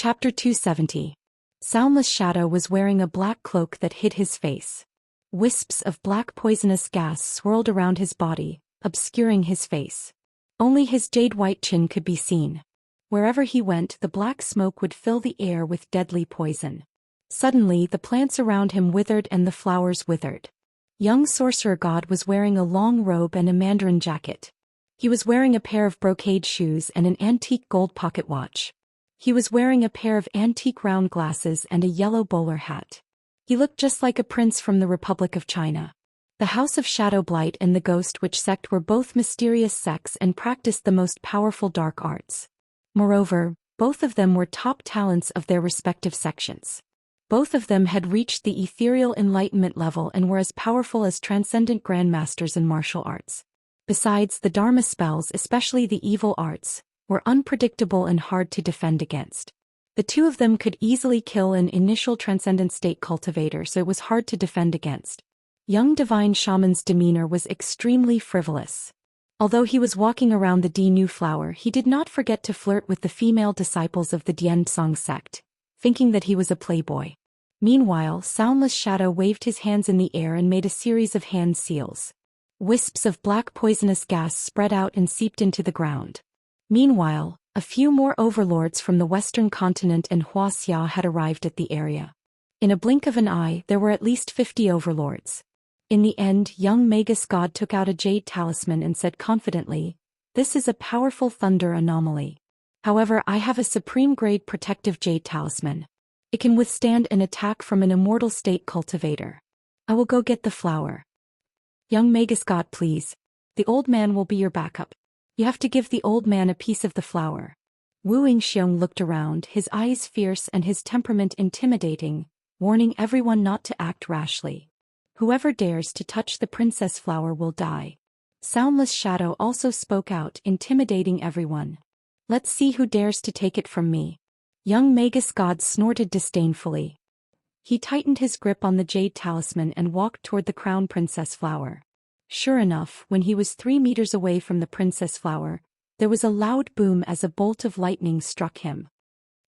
Chapter 270. Soundless Shadow was wearing a black cloak that hid his face. Wisps of black poisonous gas swirled around his body, obscuring his face. Only his jade-white chin could be seen. Wherever he went, the black smoke would fill the air with deadly poison. Suddenly, the plants around him withered and the flowers withered. Young Sorcerer God was wearing a long robe and a mandarin jacket. He was wearing a pair of brocade shoes and an antique gold pocket watch. He was wearing a pair of antique round glasses and a yellow bowler hat. He looked just like a prince from the Republic of China. The House of Shadow Blight and the Ghost Witch sect were both mysterious sects and practiced the most powerful dark arts. Moreover, both of them were top talents of their respective sections. Both of them had reached the ethereal enlightenment level and were as powerful as transcendent grandmasters in martial arts. Besides, the Dharma spells, especially the evil arts, were unpredictable and hard to defend against. The two of them could easily kill an initial transcendent state cultivator, so it was hard to defend against. Young Divine Shaman's demeanor was extremely frivolous. Although he was walking around the Di Flower, he did not forget to flirt with the female disciples of the Dianzong sect, thinking that he was a playboy. Meanwhile, Soundless Shadow waved his hands in the air and made a series of hand seals. Wisps of black poisonous gas spread out and seeped into the ground. Meanwhile, a few more overlords from the western continent and Wuxia had arrived at the area. In a blink of an eye, there were at least 50 overlords. In the end, young Magus God took out a jade talisman and said confidently, "This is a powerful thunder anomaly. However, I have a supreme-grade protective jade talisman. It can withstand an attack from an immortal state cultivator. I will go get the flower." "Young Magus God, please. The old man will be your backup. You have to give the old man a piece of the flower." Wu Xiang looked around, his eyes fierce and his temperament intimidating, warning everyone not to act rashly. "Whoever dares to touch the princess flower will die." Soundless Shadow also spoke out, intimidating everyone. "Let's see who dares to take it from me." Young Magus God snorted disdainfully. He tightened his grip on the jade talisman and walked toward the crown princess flower. Sure enough, when he was 3 meters away from the princess flower, there was a loud boom as a bolt of lightning struck him.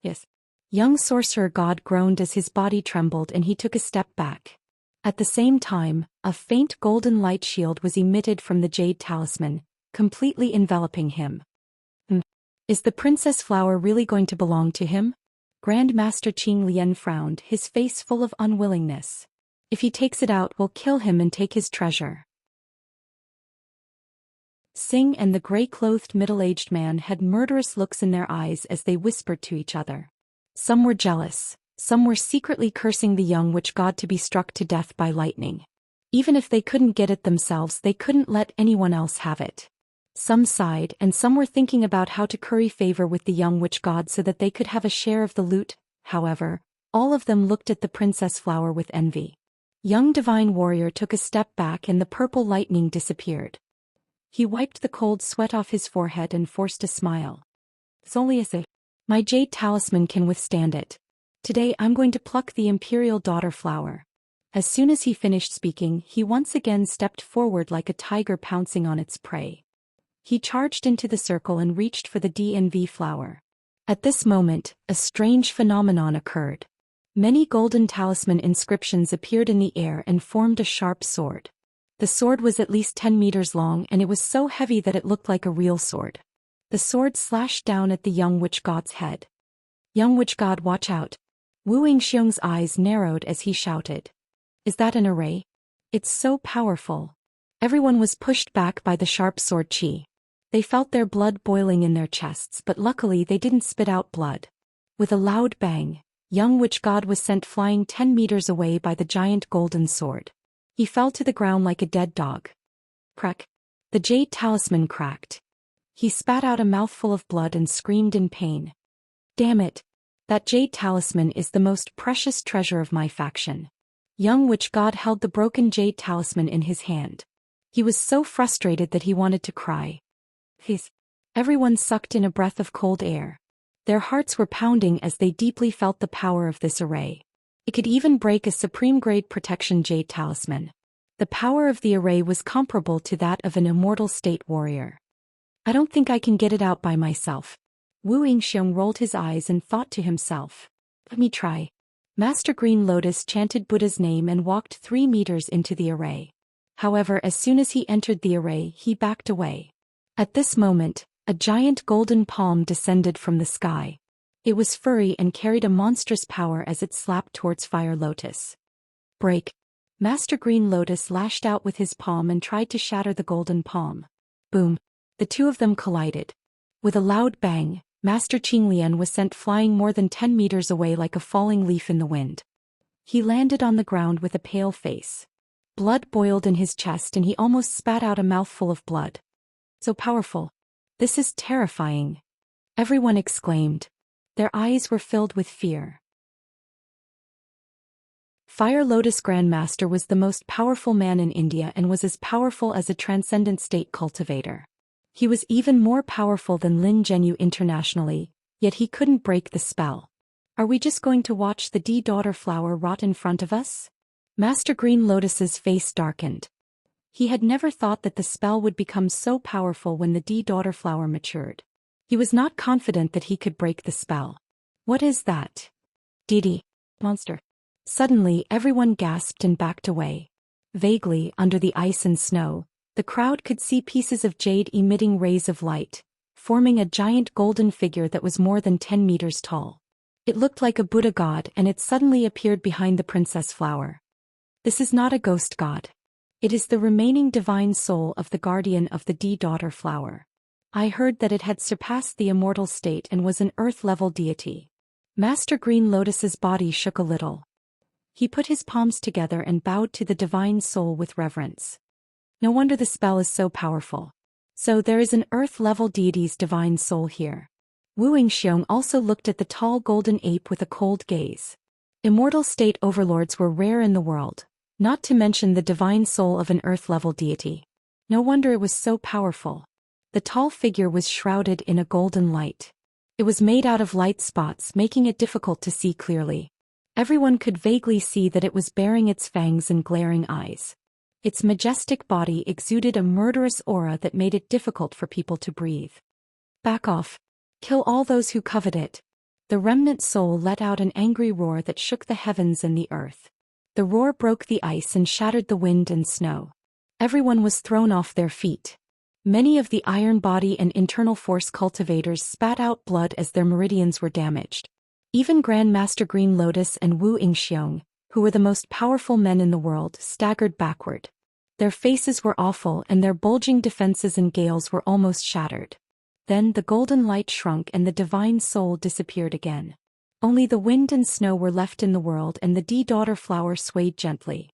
"Yes." Young Sorcerer God groaned as his body trembled and he took a step back. At the same time, a faint golden light shield was emitted from the jade talisman, completely enveloping him. Is the princess flower really going to belong to him? Grand Master Qing Lian frowned, his face full of unwillingness. "If he takes it out, we'll kill him and take his treasure." Sing and the gray-clothed middle-aged man had murderous looks in their eyes as they whispered to each other. Some were jealous, some were secretly cursing the young witch god to be struck to death by lightning. Even if they couldn't get it themselves, they couldn't let anyone else have it. Some sighed, and some were thinking about how to curry favor with the young witch god so that they could have a share of the loot. However, all of them looked at the princess flower with envy. Young Divine Warrior took a step back and the purple lightning disappeared. He wiped the cold sweat off his forehead and forced a smile. "It's only as if my jade talisman can withstand it. Today I'm going to pluck the Imperial Daughter flower." As soon as he finished speaking, he once again stepped forward like a tiger pouncing on its prey. He charged into the circle and reached for the DNV flower. At this moment, a strange phenomenon occurred. Many golden talisman inscriptions appeared in the air and formed a sharp sword. The sword was at least 10 meters long and it was so heavy that it looked like a real sword. The sword slashed down at the young witch god's head. "Young witch god, watch out." Wu Xiang's eyes narrowed as he shouted. "Is that an array? It's so powerful." Everyone was pushed back by the sharp sword chi. They felt their blood boiling in their chests, but luckily they didn't spit out blood. With a loud bang, young witch god was sent flying 10 meters away by the giant golden sword. He fell to the ground like a dead dog. Crack! The jade talisman cracked. He spat out a mouthful of blood and screamed in pain. "Damn it! That jade talisman is the most precious treasure of my faction." Young witch god held the broken jade talisman in his hand. He was so frustrated that he wanted to cry. Everyone sucked in a breath of cold air. Their hearts were pounding as they deeply felt the power of this array. It could even break a supreme-grade protection jade talisman. The power of the array was comparable to that of an immortal state warrior. "I don't think I can get it out by myself." Wu Xian rolled his eyes and thought to himself. Let me try. Master Green Lotus chanted Buddha's name and walked 3 meters into the array. However, as soon as he entered the array, he backed away. At this moment, a giant golden palm descended from the sky. It was furry and carried a monstrous power as it slapped towards Fire Lotus. Break! Master Green Lotus lashed out with his palm and tried to shatter the golden palm. Boom! The two of them collided. With a loud bang, Master Qinglian was sent flying more than 10 meters away like a falling leaf in the wind. He landed on the ground with a pale face. Blood boiled in his chest and he almost spat out a mouthful of blood. So powerful. This is terrifying. Everyone exclaimed. Their eyes were filled with fear. Fire Lotus Grandmaster was the most powerful man in India and was as powerful as a transcendent state cultivator. He was even more powerful than Lin Zhenyu internationally, yet he couldn't break the spell. Are we just going to watch the D-Daughter flower rot in front of us? Master Green Lotus's face darkened. He had never thought that the spell would become so powerful when the D-Daughter flower matured. He was not confident that he could break the spell. What is that? Didi. Monster. Suddenly everyone gasped and backed away. Vaguely, under the ice and snow, the crowd could see pieces of jade emitting rays of light, forming a giant golden figure that was more than 10 meters tall. It looked like a Buddha god and it suddenly appeared behind the princess flower. This is not a ghost god. It is the remaining divine soul of the guardian of the D-Daughter flower. I heard that it had surpassed the immortal state and was an earth-level deity. Master Green Lotus's body shook a little. He put his palms together and bowed to the divine soul with reverence. No wonder the spell is so powerful. So there is an earth-level deity's divine soul here. Wu Xian also looked at the tall golden ape with a cold gaze. Immortal state overlords were rare in the world, not to mention the divine soul of an earth-level deity. No wonder it was so powerful. The tall figure was shrouded in a golden light. It was made out of light spots, making it difficult to see clearly. Everyone could vaguely see that it was baring its fangs and glaring eyes. Its majestic body exuded a murderous aura that made it difficult for people to breathe. Back off. Kill all those who covet it. The remnant soul let out an angry roar that shook the heavens and the earth. The roar broke the ice and shattered the wind and snow. Everyone was thrown off their feet. Many of the iron body and internal force cultivators spat out blood as their meridians were damaged. Even Grandmaster Green Lotus and Wu Xian, who were the most powerful men in the world, staggered backward. Their faces were awful and their bulging defenses and gales were almost shattered. Then the golden light shrunk and the divine soul disappeared again. Only the wind and snow were left in the world and the D-Daughter flower swayed gently.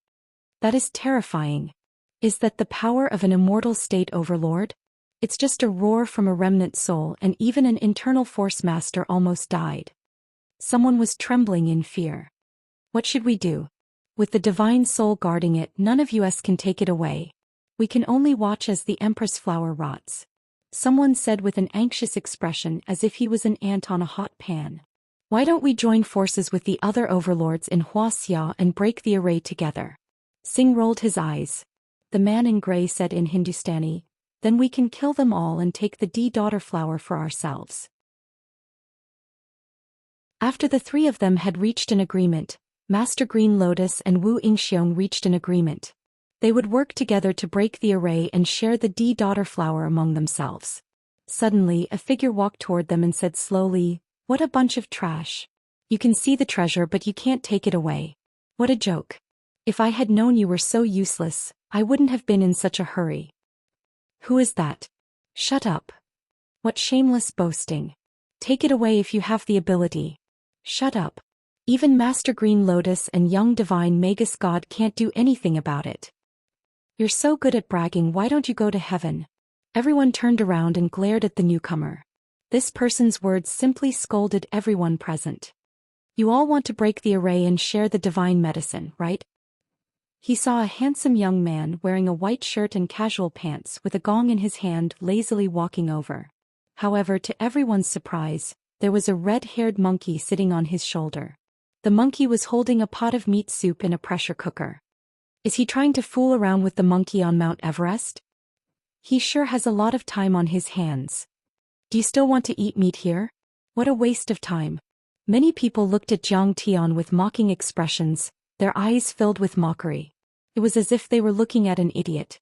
That is terrifying. Is that the power of an immortal state overlord? It's just a roar from a remnant soul and even an internal force master almost died. Someone was trembling in fear. What should we do? With the divine soul guarding it, none of us can take it away. We can only watch as the Empress flower rots. Someone said with an anxious expression as if he was an ant on a hot pan. Why don't we join forces with the other overlords in Wuxia and break the array together? Singh rolled his eyes. The man in grey said in Hindustani, then we can kill them all and take the D-Daughter flower for ourselves. After the three of them had reached an agreement, Master Green Lotus and Wu Xian reached an agreement. They would work together to break the array and share the D-Daughter flower among themselves. Suddenly, a figure walked toward them and said slowly, "What a bunch of trash. You can see the treasure but you can't take it away. What a joke. If I had known you were so useless, I wouldn't have been in such a hurry." Who is that? Shut up. What shameless boasting. Take it away if you have the ability. Shut up. Even Master Green Lotus and young Divine Magus God can't do anything about it. You're so good at bragging, why don't you go to heaven? Everyone turned around and glared at the newcomer. This person's words simply scolded everyone present. You all want to break the array and share the divine medicine, right? He saw a handsome young man wearing a white shirt and casual pants with a gong in his hand lazily walking over. However, to everyone's surprise, there was a red-haired monkey sitting on his shoulder. The monkey was holding a pot of meat soup in a pressure cooker. Is he trying to fool around with the monkey on Mount Everest? He sure has a lot of time on his hands. Do you still want to eat meat here? What a waste of time. Many people looked at Zhang Tian with mocking expressions, their eyes filled with mockery. It was as if they were looking at an idiot.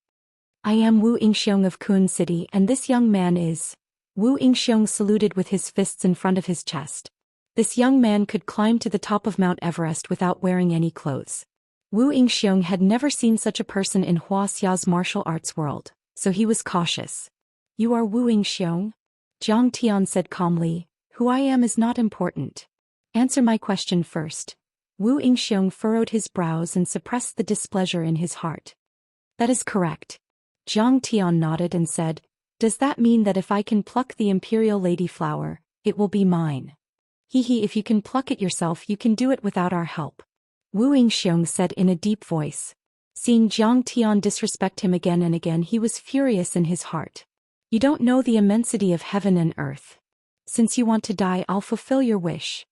I am Wu Yingxiong of Kun City and this young man is... Wu Yingxiong saluted with his fists in front of his chest. This young man could climb to the top of Mount Everest without wearing any clothes. Wu Yingxiong had never seen such a person in Wuxia's martial arts world, so he was cautious. You are Wu Yingxiong? Zhang Tian said calmly, who I am is not important. Answer my question first. Wu Yingxiong furrowed his brows and suppressed the displeasure in his heart. That is correct. Zhang Tian nodded and said, does that mean that if I can pluck the imperial lady flower, it will be mine? Hehe, if you can pluck it yourself you can do it without our help. Wu Yingxiong said in a deep voice. Seeing Zhang Tian disrespect him again and again he was furious in his heart. You don't know the immensity of heaven and earth. Since you want to die I'll fulfill your wish.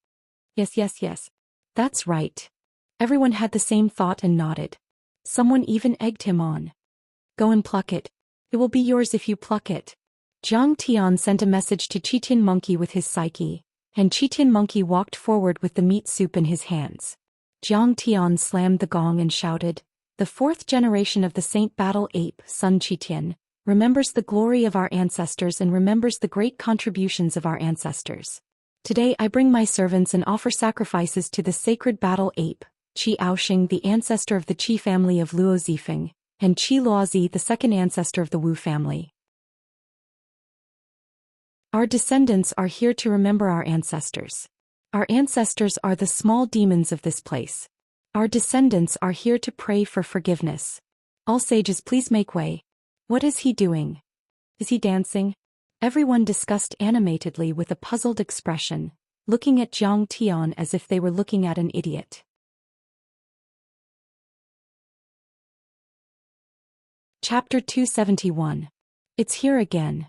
Yes. That's right. Everyone had the same thought and nodded. Someone even egged him on. Go and pluck it. It will be yours if you pluck it. Zhang Tian sent a message to Chitin Monkey with his psyche, and Chitin Monkey walked forward with the meat soup in his hands. Zhang Tian slammed the gong and shouted, the fourth generation of the Saint Battle Ape, Sun Chitin, remembers the glory of our ancestors and remembers the great contributions of our ancestors. Today I bring my servants and offer sacrifices to the sacred battle ape, Qi Aoxing, the ancestor of the Qi family of Luo Zifeng, and Qi Luozi, the second ancestor of the Wu family. Our descendants are here to remember our ancestors. Our ancestors are the small demons of this place. Our descendants are here to pray for forgiveness. All sages please make way. What is he doing? Is he dancing? Everyone discussed animatedly with a puzzled expression, looking at Zhang Tian as if they were looking at an idiot. Chapter 271. It's here again.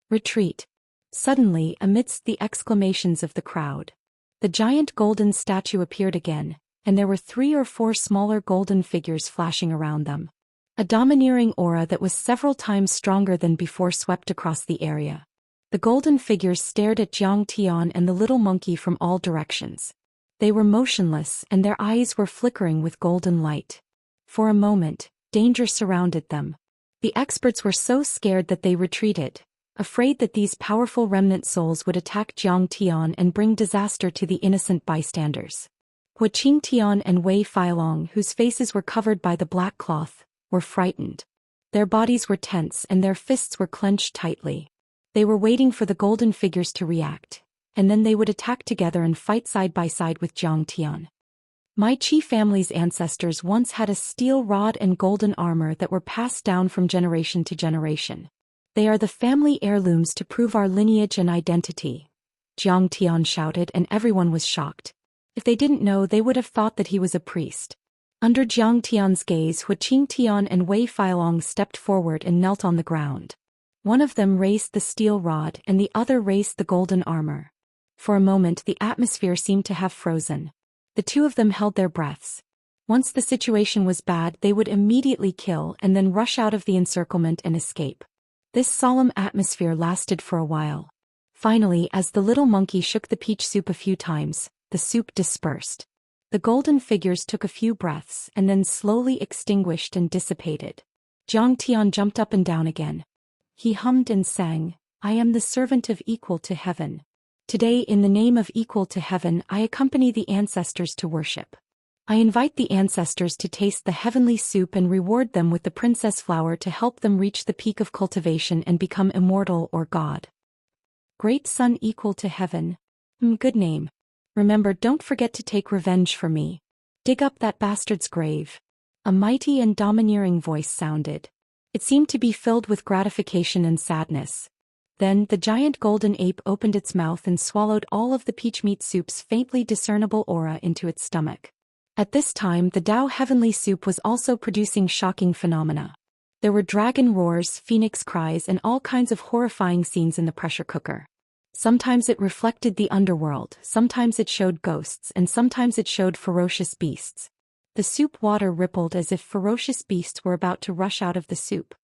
Retreat. Suddenly, amidst the exclamations of the crowd, the giant golden statue appeared again, and there were 3 or 4 smaller golden figures flashing around them. A domineering aura that was several times stronger than before swept across the area. The golden figures stared at Zhang Tian and the little monkey from all directions. They were motionless and their eyes were flickering with golden light. For a moment, danger surrounded them. The experts were so scared that they retreated, afraid that these powerful remnant souls would attack Zhang Tian and bring disaster to the innocent bystanders. Hua Qingtian and Wei Feilong, whose faces were covered by the black cloth, were frightened. Their bodies were tense and their fists were clenched tightly. They were waiting for the golden figures to react, and then they would attack together and fight side by side with Zhang Tian. My Qi family's ancestors once had a steel rod and golden armor that were passed down from generation to generation. They are the family heirlooms to prove our lineage and identity. Zhang Tian shouted and everyone was shocked. If they didn't know they would have thought that he was a priest. Under Zhang Tian's gaze, Hua Qingtian and Wei Feilong stepped forward and knelt on the ground. One of them raised the steel rod and the other raised the golden armor. For a moment the atmosphere seemed to have frozen. The 2 of them held their breaths. Once the situation was bad they would immediately kill and then rush out of the encirclement and escape. This solemn atmosphere lasted for a while. Finally, as the little monkey shook the peach soup a few times, the soup dispersed. The golden figures took a few breaths and then slowly extinguished and dissipated. Zhang Tian jumped up and down again. He hummed and sang, I am the servant of equal to heaven. Today in the name of equal to heaven I accompany the ancestors to worship. I invite the ancestors to taste the heavenly soup and reward them with the princess flower to help them reach the peak of cultivation and become immortal or God. Great Sun equal to heaven. Good name. Remember, don't forget to take revenge for me. Dig up that bastard's grave. A mighty and domineering voice sounded. It seemed to be filled with gratification and sadness. Then the giant golden ape opened its mouth and swallowed all of the peach meat soup's faintly discernible aura into its stomach. At this time the Dao heavenly soup was also producing shocking phenomena. There were dragon roars, phoenix cries and all kinds of horrifying scenes in the pressure cooker. Sometimes it reflected the underworld, sometimes it showed ghosts and sometimes it showed ferocious beasts. The soup water rippled as if ferocious beasts were about to rush out of the soup.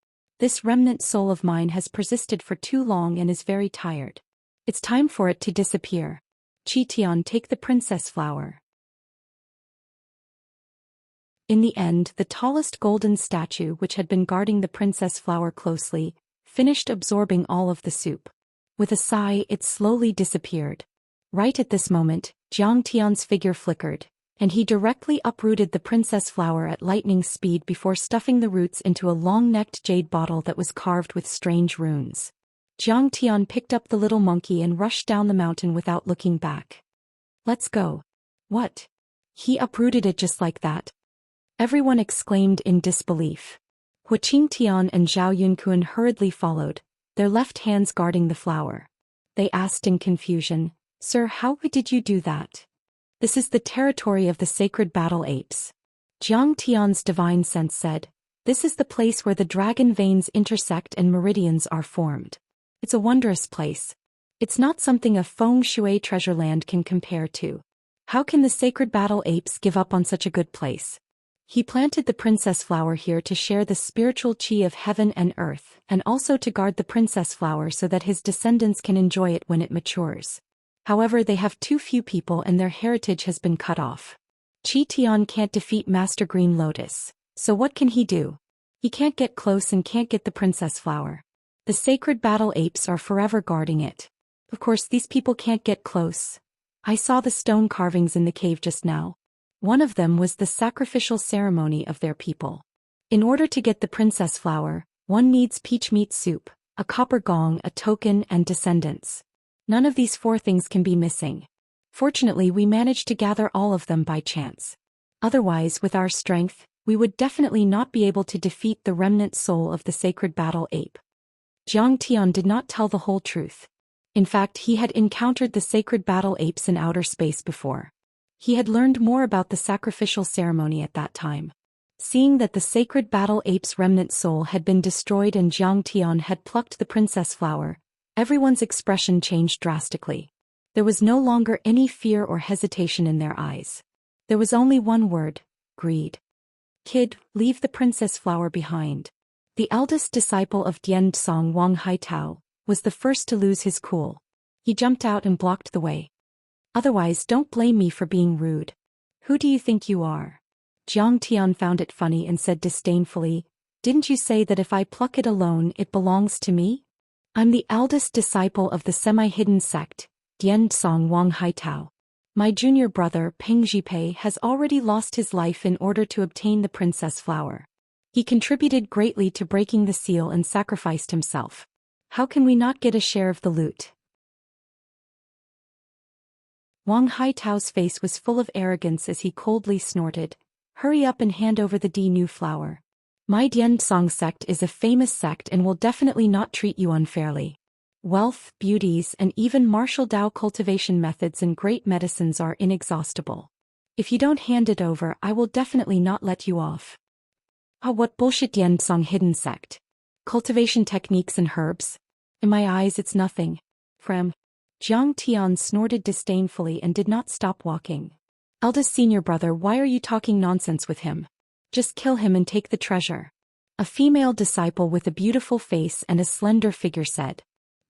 This remnant soul of mine has persisted for too long and is very tired. It's time for it to disappear. Qitian, take the princess flower. In the end, the tallest golden statue, which had been guarding the princess flower closely, finished absorbing all of the soup. With a sigh, it slowly disappeared. Right at this moment, Jiang Tian's figure flickered, and he directly uprooted the princess flower at lightning speed before stuffing the roots into a long-necked jade bottle that was carved with strange runes. Jiang Tian picked up the little monkey and rushed down the mountain without looking back. Let's go. What? He uprooted it just like that? Everyone exclaimed in disbelief. Hu Qingtian and Zhao Yunkuan hurriedly followed, their left hands guarding the flower. They asked in confusion, "Sir, how did you do that?" "This is the territory of the sacred battle apes." Jiang Tian's divine sense said, "This is the place where the dragon veins intersect and meridians are formed. It's a wondrous place. It's not something a feng shui treasure land can compare to. How can the sacred battle apes give up on such a good place?" He planted the princess flower here to share the spiritual qi of heaven and earth, and also to guard the princess flower so that his descendants can enjoy it when it matures. However, they have too few people and their heritage has been cut off. Qi Tian can't defeat Master Green Lotus, so what can he do? He can't get close and can't get the princess flower. The sacred battle apes are forever guarding it. Of course, these people can't get close. I saw the stone carvings in the cave just now. One of them was the sacrificial ceremony of their people. In order to get the princess flower, one needs peach meat soup, a copper gong, a token, and descendants. None of these 4 things can be missing. Fortunately, we managed to gather all of them by chance. Otherwise, with our strength, we would definitely not be able to defeat the remnant soul of the sacred battle ape. Jiang Tian did not tell the whole truth. In fact, he had encountered the sacred battle apes in outer space before. He had learned more about the sacrificial ceremony at that time. Seeing that the sacred battle ape's remnant soul had been destroyed and Jiang Tian had plucked the princess flower, everyone's expression changed drastically. There was no longer any fear or hesitation in their eyes. There was only one word: greed. "Kid, leave the princess flower behind." The eldest disciple of Dian Song, Wang Haitao, was the first to lose his cool. He jumped out and blocked the way. "Otherwise, don't blame me for being rude. Who do you think you are?" Jiang Tian found it funny and said disdainfully, "Didn't you say that if I pluck it alone, it belongs to me? I'm the eldest disciple of the semi-hidden sect, Dian Song Wang Haitao. My junior brother, Peng Jipei, has already lost his life in order to obtain the princess flower. He contributed greatly to breaking the seal and sacrificed himself. How can we not get a share of the loot?" Wang Haitao's face was full of arrogance as he coldly snorted, "Hurry up and hand over the new flower. My Dian Song sect is a famous sect and will definitely not treat you unfairly. Wealth, beauties, and even martial Dao cultivation methods and great medicines are inexhaustible. If you don't hand it over, I will definitely not let you off." "Oh, what bullshit, Dian Song hidden sect. Cultivation techniques and herbs. In my eyes, it's nothing. Frem." Jiang Tian snorted disdainfully and did not stop walking. "Eldest senior brother, why are you talking nonsense with him? Just kill him and take the treasure." A female disciple with a beautiful face and a slender figure said.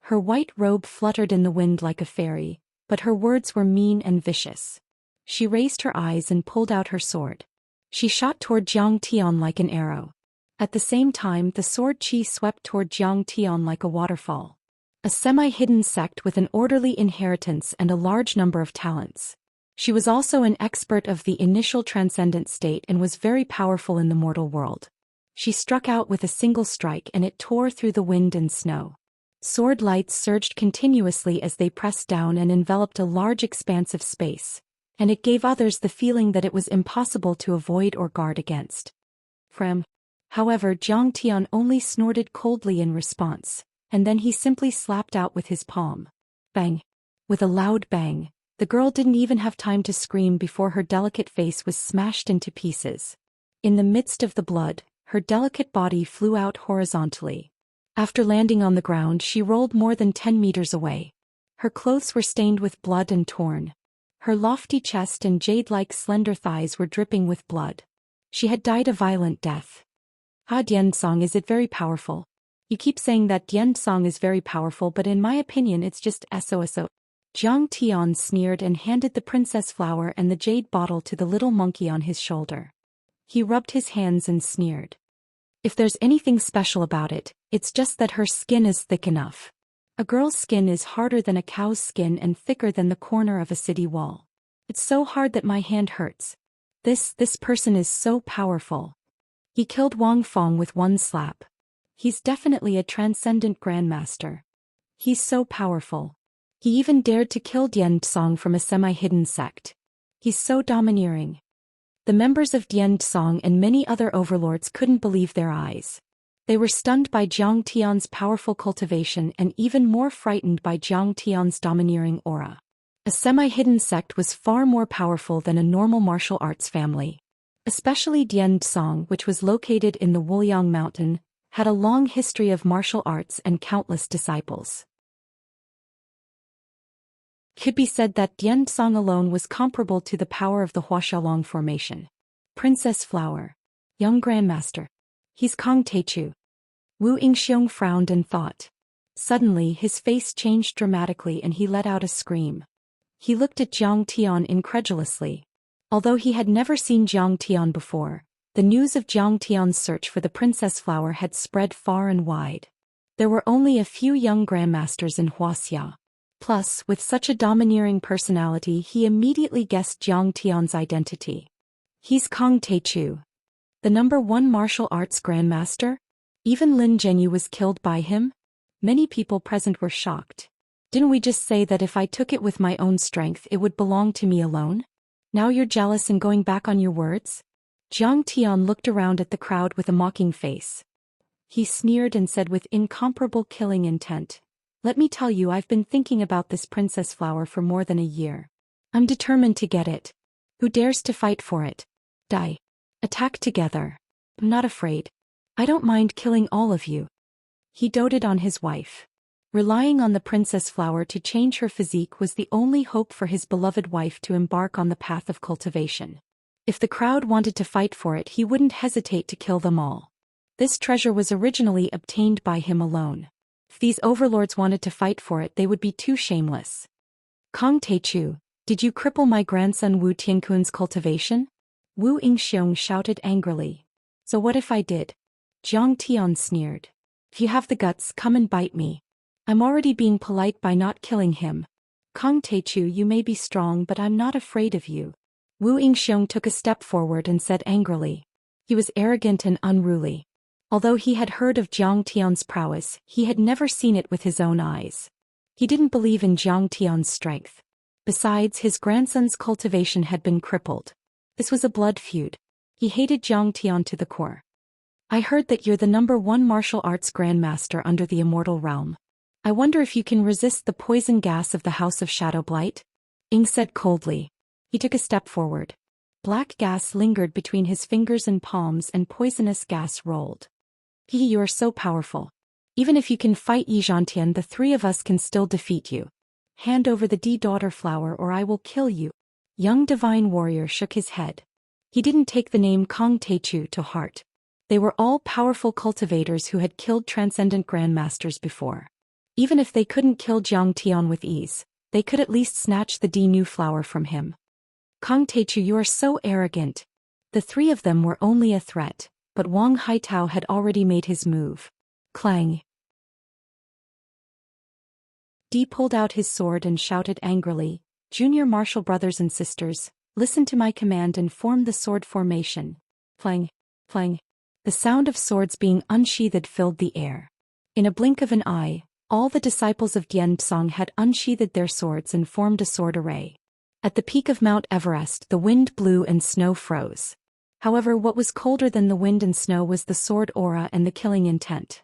Her white robe fluttered in the wind like a fairy, but her words were mean and vicious. She raised her eyes and pulled out her sword. She shot toward Jiang Tian like an arrow. At the same time, the sword chi swept toward Jiang Tian like a waterfall. A semi-hidden sect with an orderly inheritance and a large number of talents. She was also an expert of the initial transcendent state and was very powerful in the mortal world. She struck out with a single strike and it tore through the wind and snow. Sword lights surged continuously as they pressed down and enveloped a large expanse of space, and it gave others the feeling that it was impossible to avoid or guard against. Frem. However, Jiang Tian only snorted coldly in response, and then he simply slapped out with his palm. Bang! With a loud bang, the girl didn't even have time to scream before her delicate face was smashed into pieces. In the midst of the blood, her delicate body flew out horizontally. After landing on the ground, she rolled more than 10 meters away. Her clothes were stained with blood and torn. Her lofty chest and jade-like slender thighs were dripping with blood. She had died a violent death. Ah, Dian Song, is it very powerful? You keep saying that Dian Song is very powerful, but in my opinion it's just SOSO. Jiang Tian sneered and handed the princess flower and the jade bottle to the little monkey on his shoulder. He rubbed his hands and sneered. If there's anything special about it, it's just that her skin is thick enough. A girl's skin is harder than a cow's skin and thicker than the corner of a city wall. It's so hard that my hand hurts. This person is so powerful. He killed Wang Fong with one slap. He's definitely a transcendent grandmaster. He's so powerful. He even dared to kill Dian Song from a semi-hidden sect. He's so domineering. The members of Dian Song and many other overlords couldn't believe their eyes. They were stunned by Jiang Tian's powerful cultivation and even more frightened by Jiang Tian's domineering aura. A semi-hidden sect was far more powerful than a normal martial arts family. Especially Dian Song, which was located in the Wuliang mountain, had a long history of martial arts and countless disciples. Could be said that Dian Song alone was comparable to the power of the Huaxiaolong formation. Princess Flower. Young Grandmaster. He's Kong Teichu. Wu Yingxiong frowned and thought. Suddenly his face changed dramatically and he let out a scream. He looked at Jiang Tian incredulously. Although he had never seen Jiang Tian before, the news of Jiang Tian's search for the princess flower had spread far and wide. There were only a few young grandmasters in Wuxia. Plus, with such a domineering personality, he immediately guessed Jiang Tian's identity. He's Kong Teichu, the #1 martial arts grandmaster? Even Lin Zhenyu was killed by him? Many people present were shocked. Didn't we just say that if I took it with my own strength it would belong to me alone? Now you're jealous and going back on your words? Jiang Tian looked around at the crowd with a mocking face. He sneered and said with incomparable killing intent. Let me tell you, I've been thinking about this princess flower for more than a year. I'm determined to get it. Who dares to fight for it? Die. Attack together. I'm not afraid. I don't mind killing all of you. He doted on his wife. Relying on the princess flower to change her physique was the only hope for his beloved wife to embark on the path of cultivation. If the crowd wanted to fight for it, he wouldn't hesitate to kill them all. This treasure was originally obtained by him alone. If these overlords wanted to fight for it, they would be too shameless. Kong Teichu, did you cripple my grandson Wu Tiankun's cultivation? Wu Yingxiong shouted angrily. So what if I did? Jiang Tian sneered. If you have the guts, come and bite me. I'm already being polite by not killing him. Kong Teichu, you may be strong, but I'm not afraid of you. Wu Yingxiong took a step forward and said angrily. He was arrogant and unruly. Although he had heard of Jiang Tian's prowess, he had never seen it with his own eyes. He didn't believe in Jiang Tian's strength. Besides, his grandson's cultivation had been crippled. This was a blood feud. He hated Jiang Tian to the core. I heard that you're the #1 martial arts grandmaster under the Immortal realm. I wonder if you can resist the poison gas of the House of Shadow Blight? Ying said coldly. He took a step forward. Black gas lingered between his fingers and palms and poisonous gas rolled. You are so powerful. Even if you can fight Yi Zhantian, the three of us can still defeat you. Hand over the daughter flower or I will kill you. Young divine warrior shook his head. He didn't take the name Kong Teichu to heart. They were all powerful cultivators who had killed transcendent grandmasters before. Even if they couldn't kill Jiang Tian with ease, they could at least snatch the new flower from him. Kong Teichu, you are so arrogant. The three of them were only a threat, but Wang Haitao had already made his move. Clang. Di pulled out his sword and shouted angrily, Junior martial brothers and sisters, listen to my command and form the sword formation. Clang, clang. The sound of swords being unsheathed filled the air. In a blink of an eye, all the disciples of Dian Song had unsheathed their swords and formed a sword array. At the peak of Mount Everest, the wind blew and snow froze. However, what was colder than the wind and snow was the sword aura and the killing intent.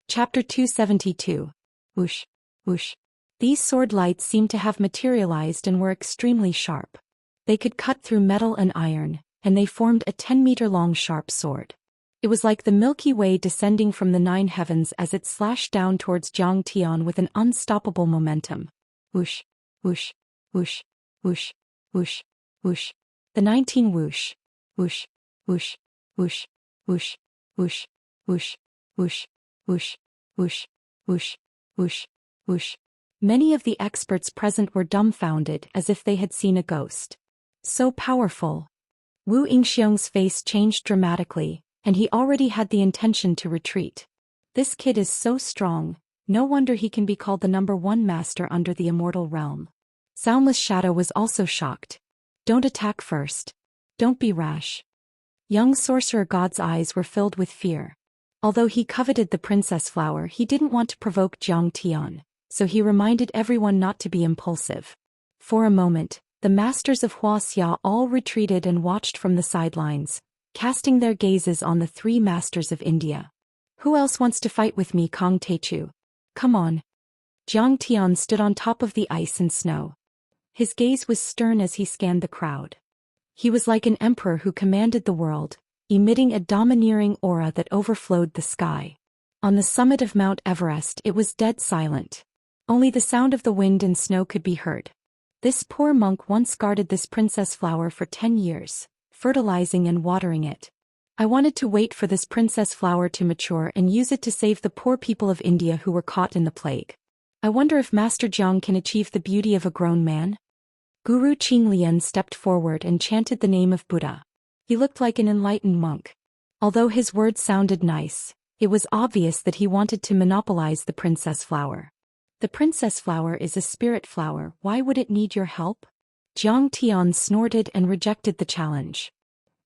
Chapter 272. Whoosh, whoosh. These sword lights seemed to have materialized and were extremely sharp. They could cut through metal and iron, and they formed a 10-meter-long sharp sword. It was like the Milky Way descending from the 9 heavens as it slashed down towards Jiang Tian with an unstoppable momentum. Whoosh, whoosh, whoosh, whoosh, whoosh, whoosh. The 19 whoosh, whoosh, whoosh, whoosh, whoosh, whoosh, whoosh, whoosh, whoosh, whoosh, whoosh, whoosh, whoosh. Many of the experts present were dumbfounded as if they had seen a ghost. So powerful. Wu Yingxiong's face changed dramatically, and he already had the intention to retreat. This kid is so strong, no wonder he can be called the #1 master under the immortal realm. Soundless Shadow was also shocked. Don't attack first. Don't be rash. Young Sorcerer God's eyes were filled with fear. Although he coveted the princess flower, he didn't want to provoke Zhang Tian, so he reminded everyone not to be impulsive. For a moment, the masters of Wuxia all retreated and watched from the sidelines, casting their gazes on the 3 masters of India. Who else wants to fight with me, Kong Teichu? Come on. Zhang Tian stood on top of the ice and snow. His gaze was stern as he scanned the crowd. He was like an emperor who commanded the world, emitting a domineering aura that overflowed the sky. On the summit of Mount Everest it was dead silent. Only the sound of the wind and snow could be heard. This poor monk once guarded this princess flower for 10 years, fertilizing and watering it. I wanted to wait for this princess flower to mature and use it to save the poor people of India who were caught in the plague. I wonder if Master Jiang can achieve the beauty of a grown man? Guru Qinglian stepped forward and chanted the name of Buddha. He looked like an enlightened monk. Although his words sounded nice, it was obvious that he wanted to monopolize the princess flower. The princess flower is a spirit flower, why would it need your help? Zhang Tian snorted and rejected the challenge.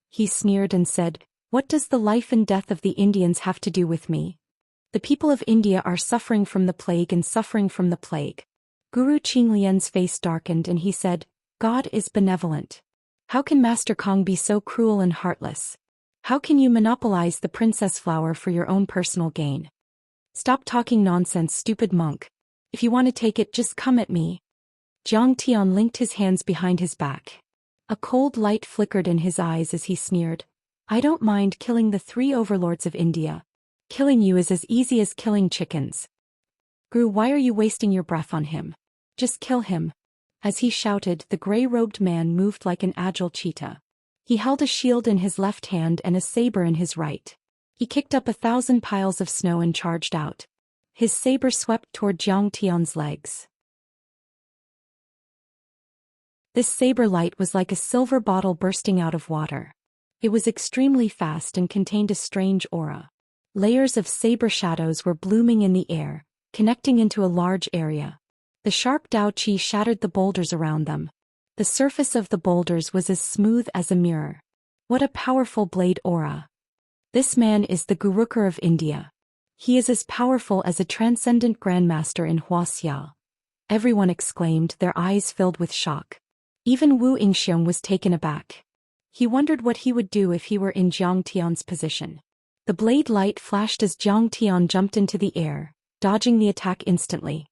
He sneered and said, "What does the life and death of the Indians have to do with me? The people of India are suffering from the plague and suffering from the plague." Guru Qinglian's face darkened and he said, "God is benevolent. How can Master Kong be so cruel and heartless? How can you monopolize the princess flower for your own personal gain? Stop talking nonsense, stupid monk. If you want to take it, just come at me." Zhang Tian linked his hands behind his back. A cold light flickered in his eyes as he sneered, "I don't mind killing the 3 overlords of India. Killing you is as easy as killing chickens. Guru, why are you wasting your breath on him? Just kill him." As he shouted, the gray-robed man moved like an agile cheetah. He held a shield in his left hand and a saber in his right. He kicked up 1,000 piles of snow and charged out. His saber swept toward Zhang Tian's legs. This saber light was like a silver bottle bursting out of water. It was extremely fast and contained a strange aura. Layers of saber shadows were blooming in the air, connecting into a large area. The sharp Dao Qi shattered the boulders around them. The surface of the boulders was as smooth as a mirror. What a powerful blade aura. This man is the Gurukar of India. He is as powerful as a transcendent grandmaster in Wuxia. Everyone exclaimed, their eyes filled with shock. Even Wu Yingxiong was taken aback. He wondered what he would do if he were in Zhang Tian's position. The blade light flashed as Zhang Tian jumped into the air, dodging the attack instantly.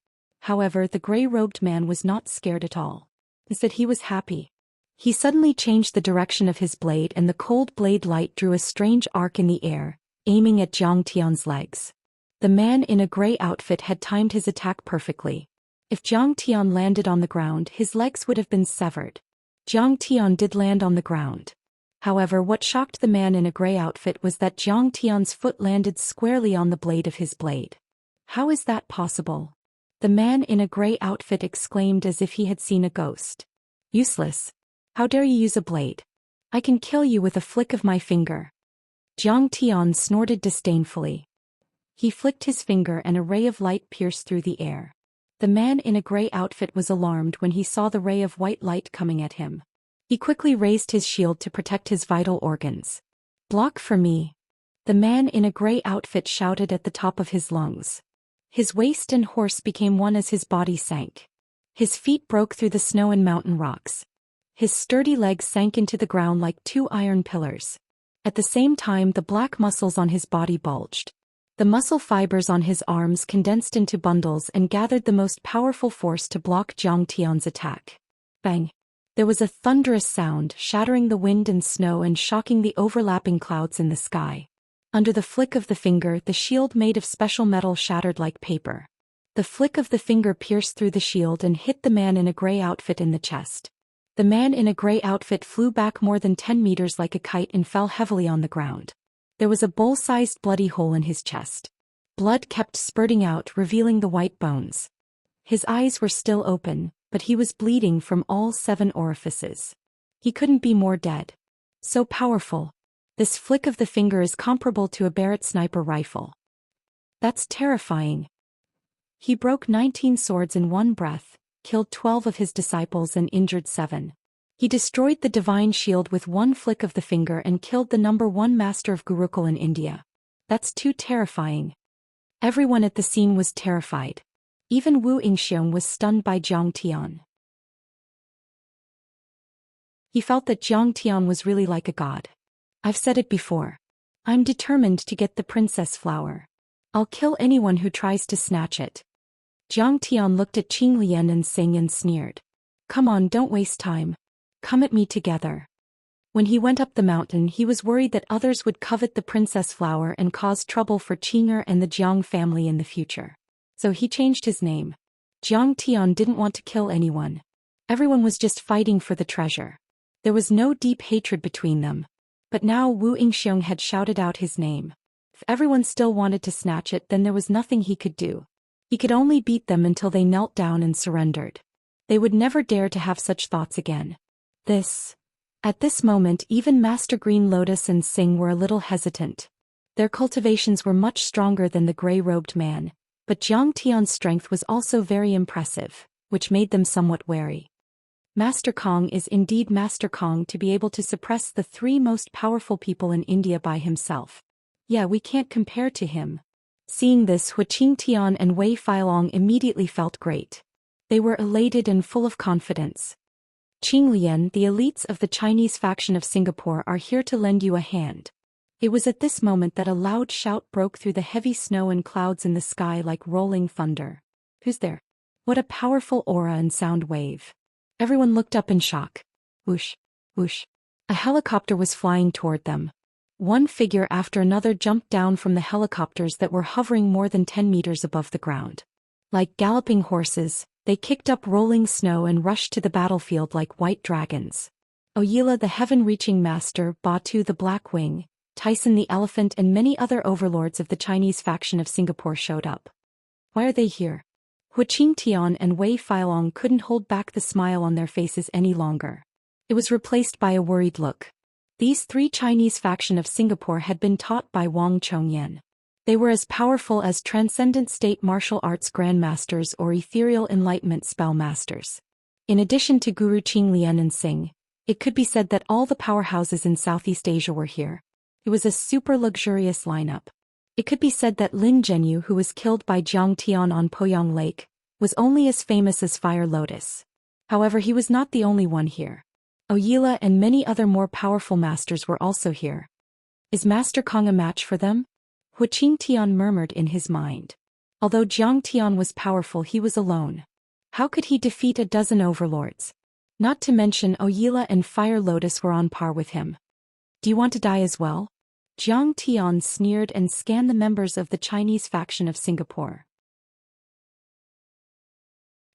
However, the gray-robed man was not scared at all. Instead, he was happy. He suddenly changed the direction of his blade and the cold blade light drew a strange arc in the air, aiming at Zhang Tian's legs. The man in a gray outfit had timed his attack perfectly. If Zhang Tian landed on the ground, his legs would have been severed. Zhang Tian did land on the ground. However, what shocked the man in a gray outfit was that Zhang Tian's foot landed squarely on the blade of his blade. How is that possible? The man in a gray outfit exclaimed as if he had seen a ghost. Useless. How dare you use a blade? I can kill you with a flick of my finger. Zhang Tian snorted disdainfully. He flicked his finger and a ray of light pierced through the air. The man in a gray outfit was alarmed when he saw the ray of white light coming at him. He quickly raised his shield to protect his vital organs. Block for me. The man in a gray outfit shouted at the top of his lungs. His waist and horse became one as his body sank. His feet broke through the snow and mountain rocks. His sturdy legs sank into the ground like 2 iron pillars. At the same time, the black muscles on his body bulged. The muscle fibers on his arms condensed into bundles and gathered the most powerful force to block Zhang Tian's attack. Bang! There was a thunderous sound, shattering the wind and snow and shocking the overlapping clouds in the sky. Under the flick of the finger, the shield made of special metal shattered like paper. The flick of the finger pierced through the shield and hit the man in a gray outfit in the chest. The man in a gray outfit flew back more than 10 meters like a kite and fell heavily on the ground. There was a bowl-sized bloody hole in his chest. Blood kept spurting out, revealing the white bones. His eyes were still open, but he was bleeding from all 7 orifices. He couldn't be more dead. So powerful. This flick of the finger is comparable to a Barrett sniper rifle. That's terrifying. He broke 19 swords in one breath, killed 12 of his disciples and injured 7. He destroyed the divine shield with one flick of the finger and killed the #1 master of Gurukul in India. That's too terrifying. Everyone at the scene was terrified. Even Wu Yingxiong was stunned by Zhang Tian. He felt that Zhang Tian was really like a god. I've said it before. I'm determined to get the princess flower. I'll kill anyone who tries to snatch it. Zhang Tian looked at Qing Lian and Xing and sneered. Come on, don't waste time. Come at me together. When he went up the mountain, he was worried that others would covet the princess flower and cause trouble for Qing'er and the Jiang family in the future. So he changed his name. Zhang Tian didn't want to kill anyone. Everyone was just fighting for the treasure. There was no deep hatred between them. But now Wu Yingxiong had shouted out his name. If everyone still wanted to snatch it, then there was nothing he could do. He could only beat them until they knelt down and surrendered. They would never dare to have such thoughts again. At this moment, even Master Green Lotus and Xing were a little hesitant. Their cultivations were much stronger than the gray-robed man, but Zhang Tian's strength was also very impressive, which made them somewhat wary. Master Kong is indeed Master Kong to be able to suppress the 3 most powerful people in India by himself. Yeah, we can't compare to him. Seeing this, Hu Qingtian and Wei Feilong immediately felt great. They were elated and full of confidence. Qing Lian, the elites of the Chinese faction of Singapore are here to lend you a hand. It was at this moment that a loud shout broke through the heavy snow and clouds in the sky like rolling thunder. Who's there? What a powerful aura and sound wave. Everyone looked up in shock. Whoosh, whoosh. A helicopter was flying toward them. One figure after another jumped down from the helicopters that were hovering more than 10 meters above the ground. Like galloping horses, they kicked up rolling snow and rushed to the battlefield like white dragons. Oyila the heaven-reaching master, Batu the Black Wing, Tyson the elephant and many other overlords of the Chinese faction of Singapore showed up. Why are they here? Hu Qingtian and Wei Feilong couldn't hold back the smile on their faces any longer. It was replaced by a worried look. These 3 Chinese faction of Singapore had been taught by Wang Chongyan. They were as powerful as transcendent state martial arts grandmasters or ethereal enlightenment spell masters. In addition to Guru Qing Lian and Xing, it could be said that all the powerhouses in Southeast Asia were here. It was a super luxurious lineup. It could be said that Lin Zhenyu, who was killed by Zhang Tian on Poyang Lake, was only as famous as Fire Lotus. However, he was not the only one here. Oyila and many other more powerful masters were also here. Is Master Kong a match for them? Hu Qingtian murmured in his mind. Although Zhang Tian was powerful, he was alone. How could he defeat a dozen overlords? Not to mention Oyila and Fire Lotus were on par with him. Do you want to die as well? Zhang Tian sneered and scanned the members of the Chinese faction of Singapore.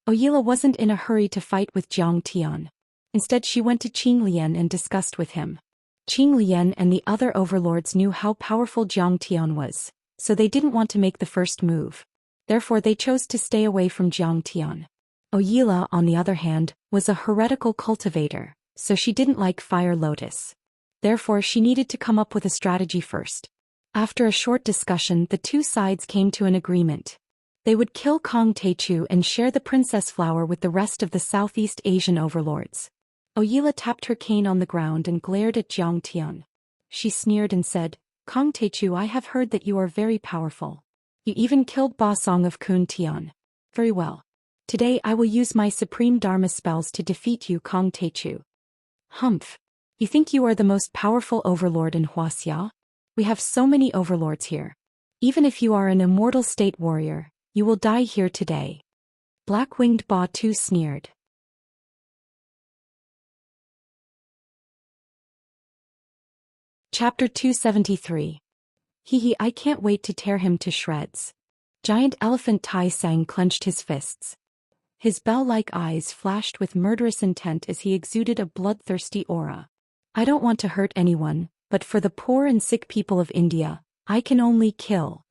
Oyila wasn't in a hurry to fight with Zhang Tian. Instead, she went to Qing Lian and discussed with him. Qing Lian and the other overlords knew how powerful Zhang Tian was, so they didn't want to make the first move. Therefore, they chose to stay away from Zhang Tian. Oyila, on the other hand, was a heretical cultivator, so she didn't like Fire Lotus. Therefore, she needed to come up with a strategy first. After a short discussion, the 2 sides came to an agreement. They would kill Kong Teichu and share the princess flower with the rest of the Southeast Asian overlords. Oyila tapped her cane on the ground and glared at Zhang Tian. She sneered and said, Kong Teichu, I have heard that you are very powerful. You even killed Ba Song of Kun Tian. Very well. Today I will use my supreme Dharma spells to defeat you, Kong Teichu. Humph. You think you are the most powerful overlord in Wuxia? We have so many overlords here. Even if you are an immortal state warrior, you will die here today. Black-winged Ba Tu sneered. Chapter 273. Hee, I can't wait to tear him to shreds. Giant elephant Tai Sang clenched his fists. His bell-like eyes flashed with murderous intent as he exuded a bloodthirsty aura. I don't want to hurt anyone, but for the poor and sick people of India, I can only kill.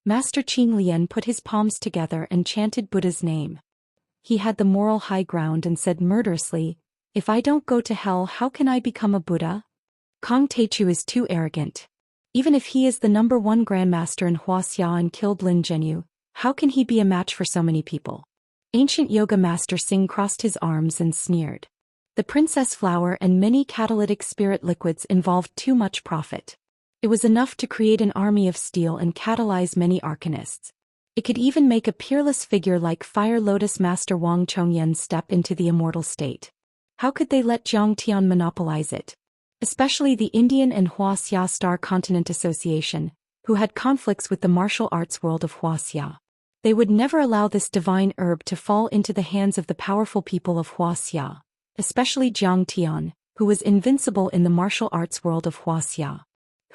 Master Qing Lian put his palms together and chanted Buddha's name. He had the moral high ground and said murderously, "If I don't go to hell, how can I become a Buddha?" Kong Teichu is too arrogant. Even if he is the #1 grandmaster in Wuxia and killed Lin Zhenyu, how can he be a match for so many people? Ancient yoga master Singh crossed his arms and sneered. The princess flower and many catalytic spirit liquids involved too much profit. It was enough to create an army of steel and catalyze many arcanists. It could even make a peerless figure like Fire Lotus Master Wang Chongyan step into the immortal state. How could they let Jiang Tian monopolize it? Especially the Indian and Wuxia Star Continent Association, who had conflicts with the martial arts world of Wuxia. They would never allow this divine herb to fall into the hands of the powerful people of Wuxia, especially Jiang Tian, who was invincible in the martial arts world of Wuxia.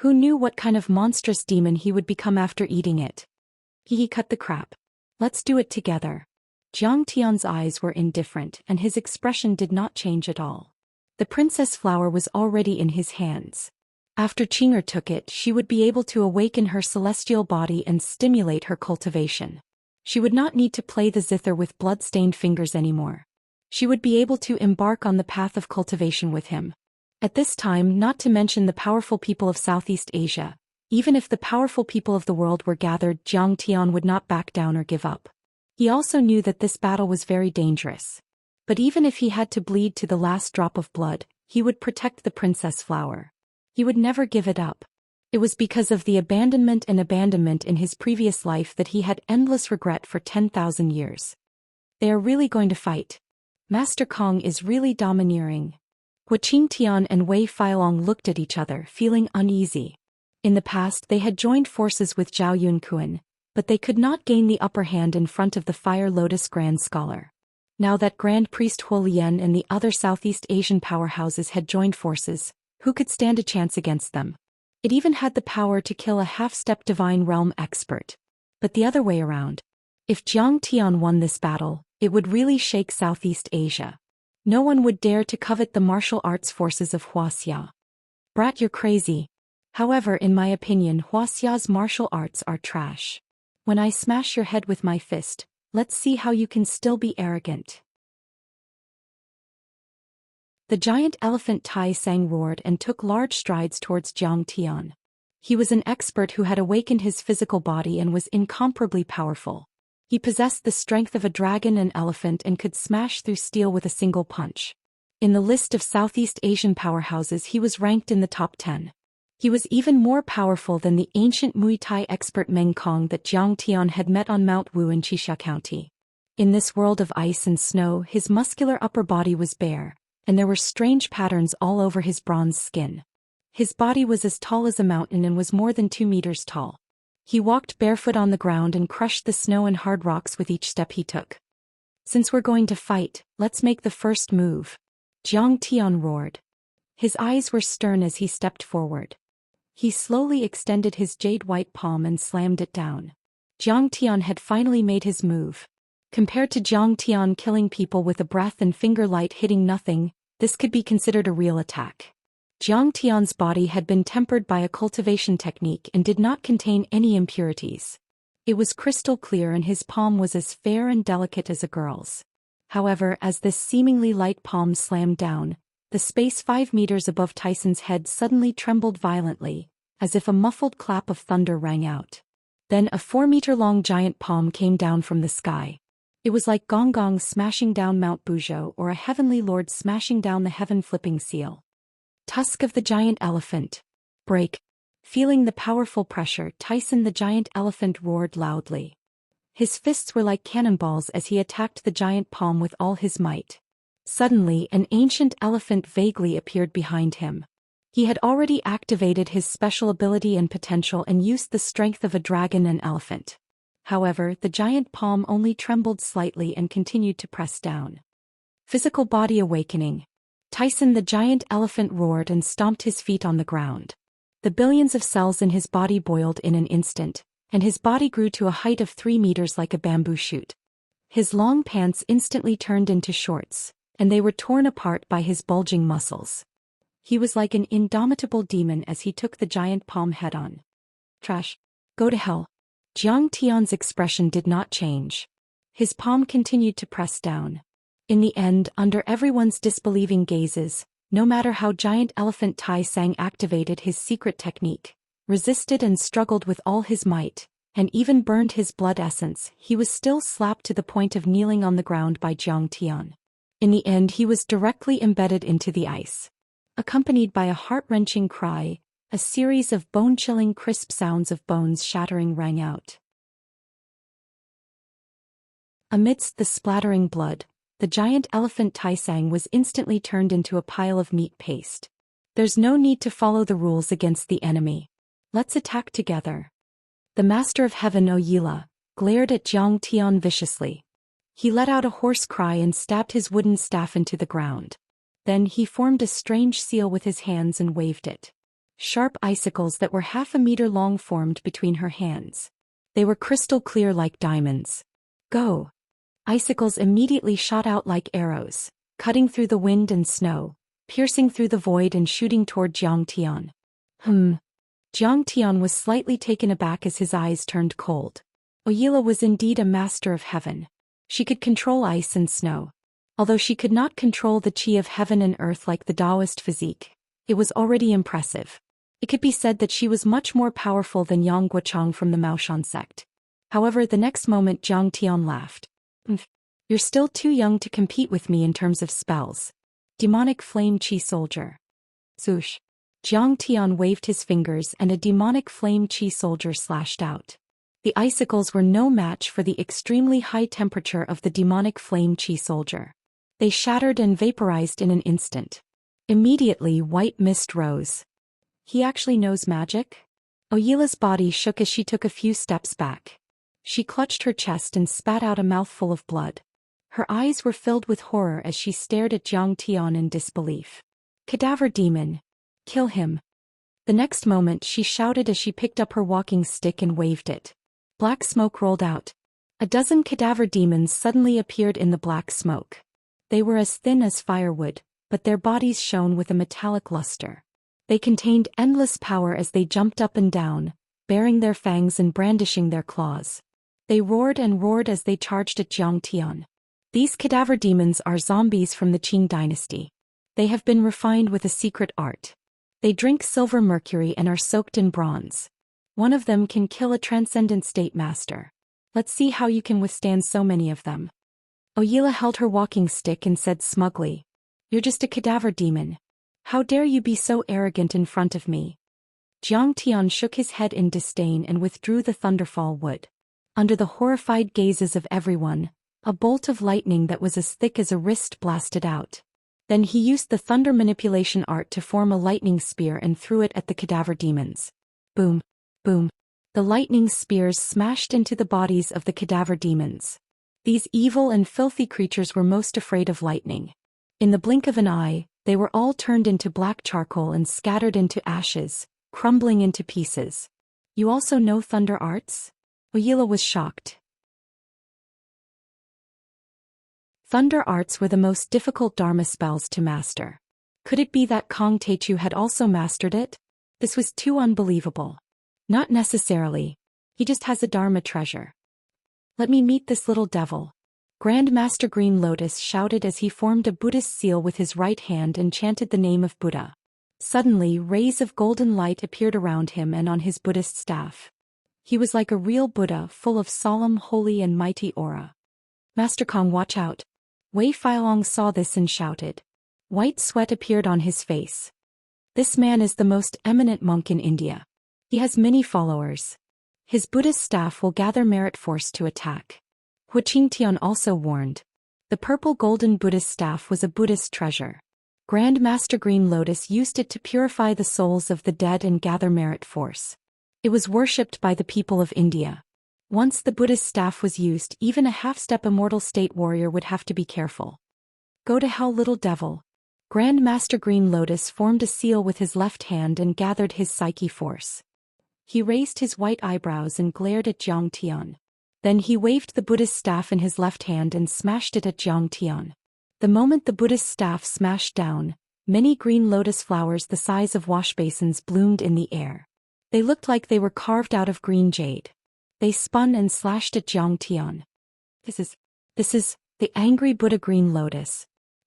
Who knew what kind of monstrous demon he would become after eating it? He cut the crap. Let's do it together. Jiang Tian's eyes were indifferent and his expression did not change at all. The princess flower was already in his hands. After Qing'er took it, she would be able to awaken her celestial body and stimulate her cultivation. She would not need to play the zither with blood-stained fingers anymore. She would be able to embark on the path of cultivation with him. At this time, not to mention the powerful people of Southeast Asia, even if the powerful people of the world were gathered, Jiang Tian would not back down or give up. He also knew that this battle was very dangerous. But even if he had to bleed to the last drop of blood, he would protect the princess flower. He would never give it up. It was because of the abandonment in his previous life that he had endless regret for 10,000 years. They are really going to fight. Master Kong is really domineering. Hu Qingtian and Wei Feilong looked at each other, feeling uneasy. In the past they had joined forces with Zhao Yunkuan, but they could not gain the upper hand in front of the Fire Lotus Grand Scholar. Now that Grand Priest Hu Lian and the other Southeast Asian powerhouses had joined forces, who could stand a chance against them? It even had the power to kill a half-step divine realm expert. But the other way around. If Jiang Tian won this battle, it would really shake Southeast Asia. No one would dare to covet the martial arts forces of Wuxia. Brat, you're crazy. However, in my opinion, Wuxia's martial arts are trash. When I smash your head with my fist, let's see how you can still be arrogant. The giant elephant Tai Sang roared and took large strides towards Jiang Tian. He was an expert who had awakened his physical body and was incomparably powerful. He possessed the strength of a dragon and elephant and could smash through steel with a single punch. In the list of Southeast Asian powerhouses, he was ranked in the top 10. He was even more powerful than the ancient Muay Thai expert Meng Kong that Jiang Tian had met on Mount Wu in Qixia County. In this world of ice and snow, his muscular upper body was bare, and there were strange patterns all over his bronze skin. His body was as tall as a mountain and was more than 2 meters tall. He walked barefoot on the ground and crushed the snow and hard rocks with each step he took. Since we're going to fight, let's make the first move. Jiang Tian roared. His eyes were stern as he stepped forward. He slowly extended his jade-white palm and slammed it down. Jiang Tian had finally made his move. Compared to Jiang Tian killing people with a breath and finger light hitting nothing, this could be considered a real attack. Jiang Tian's body had been tempered by a cultivation technique and did not contain any impurities. It was crystal clear and his palm was as fair and delicate as a girl's. However, as this seemingly light palm slammed down, the space 5 meters above Tyson's head suddenly trembled violently, as if a muffled clap of thunder rang out. Then a 4-meter-long giant palm came down from the sky. It was like Gong Gong smashing down Mount Buzhou or a heavenly lord smashing down the heaven-flipping seal. Tusk of the giant elephant. Break. Feeling the powerful pressure, Tyson the giant elephant roared loudly. His fists were like cannonballs as he attacked the giant palm with all his might. Suddenly, an ancient elephant vaguely appeared behind him. He had already activated his special ability and potential and used the strength of a dragon and elephant. However, the giant palm only trembled slightly and continued to press down. Physical body awakening. Tyson the giant elephant roared and stomped his feet on the ground. The billions of cells in his body boiled in an instant, and his body grew to a height of 3 meters like a bamboo shoot. His long pants instantly turned into shorts, and they were torn apart by his bulging muscles. He was like an indomitable demon as he took the giant palm head-on. Trash. Go to hell. Jiang Tian's expression did not change. His palm continued to press down. In the end, under everyone's disbelieving gazes, no matter how giant elephant Tai Sang activated his secret technique, resisted and struggled with all his might, and even burned his blood essence, he was still slapped to the point of kneeling on the ground by Jiang Tian. In the end, he was directly embedded into the ice. Accompanied by a heart-wrenching cry, a series of bone-chilling crisp sounds of bones shattering rang out. Amidst the splattering blood, the giant elephant Tai Sang was instantly turned into a pile of meat paste. There's no need to follow the rules against the enemy. Let's attack together. The Master of Heaven Oyila glared at Jiang Tian viciously. He let out a hoarse cry and stabbed his wooden staff into the ground. Then he formed a strange seal with his hands and waved it. Sharp icicles that were half a meter long formed between her hands. They were crystal clear like diamonds. Go! Icicles immediately shot out like arrows, cutting through the wind and snow, piercing through the void and shooting toward Jiang Tian. Jiang Tian was slightly taken aback as his eyes turned cold. Oyila was indeed a master of heaven. She could control ice and snow. Although she could not control the chi of heaven and earth like the Daoist physique, it was already impressive. It could be said that she was much more powerful than Yang Guochang from the Maoshan sect. However, the next moment Jiang Tian laughed. You're still too young to compete with me in terms of spells. Demonic flame chi soldier. Swoosh. Jiang Tian waved his fingers and a demonic flame chi soldier slashed out. The icicles were no match for the extremely high temperature of the demonic flame chi soldier. They shattered and vaporized in an instant. Immediately white mist rose. He actually knows magic? Oyila's body shook as she took a few steps back. She clutched her chest and spat out a mouthful of blood. Her eyes were filled with horror as she stared at Jiang Tian in disbelief. Cadaver demon! Kill him! The next moment she shouted as she picked up her walking stick and waved it. Black smoke rolled out. A dozen cadaver demons suddenly appeared in the black smoke. They were as thin as firewood, but their bodies shone with a metallic luster. They contained endless power as they jumped up and down, baring their fangs and brandishing their claws. They roared and roared as they charged at Jiang Tian. These cadaver demons are zombies from the Qing dynasty. They have been refined with a secret art. They drink silver mercury and are soaked in bronze. One of them can kill a transcendent state master. Let's see how you can withstand so many of them. Oyila held her walking stick and said smugly, "You're just a cadaver demon. How dare you be so arrogant in front of me?" Jiang Tian shook his head in disdain and withdrew the thunderfall wood. Under the horrified gazes of everyone, a bolt of lightning that was as thick as a wrist blasted out. Then he used the thunder manipulation art to form a lightning spear and threw it at the cadaver demons. Boom! Boom! The lightning spears smashed into the bodies of the cadaver demons. These evil and filthy creatures were most afraid of lightning. In the blink of an eye, they were all turned into black charcoal and scattered into ashes, crumbling into pieces. You also know thunder arts? Oyila was shocked. Thunder arts were the most difficult Dharma spells to master. Could it be that Kong Teichu had also mastered it? This was too unbelievable. Not necessarily. He just has a Dharma treasure. Let me meet this little devil. Grand Master Green Lotus shouted as he formed a Buddhist seal with his right hand and chanted the name of Buddha. Suddenly, rays of golden light appeared around him and on his Buddhist staff. He was like a real Buddha, full of solemn, holy and mighty aura. Master Kong, watch out. Wei Feilong saw this and shouted. White sweat appeared on his face. This man is the most eminent monk in India. He has many followers. His Buddhist staff will gather merit force to attack. Hu Qingtian also warned. The purple golden Buddhist staff was a Buddhist treasure. Grand Master Green Lotus used it to purify the souls of the dead and gather merit force. It was worshipped by the people of India. Once the Buddhist staff was used, even a half-step immortal state warrior would have to be careful. Go to hell, little devil. Grand Master Green Lotus formed a seal with his left hand and gathered his psyche force. He raised his white eyebrows and glared at Jiang Tian. Then he waved the Buddhist staff in his left hand and smashed it at Zhang Tian. The moment the Buddhist staff smashed down, many green lotus flowers the size of washbasins bloomed in the air. They looked like they were carved out of green jade. They spun and slashed at Zhang Tian. This is the angry Buddha green lotus.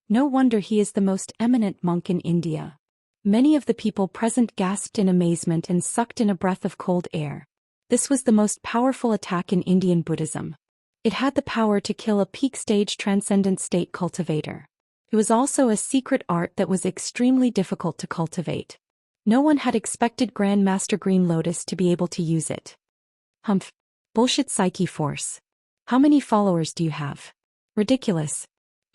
No wonder he is the most eminent monk in India. Many of the people present gasped in amazement and sucked in a breath of cold air. This was the most powerful attack in Indian Buddhism. It had the power to kill a peak-stage transcendent state cultivator. It was also a secret art that was extremely difficult to cultivate. No one had expected Grand Master Green Lotus to be able to use it. Humph. Bullshit psyche force. How many followers do you have? Ridiculous.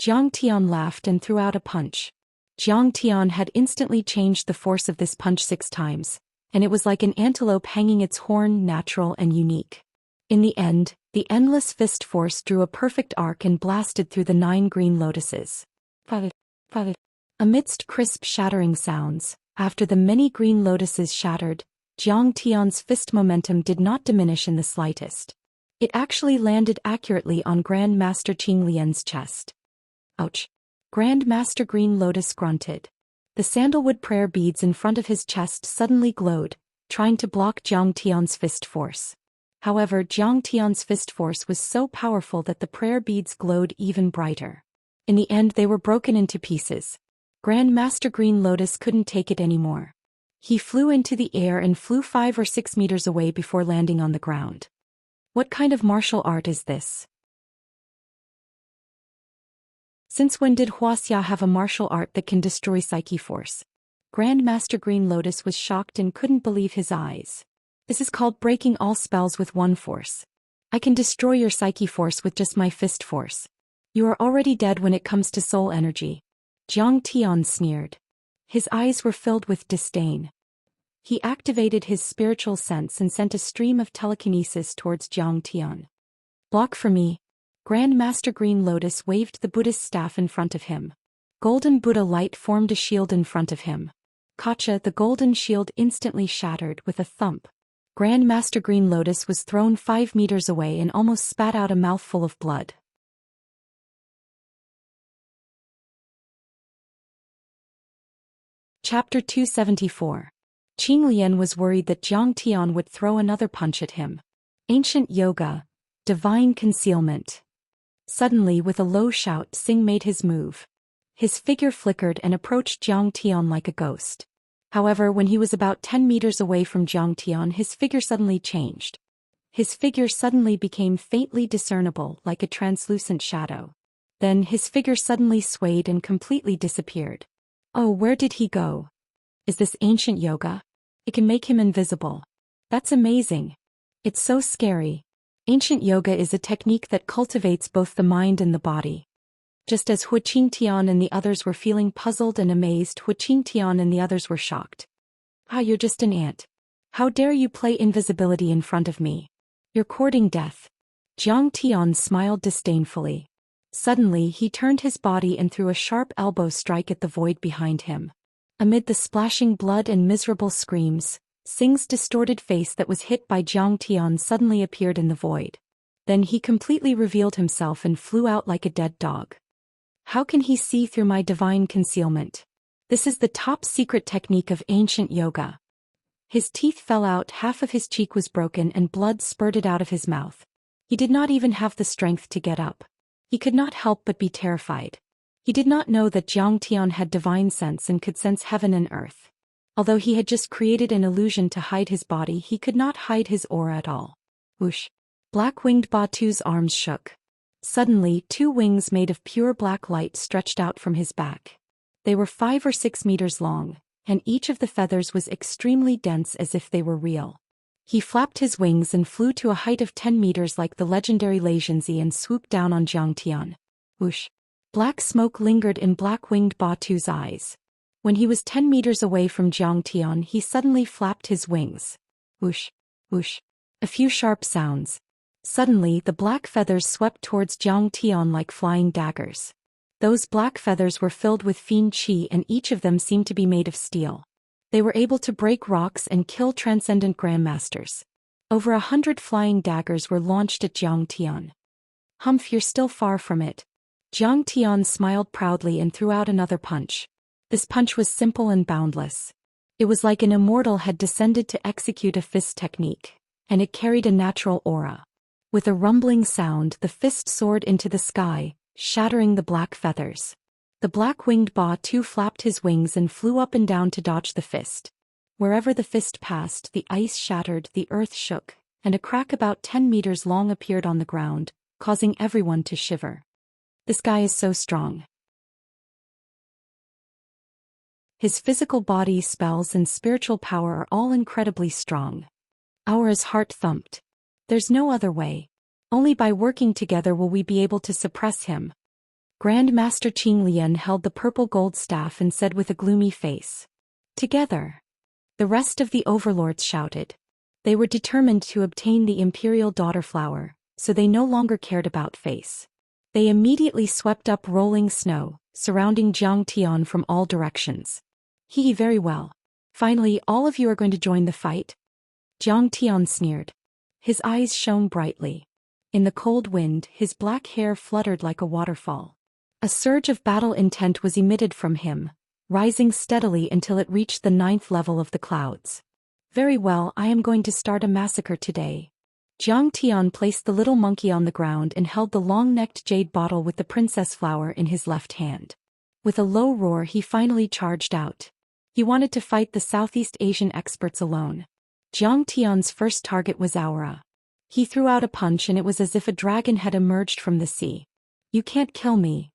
Zhang Tian laughed and threw out a punch. Zhang Tian had instantly changed the force of this punch 6 times, and it was like an antelope hanging its horn, natural and unique. In the end, the endless fist force drew a perfect arc and blasted through the 9 green lotuses. Amidst crisp shattering sounds, after the many green lotuses shattered, Zhang Tian's fist momentum did not diminish in the slightest. It actually landed accurately on Grand Master Qing Lian's chest. Ouch! Grand Master Green Lotus grunted. The sandalwood prayer beads in front of his chest suddenly glowed, trying to block Zhang Tian's fist force. However, Zhang Tian's fist force was so powerful that the prayer beads glowed even brighter. In the end they were broken into pieces. Grand Master Green Lotus couldn't take it anymore. He flew into the air and flew 5 or 6 meters away before landing on the ground. What kind of martial art is this? Since when did Wuxia have a martial art that can destroy psyche force? Grand Master Green Lotus was shocked and couldn't believe his eyes. This is called breaking all spells with one force. I can destroy your psyche force with just my fist force. You are already dead when it comes to soul energy. Zhang Tian sneered. His eyes were filled with disdain. He activated his spiritual sense and sent a stream of telekinesis towards Zhang Tian. Block for me. Grand Master Green Lotus waved the Buddhist staff in front of him. Golden Buddha light formed a shield in front of him. Kacha, the golden shield instantly shattered with a thump. Grand Master Green Lotus was thrown 5 meters away and almost spat out a mouthful of blood. Chapter 274. Qing Lian was worried that Zhang Tian would throw another punch at him. Ancient Yoga. Divine Concealment. Suddenly, with a low shout, Xing made his move. His figure flickered and approached Zhang Tian like a ghost. However, when he was about 10 meters away from Zhang Tian, his figure suddenly changed. His figure suddenly became faintly discernible, like a translucent shadow. Then his figure suddenly swayed and completely disappeared. Oh, where did he go? Is this ancient yoga? It can make him invisible. That's amazing. It's so scary. Ancient yoga is a technique that cultivates both the mind and the body. Just as Hu Qingtian and the others were feeling puzzled and amazed, Hu Qingtian and the others were shocked. Ah, you're just an ant. How dare you play invisibility in front of me? You're courting death. Zhang Tian smiled disdainfully. Suddenly he turned his body and threw a sharp elbow strike at the void behind him. Amid the splashing blood and miserable screams, Xing's distorted face that was hit by Zhang Tian suddenly appeared in the void. Then he completely revealed himself and flew out like a dead dog. How can he see through my divine concealment? This is the top secret technique of ancient yoga. His teeth fell out, half of his cheek was broken and blood spurted out of his mouth. He did not even have the strength to get up. He could not help but be terrified. He did not know that Zhang Tian had divine sense and could sense heaven and earth. Although he had just created an illusion to hide his body, he could not hide his aura at all. Whoosh! Black-winged Batu's arms shook. Suddenly, 2 wings made of pure black light stretched out from his back. They were 5 or 6 meters long, and each of the feathers was extremely dense as if they were real. He flapped his wings and flew to a height of 10 meters like the legendary Lei Zhenzi and swooped down on Zhang Tian. Whoosh! Black smoke lingered in black-winged Batu's eyes. When he was 10 meters away from Zhang Tian, he suddenly flapped his wings. Whoosh! Whoosh! A few sharp sounds. Suddenly, the black feathers swept towards Zhang Tian like flying daggers. Those black feathers were filled with fiend qi and each of them seemed to be made of steel. They were able to break rocks and kill transcendent grandmasters. Over 100 flying daggers were launched at Zhang Tian. "Humph, you're still far from it." Zhang Tian smiled proudly and threw out another punch. This punch was simple and boundless. It was like an immortal had descended to execute a fist technique, and it carried a natural aura. With a rumbling sound, the fist soared into the sky, shattering the black feathers. The black-winged Ba too flapped his wings and flew up and down to dodge the fist. Wherever the fist passed, the ice shattered, the earth shook, and a crack about 10 meters long appeared on the ground, causing everyone to shiver. This guy is so strong. His physical body, spells, and spiritual power are all incredibly strong. Aura's heart thumped. There's no other way. Only by working together will we be able to suppress him. Grand Master Qing Lian held the purple gold staff and said with a gloomy face. Together. The rest of the overlords shouted. They were determined to obtain the imperial daughter flower, so they no longer cared about face. They immediately swept up rolling snow, surrounding Zhang Tian from all directions. Very well. Finally, all of you are going to join the fight? Zhang Tian sneered. His eyes shone brightly. In the cold wind, his black hair fluttered like a waterfall. A surge of battle intent was emitted from him, rising steadily until it reached the 9th level of the clouds. Very well, I am going to start a massacre today. Zhang Tian placed the little monkey on the ground and held the long-necked jade bottle with the princess flower in his left hand. With a low roar, he finally charged out. He wanted to fight the Southeast Asian experts alone. Zhang Tian's first target was Aura. He threw out a punch and it was as if a dragon had emerged from the sea. "You can't kill me."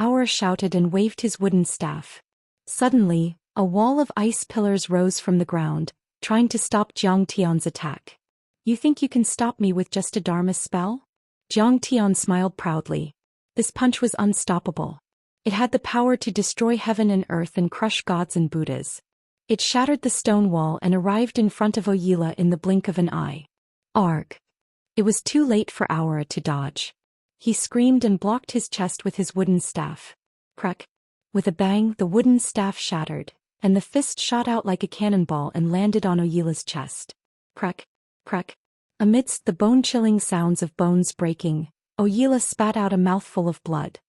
Aura shouted and waved his wooden staff. Suddenly, a wall of ice pillars rose from the ground, trying to stop Zhang Tian's attack. "You think you can stop me with just a Dharma spell?" Zhang Tian smiled proudly. This punch was unstoppable. It had the power to destroy heaven and earth and crush gods and Buddhas. It shattered the stone wall and arrived in front of Oyila in the blink of an eye. Arg! It was too late for Aura to dodge. He screamed and blocked his chest with his wooden staff. Crack! With a bang, the wooden staff shattered, and the fist shot out like a cannonball and landed on Oyila's chest. Crack! Crack! Amidst the bone-chilling sounds of bones breaking, Oyila spat out a mouthful of blood.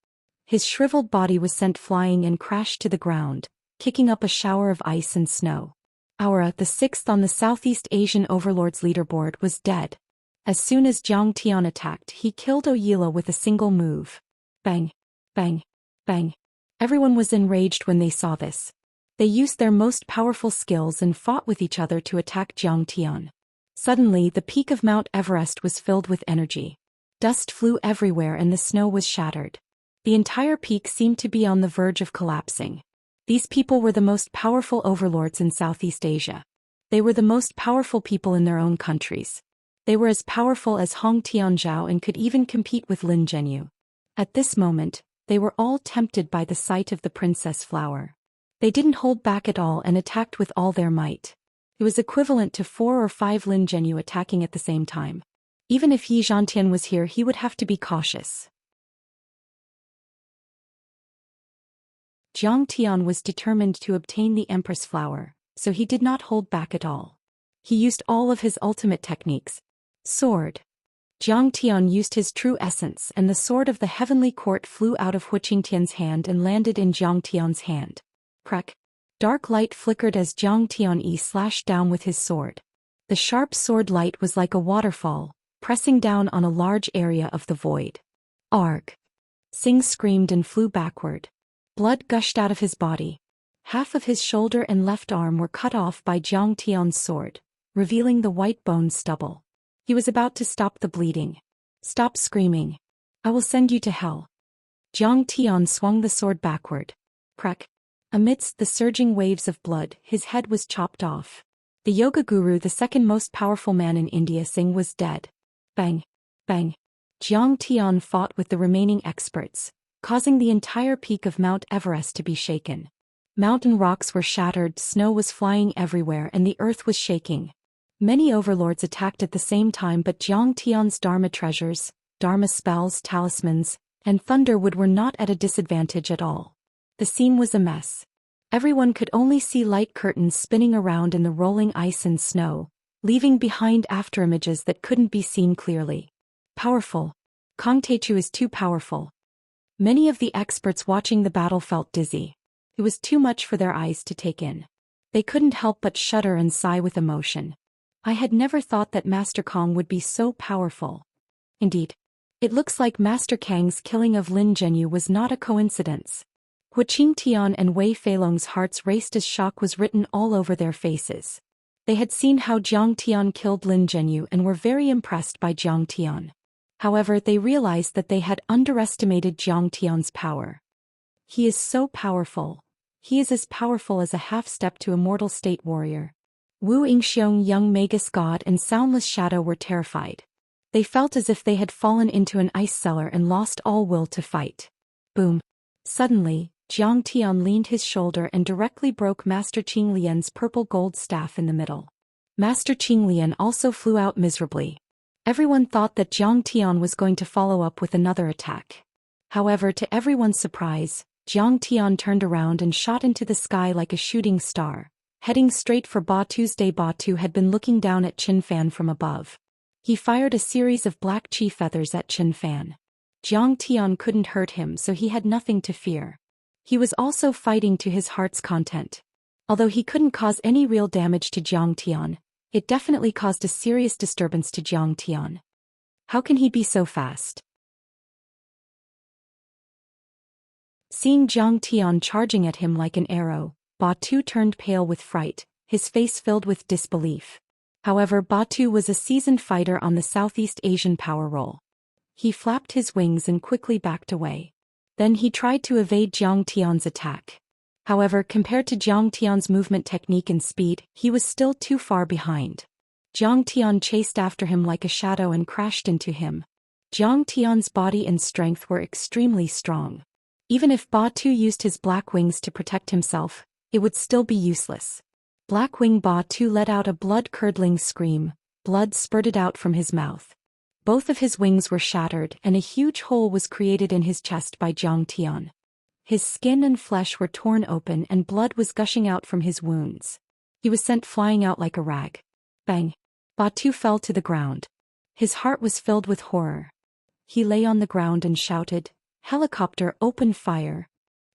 His shriveled body was sent flying and crashed to the ground, kicking up a shower of ice and snow. Aura, the 6th on the Southeast Asian Overlords leaderboard, was dead. As soon as Zhang Tian attacked, he killed Oyila with a single move. Bang! Bang! Bang! Everyone was enraged when they saw this. They used their most powerful skills and fought with each other to attack Zhang Tian. Suddenly, the peak of Mount Everest was filled with energy. Dust flew everywhere and the snow was shattered. The entire peak seemed to be on the verge of collapsing. These people were the most powerful overlords in Southeast Asia. They were the most powerful people in their own countries. They were as powerful as Hong Tianzhao and could even compete with Lin Zhenyu. At this moment, they were all tempted by the sight of the princess flower. They didn't hold back at all and attacked with all their might. It was equivalent to 4 or 5 Lin Zhenyu attacking at the same time. Even if Yi Zhantian was here, he would have to be cautious. Zhang Tian was determined to obtain the Empress flower, so he did not hold back at all. He used all of his ultimate techniques. Sword. Zhang Tian used his true essence and the sword of the heavenly court flew out of Hu Qingtian's hand and landed in Zhang Tian's hand. Crack. Dark light flickered as Zhang Tian slashed down with his sword. The sharp sword light was like a waterfall, pressing down on a large area of the void. Arg! Sing screamed and flew backward. Blood gushed out of his body. Half of his shoulder and left arm were cut off by Zhang Tian's sword, revealing the white bone stubble. He was about to stop the bleeding. Stop screaming. I will send you to hell. Zhang Tian swung the sword backward. Crack. Amidst the surging waves of blood, his head was chopped off. The yoga guru, the second most powerful man in India, Singh, was dead. Bang. Bang. Zhang Tian fought with the remaining experts, causing the entire peak of Mount Everest to be shaken. Mountain rocks were shattered, snow was flying everywhere and the earth was shaking. Many overlords attacked at the same time, but Zhang Tian's Dharma treasures, Dharma spells, talismans, and thunderwood were not at a disadvantage at all. The scene was a mess. Everyone could only see light curtains spinning around in the rolling ice and snow, leaving behind afterimages that couldn't be seen clearly. Powerful. Kong Teichu is too powerful. Many of the experts watching the battle felt dizzy. It was too much for their eyes to take in. They couldn't help but shudder and sigh with emotion. I had never thought that Master Kong would be so powerful. Indeed, it looks like Master Kang's killing of Lin Zhenyu was not a coincidence. Hu Qingtian and Wei Feilong's hearts raced as shock was written all over their faces. They had seen how Jiang Tian killed Lin Zhenyu and were very impressed by Jiang Tian. However, they realized that they had underestimated Jiang Tian's power. He is so powerful. He is as powerful as a half-step to Immortal State Warrior. Wu Yingxiong, Young Magus God and Soundless Shadow were terrified. They felt as if they had fallen into an ice cellar and lost all will to fight. Boom. Suddenly, Jiang Tian leaned his shoulder and directly broke Master Qing Lian's purple gold staff in the middle. Master Qing Lian also flew out miserably. Everyone thought that Jiang Tian was going to follow up with another attack. However, to everyone's surprise, Jiang Tian turned around and shot into the sky like a shooting star, heading straight for Ba Tuesday. Ba Tu had been looking down at Qin Fan from above. He fired a series of black chi feathers at Qin Fan. Jiang Tian couldn't hurt him, so he had nothing to fear. He was also fighting to his heart's content. Although he couldn't cause any real damage to Jiang Tian, it definitely caused a serious disturbance to Jiang Tian. How can he be so fast? Seeing Jiang Tian charging at him like an arrow, Ba Tu turned pale with fright, his face filled with disbelief. However, Ba Tu was a seasoned fighter on the Southeast Asian power roll. He flapped his wings and quickly backed away. Then he tried to evade Jiang Tian's attack. However, compared to Jiang Tian's movement technique and speed, he was still too far behind. Jiang Tian chased after him like a shadow and crashed into him. Jiang Tian's body and strength were extremely strong. Even if Ba Tu used his black wings to protect himself, it would still be useless. Black Wing Ba Tu let out a blood-curdling scream. Blood spurted out from his mouth. Both of his wings were shattered and a huge hole was created in his chest by Jiang Tian. His skin and flesh were torn open and blood was gushing out from his wounds. He was sent flying out like a rag. Bang! Ba Tu fell to the ground. His heart was filled with horror. He lay on the ground and shouted, "Helicopter, open fire!"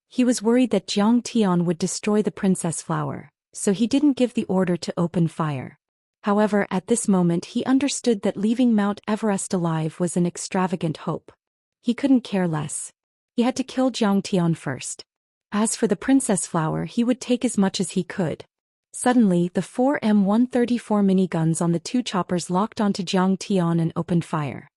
He was worried that Jiang Tian would destroy the princess flower, so he didn't give the order to open fire. However, at this moment he understood that leaving Mount Everest alive was an extravagant hope. He couldn't care less. He had to kill Jiang Tian first. As for the princess flower, he would take as much as he could. Suddenly, the 4M134 miniguns on the two choppers locked onto Jiang Tian and opened fire.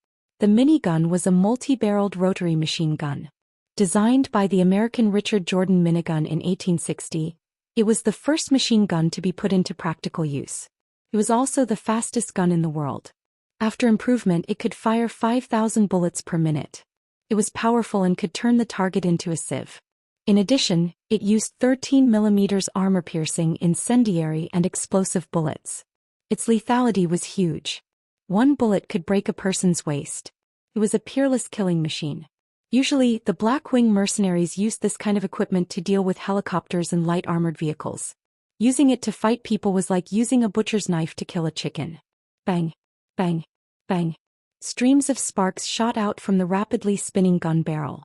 The minigun was a multi-barreled rotary machine gun. Designed by the American Richard Jordan minigun in 1860, it was the first machine gun to be put into practical use. It was also the fastest gun in the world. After improvement, it could fire 5,000 bullets per minute. It was powerful and could turn the target into a sieve. In addition, it used 13 mm armor-piercing, incendiary and explosive bullets. Its lethality was huge. One bullet could break a person's waist. It was a peerless killing machine. Usually, the Black Wing mercenaries used this kind of equipment to deal with helicopters and light armored vehicles. Using it to fight people was like using a butcher's knife to kill a chicken. Bang! Bang! Bang! Streams of sparks shot out from the rapidly spinning gun barrel.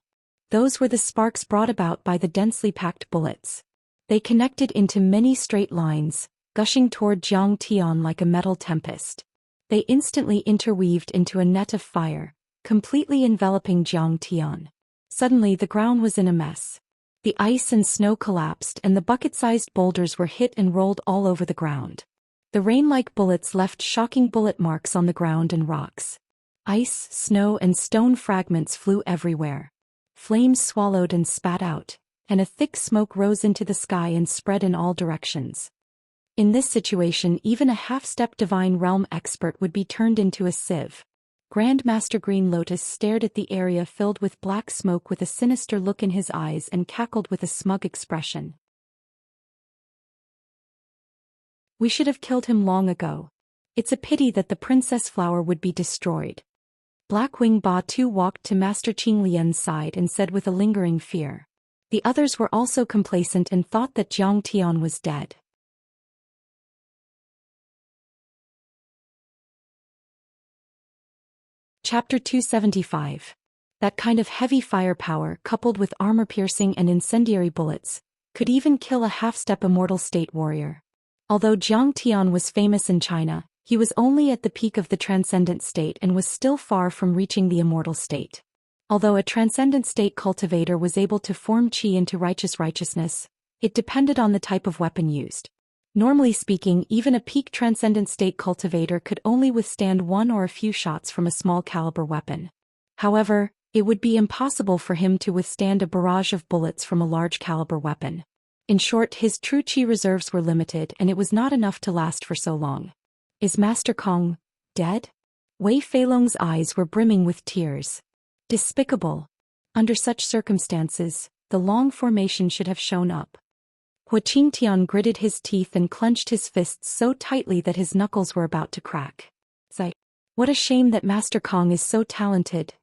Those were the sparks brought about by the densely packed bullets. They connected into many straight lines, gushing toward Jiang Tian like a metal tempest. They instantly interweaved into a net of fire, completely enveloping Jiang Tian. Suddenly the ground was in a mess. The ice and snow collapsed and the bucket-sized boulders were hit and rolled all over the ground. The rain-like bullets left shocking bullet marks on the ground and rocks. Ice, snow and stone fragments flew everywhere. Flames swallowed and spat out, and a thick smoke rose into the sky and spread in all directions. In this situation, even a half-step divine realm expert would be turned into a sieve. Grandmaster Green Lotus stared at the area filled with black smoke with a sinister look in his eyes and cackled with a smug expression. "We should have killed him long ago. It's a pity that the princess flower would be destroyed." Black Wing Ba Tu walked to Master Qing Lian's side and said with a lingering fear. The others were also complacent and thought that Jiang Tian was dead. Chapter 275. That kind of heavy firepower coupled with armor-piercing and incendiary bullets could even kill a half-step immortal state warrior. Although Zhang Tian was famous in China, he was only at the peak of the transcendent state and was still far from reaching the immortal state. Although a transcendent state cultivator was able to form qi into righteousness, it depended on the type of weapon used. Normally speaking, even a peak transcendent state cultivator could only withstand one or a few shots from a small caliber weapon. However, it would be impossible for him to withstand a barrage of bullets from a large caliber weapon. In short, his true qi reserves were limited and it was not enough to last for so long. Is Master Kong dead? Wei Feilong's eyes were brimming with tears. Despicable. Under such circumstances, the long formation should have shown up. Hua Qingtian gritted his teeth and clenched his fists so tightly that his knuckles were about to crack. Sigh. What a shame that Master Kong is so talented.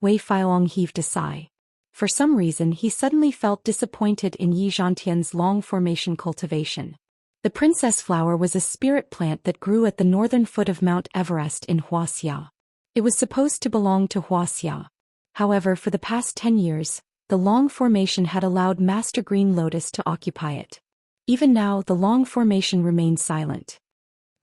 Wei Feilong heaved a sigh. For some reason he suddenly felt disappointed in Yi Zhantian's long formation cultivation. The princess flower was a spirit plant that grew at the northern foot of Mount Everest in Wuxia. It was supposed to belong to Wuxia. However, for the past 10 years, the long formation had allowed Master Green Lotus to occupy it. Even now, the long formation remained silent.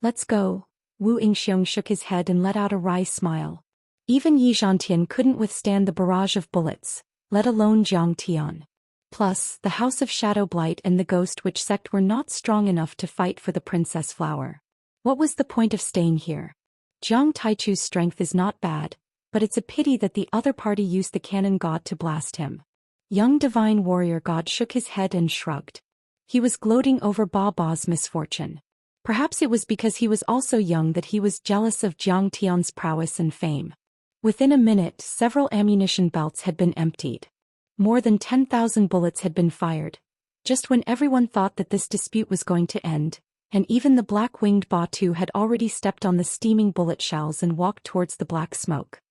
Let's go. Wu Yingxiong shook his head and let out a wry smile. Even Yi Zhantian couldn't withstand the barrage of bullets, let alone Zhang Tian. Plus, the House of Shadow Blight and the Ghost Witch sect were not strong enough to fight for the princess flower. What was the point of staying here? Jiang Taichu's strength is not bad, but it's a pity that the other party used the cannon god to blast him. Young divine warrior god shook his head and shrugged. He was gloating over Ba Ba's misfortune. Perhaps it was because he was also young that he was jealous of Jiang Tian's prowess and fame. Within a minute, several ammunition belts had been emptied. More than 10,000 bullets had been fired. Just when everyone thought that this dispute was going to end, and even the black-winged Batu had already stepped on the steaming bullet shells and walked towards the black smoke.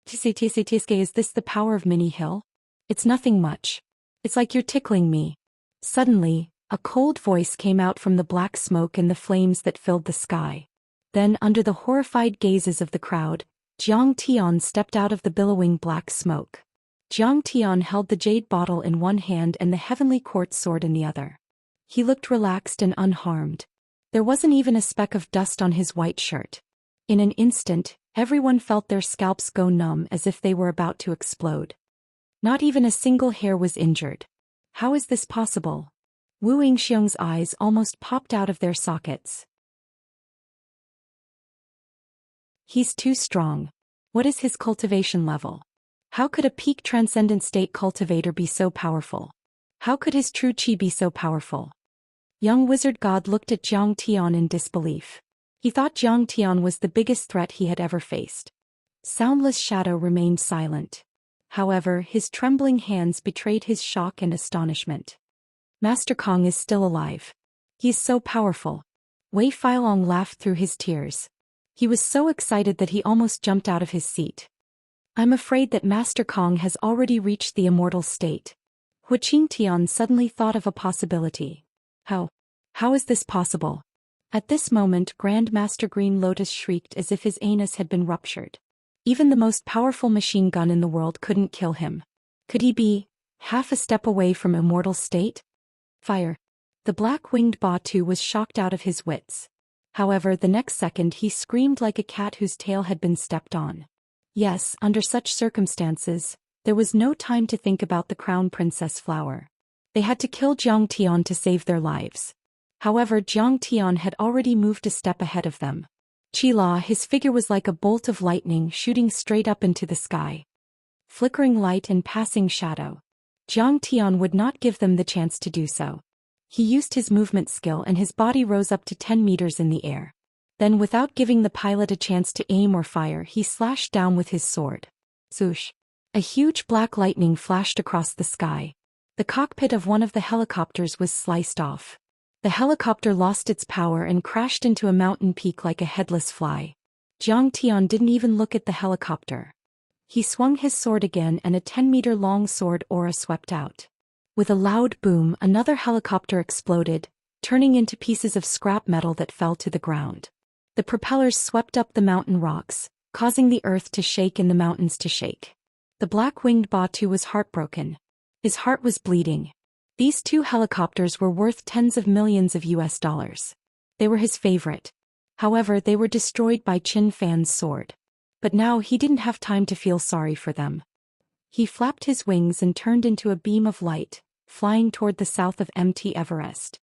Tiske, is this the power of Mini Hill? It's nothing much. It's like you're tickling me. Suddenly, a cold voice came out from the black smoke and the flames that filled the sky. Then, under the horrified gazes of the crowd, Jiang Tian stepped out of the billowing black smoke. Jiang Tian held the jade bottle in one hand and the heavenly quartz sword in the other. He looked relaxed and unharmed. There wasn't even a speck of dust on his white shirt. In an instant, everyone felt their scalps go numb as if they were about to explode. Not even a single hair was injured. How is this possible? Wu Yingxiong's eyes almost popped out of their sockets. He's too strong. What is his cultivation level? How could a peak transcendent state cultivator be so powerful? How could his true qi be so powerful? Young wizard god looked at Jiang Tian in disbelief. He thought Jiang Tian was the biggest threat he had ever faced. Soundless Shadow remained silent. However, his trembling hands betrayed his shock and astonishment. Master Kong is still alive. He is so powerful. Wei Feilong laughed through his tears. He was so excited that he almost jumped out of his seat. I'm afraid that Master Kong has already reached the immortal state. Hua Qingtian suddenly thought of a possibility. How is this possible? At this moment, Grand Master Green Lotus shrieked as if his anus had been ruptured. Even the most powerful machine gun in the world couldn't kill him. Could he be half a step away from immortal state? Fire. The black-winged Batu was shocked out of his wits. However, the next second he screamed like a cat whose tail had been stepped on. Yes, under such circumstances, there was no time to think about the crown princess flower. They had to kill Jiang Tian to save their lives. However, Jiang Tian had already moved a step ahead of them. Qila, his figure was like a bolt of lightning shooting straight up into the sky. Flickering light and passing shadow. Jiang Tian would not give them the chance to do so. He used his movement skill and his body rose up to 10 meters in the air. Then without giving the pilot a chance to aim or fire, he slashed down with his sword. Swoosh. A huge black lightning flashed across the sky. The cockpit of one of the helicopters was sliced off. The helicopter lost its power and crashed into a mountain peak like a headless fly. Jiang Tian didn't even look at the helicopter. He swung his sword again and a 10-meter-long sword aura swept out. With a loud boom, another helicopter exploded, turning into pieces of scrap metal that fell to the ground. The propellers swept up the mountain rocks, causing the earth to shake and the mountains to shake. The black-winged Batu was heartbroken. His heart was bleeding. These 2 helicopters were worth tens of millions of US dollars. They were his favorite. However, they were destroyed by Qin Fan's sword. But now he didn't have time to feel sorry for them. He flapped his wings and turned into a beam of light, flying toward the south of Mt. Everest.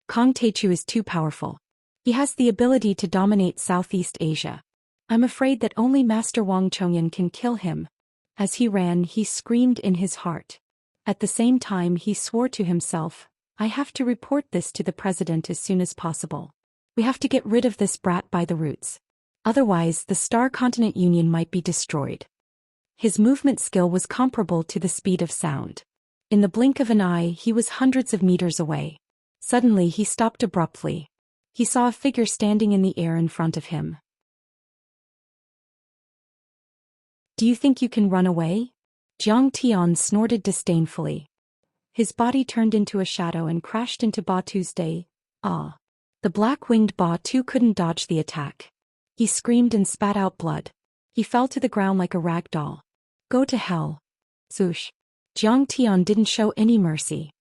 Kong Teichu is too powerful. He has the ability to dominate Southeast Asia. I'm afraid that only Master Wang Chongyan can kill him. As he ran, he screamed in his heart. At the same time, he swore to himself, I have to report this to the president as soon as possible. We have to get rid of this brat by the roots. Otherwise, the Star Continent Union might be destroyed. His movement skill was comparable to the speed of sound. In the blink of an eye, he was hundreds of meters away. Suddenly, he stopped abruptly. He saw a figure standing in the air in front of him. Do you think you can run away? Jiang Tian snorted disdainfully. His body turned into a shadow and crashed into Batu's day. Ah! The black-winged Batu couldn't dodge the attack. He screamed and spat out blood. He fell to the ground like a rag doll. Go to hell. Zhoosh. Jiang Tian didn't show any mercy.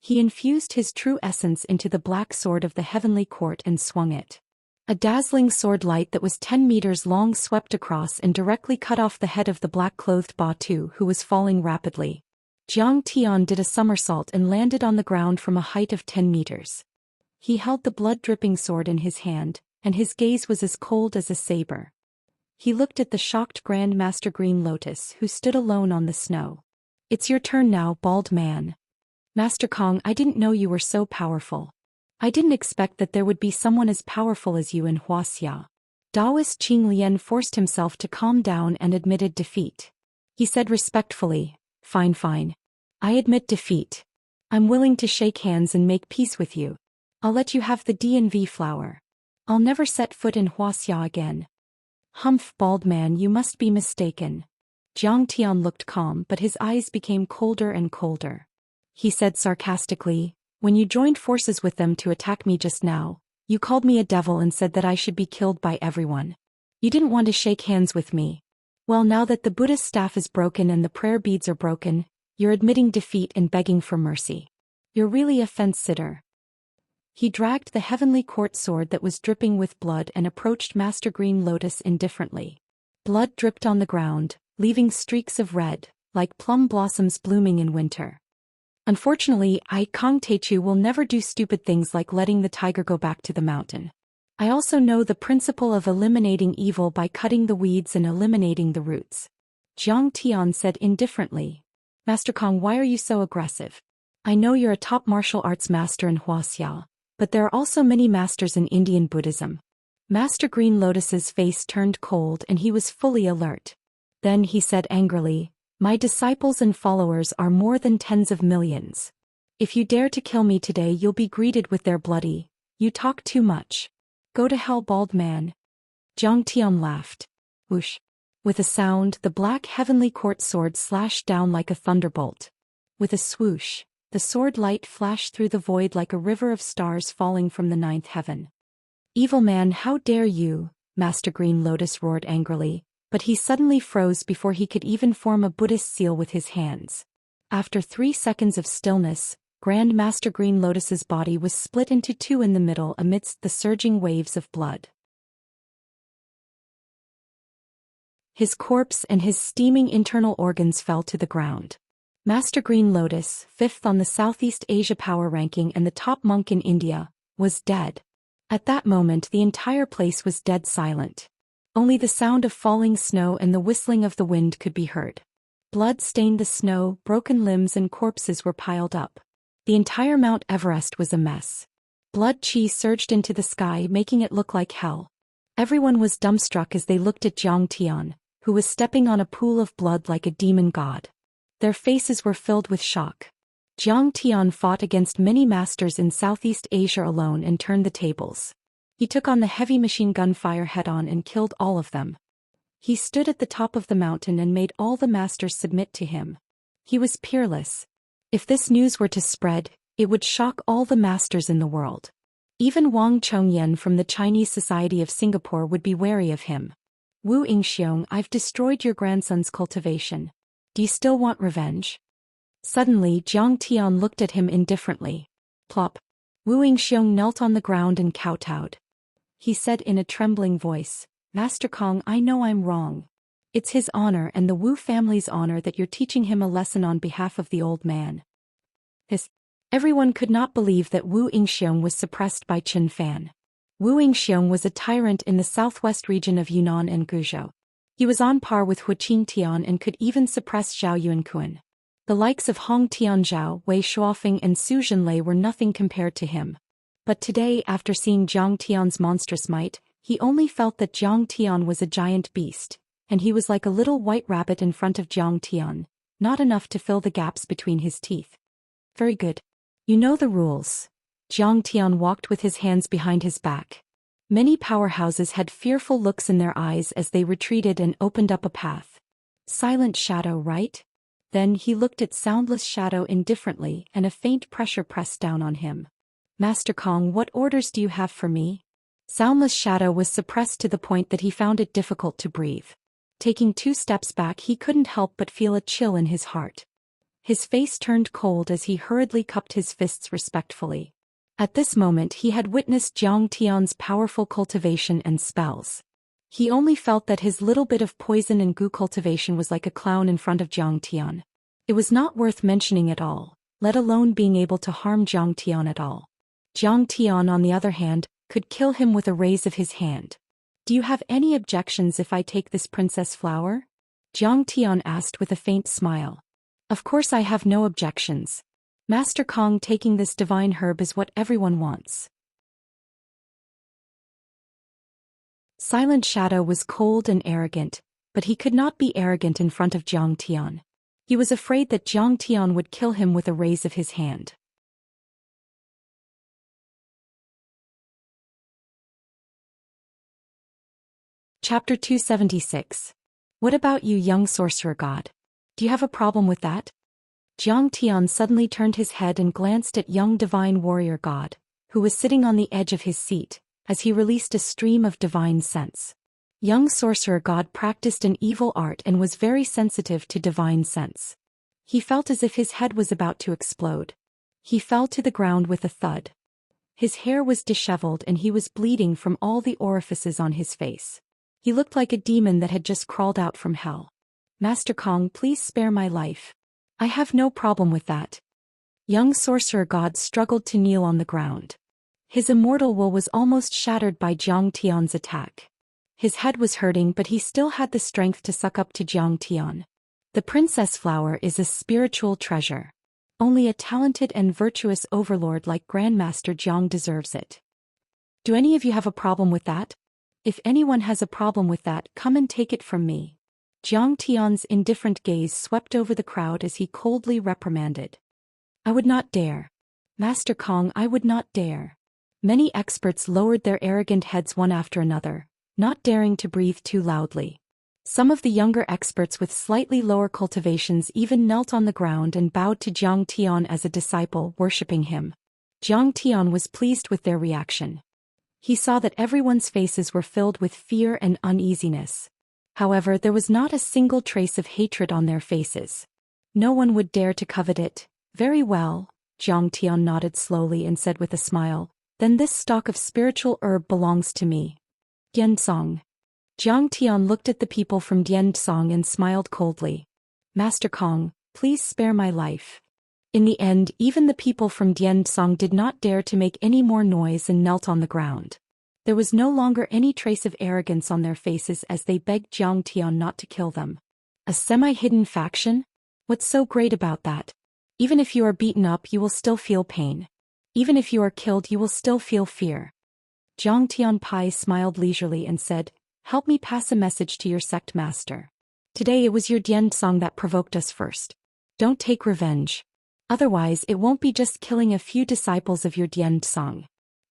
He infused his true essence into the black sword of the heavenly court and swung it. A dazzling sword light that was 10 meters long swept across and directly cut off the head of the black-clothed Batu who was falling rapidly. Jiang Tian did a somersault and landed on the ground from a height of 10 meters. He held the blood-dripping sword in his hand, and his gaze was as cold as a saber. He looked at the shocked Grand Master Green Lotus who stood alone on the snow. It's your turn now, bald man. Master Kong, I didn't know you were so powerful. I didn't expect that there would be someone as powerful as you in Wuxia. Daoist Qing Lian forced himself to calm down and admitted defeat. He said respectfully, Fine. I admit defeat. I'm willing to shake hands and make peace with you. I'll let you have the D&V flower. I'll never set foot in Wuxia again. Humph, bald man, you must be mistaken. Jiang Tian looked calm, but his eyes became colder and colder. He said sarcastically, when you joined forces with them to attack me just now, you called me a devil and said that I should be killed by everyone. You didn't want to shake hands with me. Well, now that the Buddhist staff is broken and the prayer beads are broken, you're admitting defeat and begging for mercy. You're really a fence-sitter. He dragged the heavenly court sword that was dripping with blood and approached Master Green Lotus indifferently. Blood dripped on the ground, leaving streaks of red, like plum blossoms blooming in winter. Unfortunately, Kong Teichu will never do stupid things like letting the tiger go back to the mountain. I also know the principle of eliminating evil by cutting the weeds and eliminating the roots. Jiang Tian said indifferently. Master Kong, why are you so aggressive? I know you're a top martial arts master in Wuxia, but there are also many masters in Indian Buddhism. Master Green Lotus's face turned cold and he was fully alert. Then he said angrily, my disciples and followers are more than tens of millions. If you dare to kill me today, you'll be greeted with their bloody. You talk too much. Go to hell, bald man. Jiang Tian laughed. Whoosh. With a sound, the black heavenly court sword slashed down like a thunderbolt. With a swoosh, the sword light flashed through the void like a river of stars falling from the ninth heaven. Evil man, how dare you? Master Green Lotus roared angrily, but he suddenly froze before he could even form a Buddhist seal with his hands. After 3 seconds of stillness, Grand Master Green Lotus's body was split into 2 in the middle amidst the surging waves of blood. His corpse and his steaming internal organs fell to the ground. Master Green Lotus, 5th on the Southeast Asia power ranking and the top monk in India, was dead. At that moment the entire place was dead silent. Only the sound of falling snow and the whistling of the wind could be heard. Blood stained the snow, broken limbs and corpses were piled up. The entire Mount Everest was a mess. Blood chi surged into the sky, making it look like hell. Everyone was dumbstruck as they looked at Jiang Tian, who was stepping on a pool of blood like a demon god. Their faces were filled with shock. Jiang Tian fought against many masters in Southeast Asia alone and turned the tables. He took on the heavy machine gun fire head-on and killed all of them. He stood at the top of the mountain and made all the masters submit to him. He was peerless. If this news were to spread, it would shock all the masters in the world. Even Wang Chongyan from the Chinese Society of Singapore would be wary of him. Wu Xiong, I've destroyed your grandson's cultivation. Do you still want revenge? Suddenly Jiang Tian looked at him indifferently. Plop. Wu Xiong knelt on the ground and kowtowed. He said in a trembling voice, Master Kong, I know I'm wrong. It's his honor and the Wu family's honor that you're teaching him a lesson on behalf of the old man. Everyone could not believe that Wu Xiong was suppressed by Qin Fan. Wu Xiong was a tyrant in the southwest region of Yunnan and Guizhou. He was on par with Hu Qingtian and could even suppress Zhao Yuankuan. The likes of Hong Tianzhao, Wei Shuofeng and Su Zhenlei were nothing compared to him. But today, after seeing Jiang Tian's monstrous might, he only felt that Jiang Tian was a giant beast, and he was like a little white rabbit in front of Jiang Tian, not enough to fill the gaps between his teeth. Very good. You know the rules. Jiang Tian walked with his hands behind his back. Many powerhouses had fearful looks in their eyes as they retreated and opened up a path. Silent shadow, right? Then he looked at Soundless Shadow indifferently and a faint pressure pressed down on him. Master Kong, what orders do you have for me? Soundless Shadow was suppressed to the point that he found it difficult to breathe. Taking 2 steps back, he couldn't help but feel a chill in his heart. His face turned cold as he hurriedly cupped his fists respectfully. At this moment he had witnessed Jiang Tian's powerful cultivation and spells. He only felt that his little bit of poison and goo cultivation was like a clown in front of Jiang Tian. It was not worth mentioning at all, let alone being able to harm Jiang Tian at all. Jiang Tian, on the other hand, could kill him with a raise of his hand. Do you have any objections if I take this princess flower? Jiang Tian asked with a faint smile. Of course I have no objections. Master Kong, taking this divine herb is what everyone wants. Silent Shadow was cold and arrogant, but he could not be arrogant in front of Jiang Tian. He was afraid that Jiang Tian would kill him with a raise of his hand. Chapter 276. What about you, young sorcerer god? Do you have a problem with that? Jiang Tian suddenly turned his head and glanced at young divine warrior god, who was sitting on the edge of his seat, as he released a stream of divine sense. Young sorcerer god practiced an evil art and was very sensitive to divine sense. He felt as if his head was about to explode. He fell to the ground with a thud. His hair was disheveled and he was bleeding from all the orifices on his face. He looked like a demon that had just crawled out from hell. Master Kong, please spare my life. I have no problem with that. Young sorcerer god struggled to kneel on the ground. His immortal will was almost shattered by Jiang Tian's attack. His head was hurting, but he still had the strength to suck up to Jiang Tian. The princess flower is a spiritual treasure. Only a talented and virtuous overlord like Grandmaster Jiang deserves it. Do any of you have a problem with that? If anyone has a problem with that, come and take it from me. Jiang Tian's indifferent gaze swept over the crowd as he coldly reprimanded. I would not dare. Master Kong, I would not dare. Many experts lowered their arrogant heads one after another, not daring to breathe too loudly. Some of the younger experts with slightly lower cultivations even knelt on the ground and bowed to Jiang Tian as a disciple, worshipping him. Jiang Tian was pleased with their reaction. He saw that everyone's faces were filled with fear and uneasiness. However, there was not a single trace of hatred on their faces. No one would dare to covet it. Very well, Jiang Tian nodded slowly and said with a smile, then this stock of spiritual herb belongs to me. Diansong. Jiang Tian looked at the people from Diansong and smiled coldly. Master Kong, please spare my life. In the end, even the people from Diansong did not dare to make any more noise and knelt on the ground. There was no longer any trace of arrogance on their faces as they begged Jiang Tian not to kill them. A semi-hidden faction? What's so great about that? Even if you are beaten up, you will still feel pain. Even if you are killed, you will still feel fear. Jiang Tianpai smiled leisurely and said, help me pass a message to your sect master. Today it was your Diansong that provoked us first. Don't take revenge. Otherwise it won't be just killing a few disciples of your Diansong.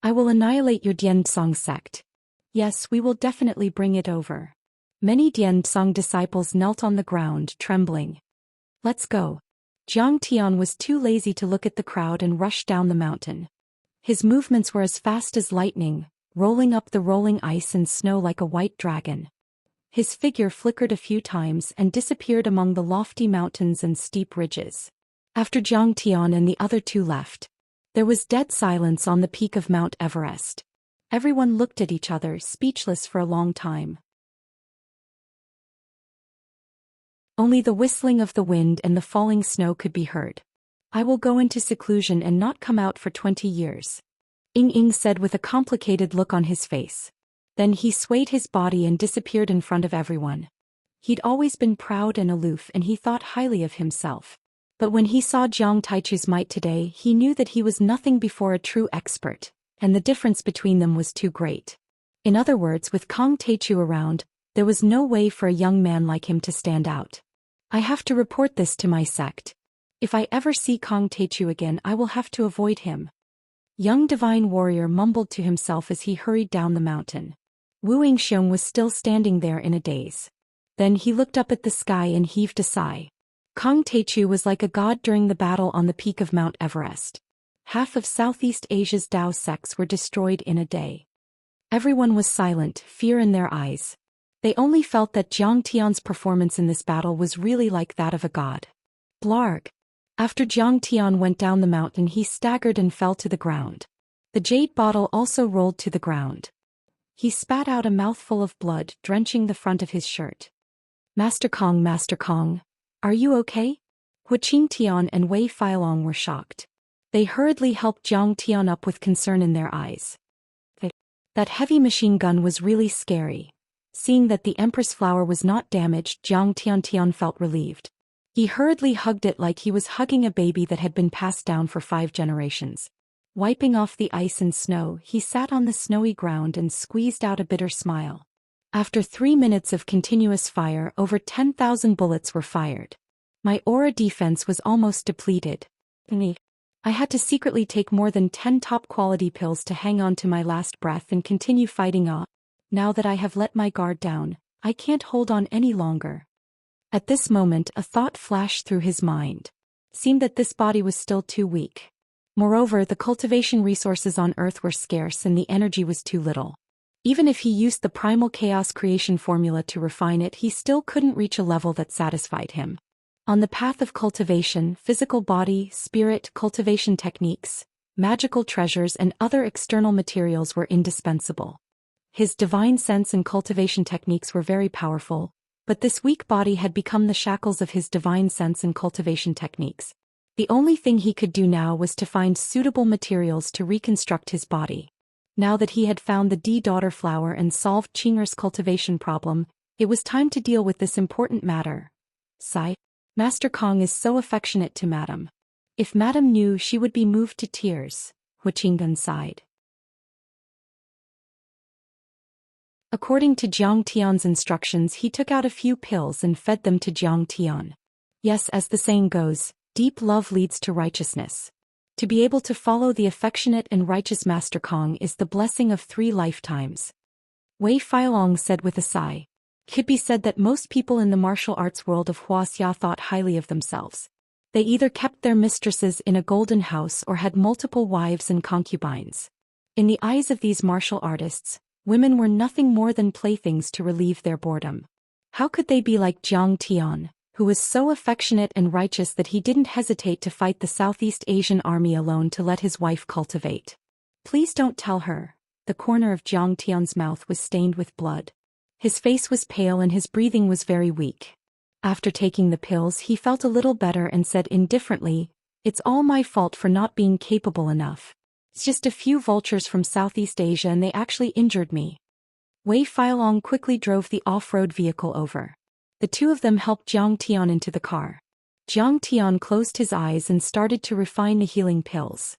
I will annihilate your Diansong sect. Yes, we will definitely bring it over. Many Diansong disciples knelt on the ground, trembling. Let's go. Jiang Tian was too lazy to look at the crowd and rushed down the mountain. His movements were as fast as lightning, rolling up the rolling ice and snow like a white dragon. His figure flickered a few times and disappeared among the lofty mountains and steep ridges. After Zhang Tian and the other two left, there was dead silence on the peak of Mount Everest. Everyone looked at each other, speechless for a long time. Only the whistling of the wind and the falling snow could be heard. I will go into seclusion and not come out for 20 years. Ying said with a complicated look on his face. Then he swayed his body and disappeared in front of everyone. He'd always been proud and aloof and he thought highly of himself. But when he saw Jiang Taichu's might today, he knew that he was nothing before a true expert, and the difference between them was too great. In other words, with Kang Taichu around, there was no way for a young man like him to stand out. I have to report this to my sect. If I ever see Kang Taichu again, I will have to avoid him. Young divine warrior mumbled to himself as he hurried down the mountain. Wu Yingxiong was still standing there in a daze. Then he looked up at the sky and heaved a sigh. Kang Taichu was like a god during the battle on the peak of Mount Everest. Half of Southeast Asia's Dao sects were destroyed in a day. Everyone was silent, fear in their eyes. They only felt that Jiang Tian's performance in this battle was really like that of a god. Blarg. After Jiang Tian went down the mountain, he staggered and fell to the ground. The jade bottle also rolled to the ground. He spat out a mouthful of blood, drenching the front of his shirt. Master Kong, are you okay? Hu Qingtian and Wei Feilong were shocked. They hurriedly helped Jiang Tian up with concern in their eyes. That heavy machine gun was really scary. Seeing that the Empress flower was not damaged, Jiang Tian felt relieved. He hurriedly hugged it like he was hugging a baby that had been passed down for 5 generations. Wiping off the ice and snow, he sat on the snowy ground and squeezed out a bitter smile. After 3 minutes of continuous fire, over 10,000 bullets were fired. My aura defense was almost depleted. I had to secretly take more than 10 top-quality pills to hang on to my last breath and continue fighting on. Now that I have let my guard down, I can't hold on any longer. At this moment, a thought flashed through his mind. Seemed that this body was still too weak. Moreover, the cultivation resources on Earth were scarce and the energy was too little. Even if he used the primal chaos creation formula to refine it, he still couldn't reach a level that satisfied him. On the path of cultivation, physical body, spirit, cultivation techniques, magical treasures and other external materials were indispensable. His divine sense and cultivation techniques were very powerful, but this weak body had become the shackles of his divine sense and cultivation techniques. The only thing he could do now was to find suitable materials to reconstruct his body. Now that he had found the D-daughter flower and solved Qing'er's cultivation problem, it was time to deal with this important matter. Sigh. Master Kong is so affectionate to Madam. If Madam knew, she would be moved to tears, Hu Qingdan sighed. According to Jiang Tian's instructions, he took out a few pills and fed them to Jiang Tian. Yes, as the saying goes, deep love leads to righteousness. To be able to follow the affectionate and righteous Master Kong is the blessing of 3 lifetimes. Wei Feilong said with a sigh. It could be said that most people in the martial arts world of Wuxia thought highly of themselves. They either kept their mistresses in a golden house or had multiple wives and concubines. In the eyes of these martial artists, women were nothing more than playthings to relieve their boredom. How could they be like Jiang Tian, who was so affectionate and righteous that he didn't hesitate to fight the Southeast Asian army alone to let his wife cultivate? Please don't tell her. The corner of Jiang Tian's mouth was stained with blood. His face was pale and his breathing was very weak. After taking the pills, he felt a little better and said indifferently, "It's all my fault for not being capable enough. It's just a few vultures from Southeast Asia and they actually injured me." Wei Feilong quickly drove the off-road vehicle over. The two of them helped Jiang Tian into the car. Jiang Tian closed his eyes and started to refine the healing pills.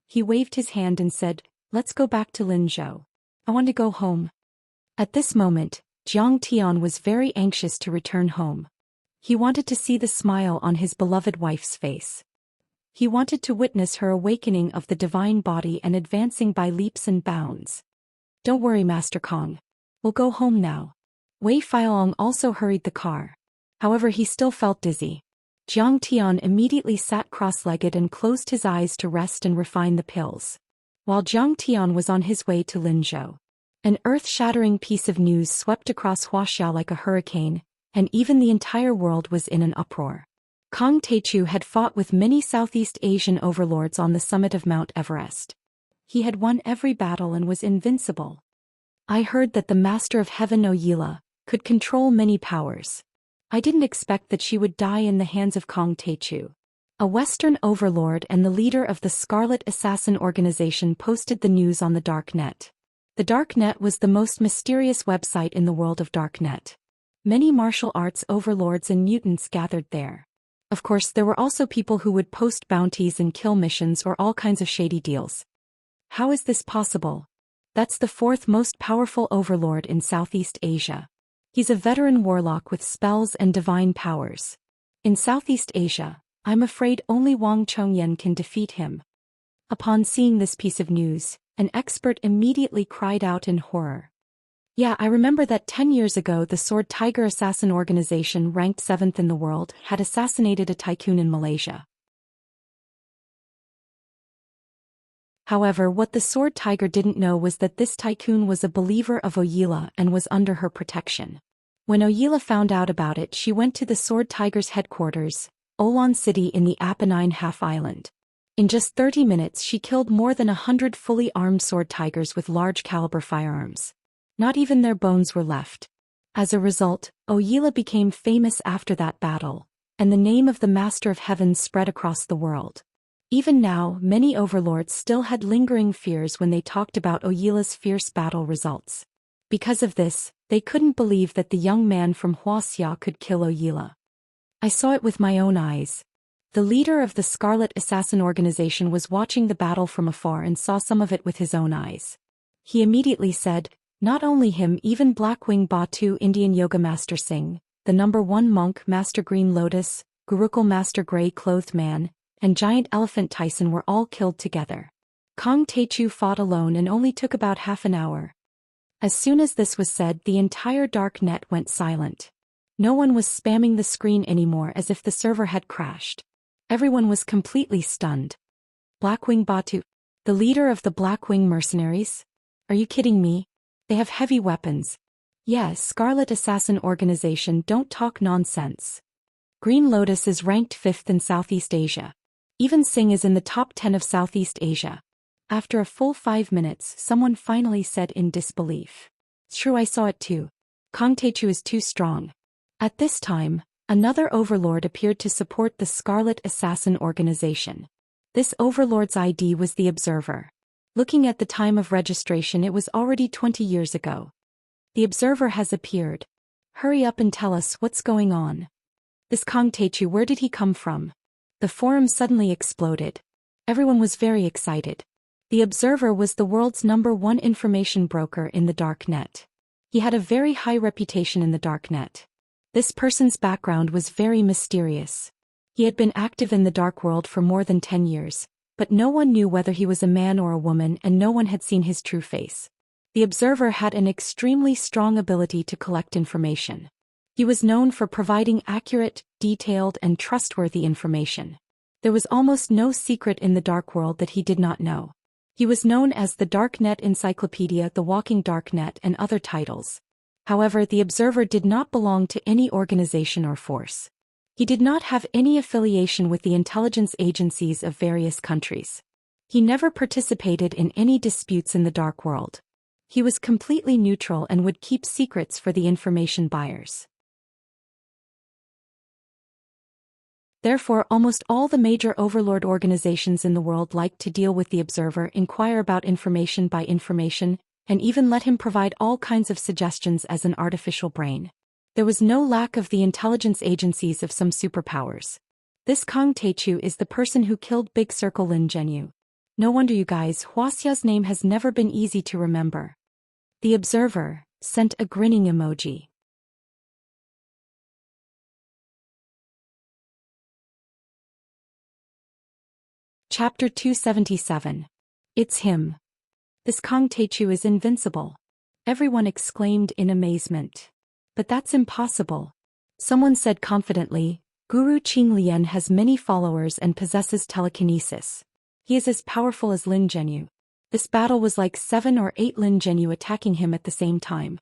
He waved his hand and said, "Let's go back to Linzhou. I want to go home." At this moment, Jiang Tian was very anxious to return home. He wanted to see the smile on his beloved wife's face. He wanted to witness her awakening of the divine body and advancing by leaps and bounds. "Don't worry, Master Kong. We'll go home now." Wei Feilong also hurried the car. However, he still felt dizzy. Jiang Tian immediately sat cross-legged and closed his eyes to rest and refine the pills. While Jiang Tian was on his way to Linzhou, An earth-shattering piece of news swept across Wuxia like a hurricane, and even the entire world was in an uproar. Kang Techu had fought with many Southeast Asian overlords on the summit of Mount Everest. He had won every battle and was invincible. I heard that the Master of Heaven Oyila could control many powers. I didn't expect that she would die in the hands of Kang Techu. A Western overlord and the leader of the Scarlet Assassin organization posted the news on the Darknet. The Darknet was the most mysterious website in the world of Darknet. Many martial arts overlords and mutants gathered there. Of course, there were also people who would post bounties and kill missions or all kinds of shady deals. How is this possible? That's the fourth most powerful overlord in Southeast Asia. He's a veteran warlock with spells and divine powers. In Southeast Asia, I'm afraid only Wang Chongyan can defeat him. Upon seeing this piece of news, an expert immediately cried out in horror. Yeah, I remember that 10 years ago the Sword Tiger Assassin organization, ranked 7th in the world, had assassinated a tycoon in Malaysia. However, what the Sword Tiger didn't know was that this tycoon was a believer of Oyila and was under her protection. When Oyila found out about it, she went to the Sword Tiger's headquarters, Olan City in the Apennine half-island. In just 30 minutes she killed more than 100 fully armed sword tigers with large-caliber firearms. Not even their bones were left. As a result, Oyila became famous after that battle, and the name of the Master of Heaven spread across the world. Even now, many overlords still had lingering fears when they talked about Oyila's fierce battle results. Because of this, they couldn't believe that the young man from Wuxia could kill Oyila. I saw it with my own eyes. The leader of the Scarlet Assassin organization was watching the battle from afar and saw some of it with his own eyes. He immediately said, not only him, even Blackwing Batu, Indian Yoga Master Singh, the #1 monk Master Green Lotus, Gurukul Master Grey-Clothed Man, and Giant Elephant Tyson were all killed together. Kang Techu fought alone and only took about half an hour. As soon as this was said, the entire dark net went silent. No one was spamming the screen anymore as if the server had crashed. Everyone was completely stunned. Blackwing Batu, the leader of the Blackwing mercenaries? Are you kidding me? They have heavy weapons. Yes, Scarlet Assassin organization, don't talk nonsense. Green Lotus is ranked 5th in Southeast Asia. Even Singh is in the top 10 of Southeast Asia. After a full 5 minutes, someone finally said in disbelief. True, I saw it too. Kang Techu is too strong. At this time, another overlord appeared to support the Scarlet Assassin organization. This overlord's ID was the Observer. Looking at the time of registration, it was already 20 years ago. The Observer has appeared. Hurry up and tell us what's going on. This Kang Techu, where did he come from? The forum suddenly exploded. Everyone was very excited. The Observer was the world's #1 information broker in the Darknet. He had a very high reputation in the Darknet. This person's background was very mysterious. He had been active in the dark world for more than 10 years, but no one knew whether he was a man or a woman, and no one had seen his true face. The Observer had an extremely strong ability to collect information. He was known for providing accurate, detailed, and trustworthy information. There was almost no secret in the dark world that he did not know. He was known as the Darknet Encyclopedia, the Walking Darknet, and other titles. However, the Observer did not belong to any organization or force. He did not have any affiliation with the intelligence agencies of various countries. He never participated in any disputes in the dark world. He was completely neutral and would keep secrets for the information buyers. Therefore, almost all the major overlord organizations in the world liked to deal with the Observer, inquire about information by information, and even let him provide all kinds of suggestions as an artificial brain. There was no lack of the intelligence agencies of some superpowers. This Kang Techu is the person who killed Big Circle Lin Zhenyu. No wonder, you guys, Huaxia's name has never been easy to remember. The Observer sent a grinning emoji. Chapter 277. It's him. This Kang Techu is invincible. Everyone exclaimed in amazement. But that's impossible. Someone said confidently, Guru Qinglian has many followers and possesses telekinesis. He is as powerful as Lin Zhenyu. This battle was like 7 or 8 Lin Zhenyu attacking him at the same time.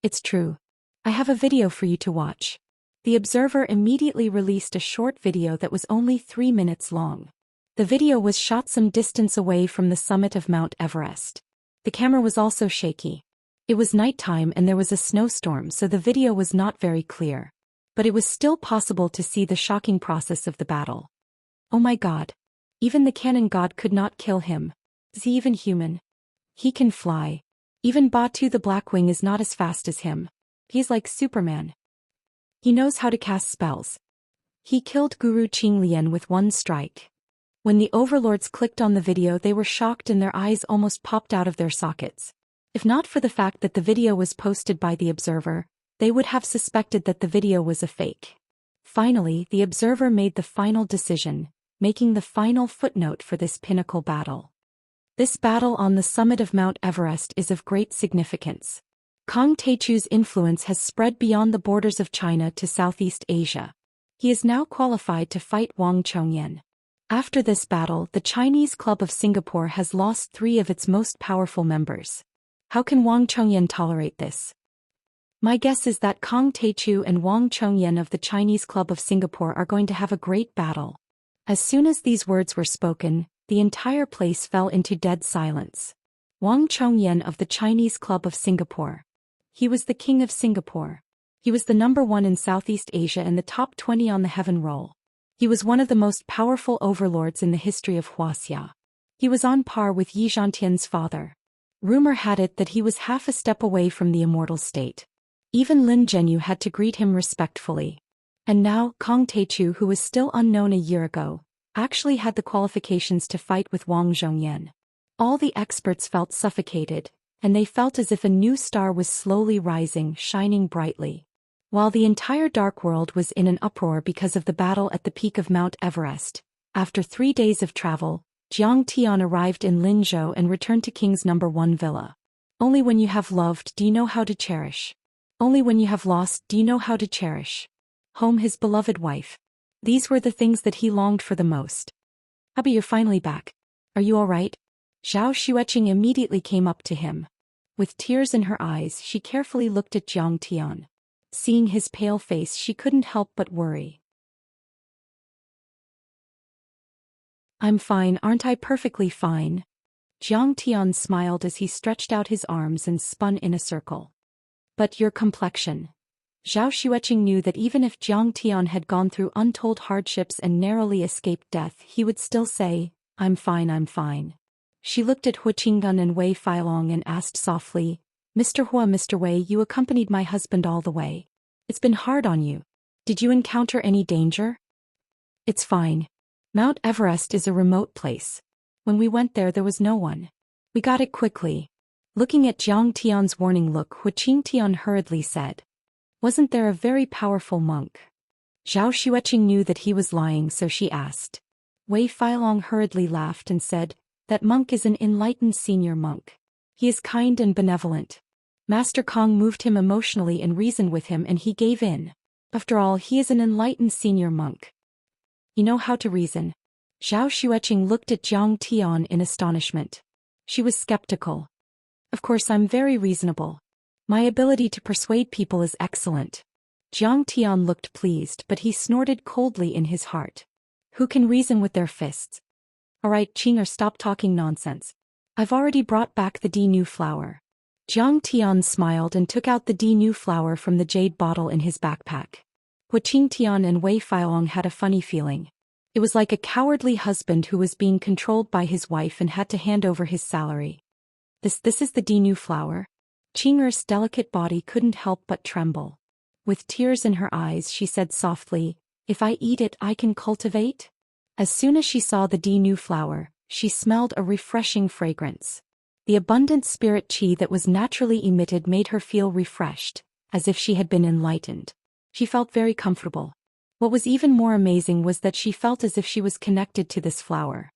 It's true. I have a video for you to watch. The observer immediately released a short video that was only 3 minutes long. The video was shot some distance away from the summit of Mount Everest. The camera was also shaky. It was nighttime and there was a snowstorm, so the video was not very clear. But it was still possible to see the shocking process of the battle. Oh my god. Even the cannon god could not kill him. Is he even human? He can fly. Even Batu the Blackwing is not as fast as him. He's like Superman. He knows how to cast spells. He killed Guru Qinglian with one strike. When the overlords clicked on the video, they were shocked and their eyes almost popped out of their sockets. If not for the fact that the video was posted by the observer, they would have suspected that the video was a fake. Finally, the observer made the final decision, making the final footnote for this pinnacle battle. This battle on the summit of Mount Everest is of great significance. Kang Taichu's influence has spread beyond the borders of China to Southeast Asia. He is now qualified to fight Wang Chongyan. After this battle, the Chinese Club of Singapore has lost 3 of its most powerful members. How can Wang Chongyan tolerate this? My guess is that Kang Taichu and Wang Chongyan of the Chinese Club of Singapore are going to have a great battle. As soon as these words were spoken, the entire place fell into dead silence. Wang Chongyan of the Chinese Club of Singapore. He was the king of Singapore. He was the number 1 in Southeast Asia and the top 20 on the heaven roll. He was one of the most powerful overlords in the history of Wuxia. He was on par with Yi Zhantian's father. Rumor had it that he was half a step away from the immortal state. Even Lin Zhenyu had to greet him respectfully. And now, Kang Taichu, who was still unknown a year ago, actually had the qualifications to fight with Wang Zhongyan. All the experts felt suffocated, and they felt as if a new star was slowly rising, shining brightly. While the entire dark world was in an uproar because of the battle at the peak of Mount Everest, after 3 days of travel, Jiang Tian arrived in Linzhou and returned to King's No. 1 villa. Only when you have loved do you know how to cherish. Only when you have lost do you know how to cherish. Home, his beloved wife. These were the things that he longed for the most. Abby, you're finally back. Are you all right? Zhao Xueqing immediately came up to him. With tears in her eyes, she carefully looked at Jiang Tian. Seeing his pale face, she couldn't help but worry. I'm fine, aren't I perfectly fine? Jiang Tian smiled as he stretched out his arms and spun in a circle. But your complexion. Zhao Xueqing knew that even if Jiang Tian had gone through untold hardships and narrowly escaped death, he would still say, I'm fine, I'm fine. She looked at Hu Qinggan and Wei Feilong and asked softly, Mr. Hua, Mr. Wei, you accompanied my husband all the way. It's been hard on you. Did you encounter any danger? It's fine. Mount Everest is a remote place. When we went there was no one. We got it quickly. Looking at Jiang Tian's warning look, Hu Qingtian hurriedly said. Wasn't there a very powerful monk? Zhao Xueqing knew that he was lying, so she asked. Wei Feilong hurriedly laughed and said, that monk is an enlightened senior monk. He is kind and benevolent. Master Kong moved him emotionally and reasoned with him and he gave in. After all, he is an enlightened senior monk. You know how to reason. Zhao Xueqing looked at Jiang Tian in astonishment. She was skeptical. Of course, I'm very reasonable. My ability to persuade people is excellent. Jiang Tian looked pleased, but he snorted coldly in his heart. Who can reason with their fists? All right, Qinger, stop talking nonsense. I've already brought back the D-New flower. Jiang Tian smiled and took out the D-New flower from the jade bottle in his backpack. Hu Qingtian and Wei Feilong had a funny feeling. It was like a cowardly husband who was being controlled by his wife and had to hand over his salary. This is the D-New flower? Qinger's delicate body couldn't help but tremble. With tears in her eyes, she said softly, if I eat it, I can cultivate? As soon as she saw the D-New flower, she smelled a refreshing fragrance. The abundant spirit qi that was naturally emitted made her feel refreshed, as if she had been enlightened. She felt very comfortable. What was even more amazing was that she felt as if she was connected to this flower.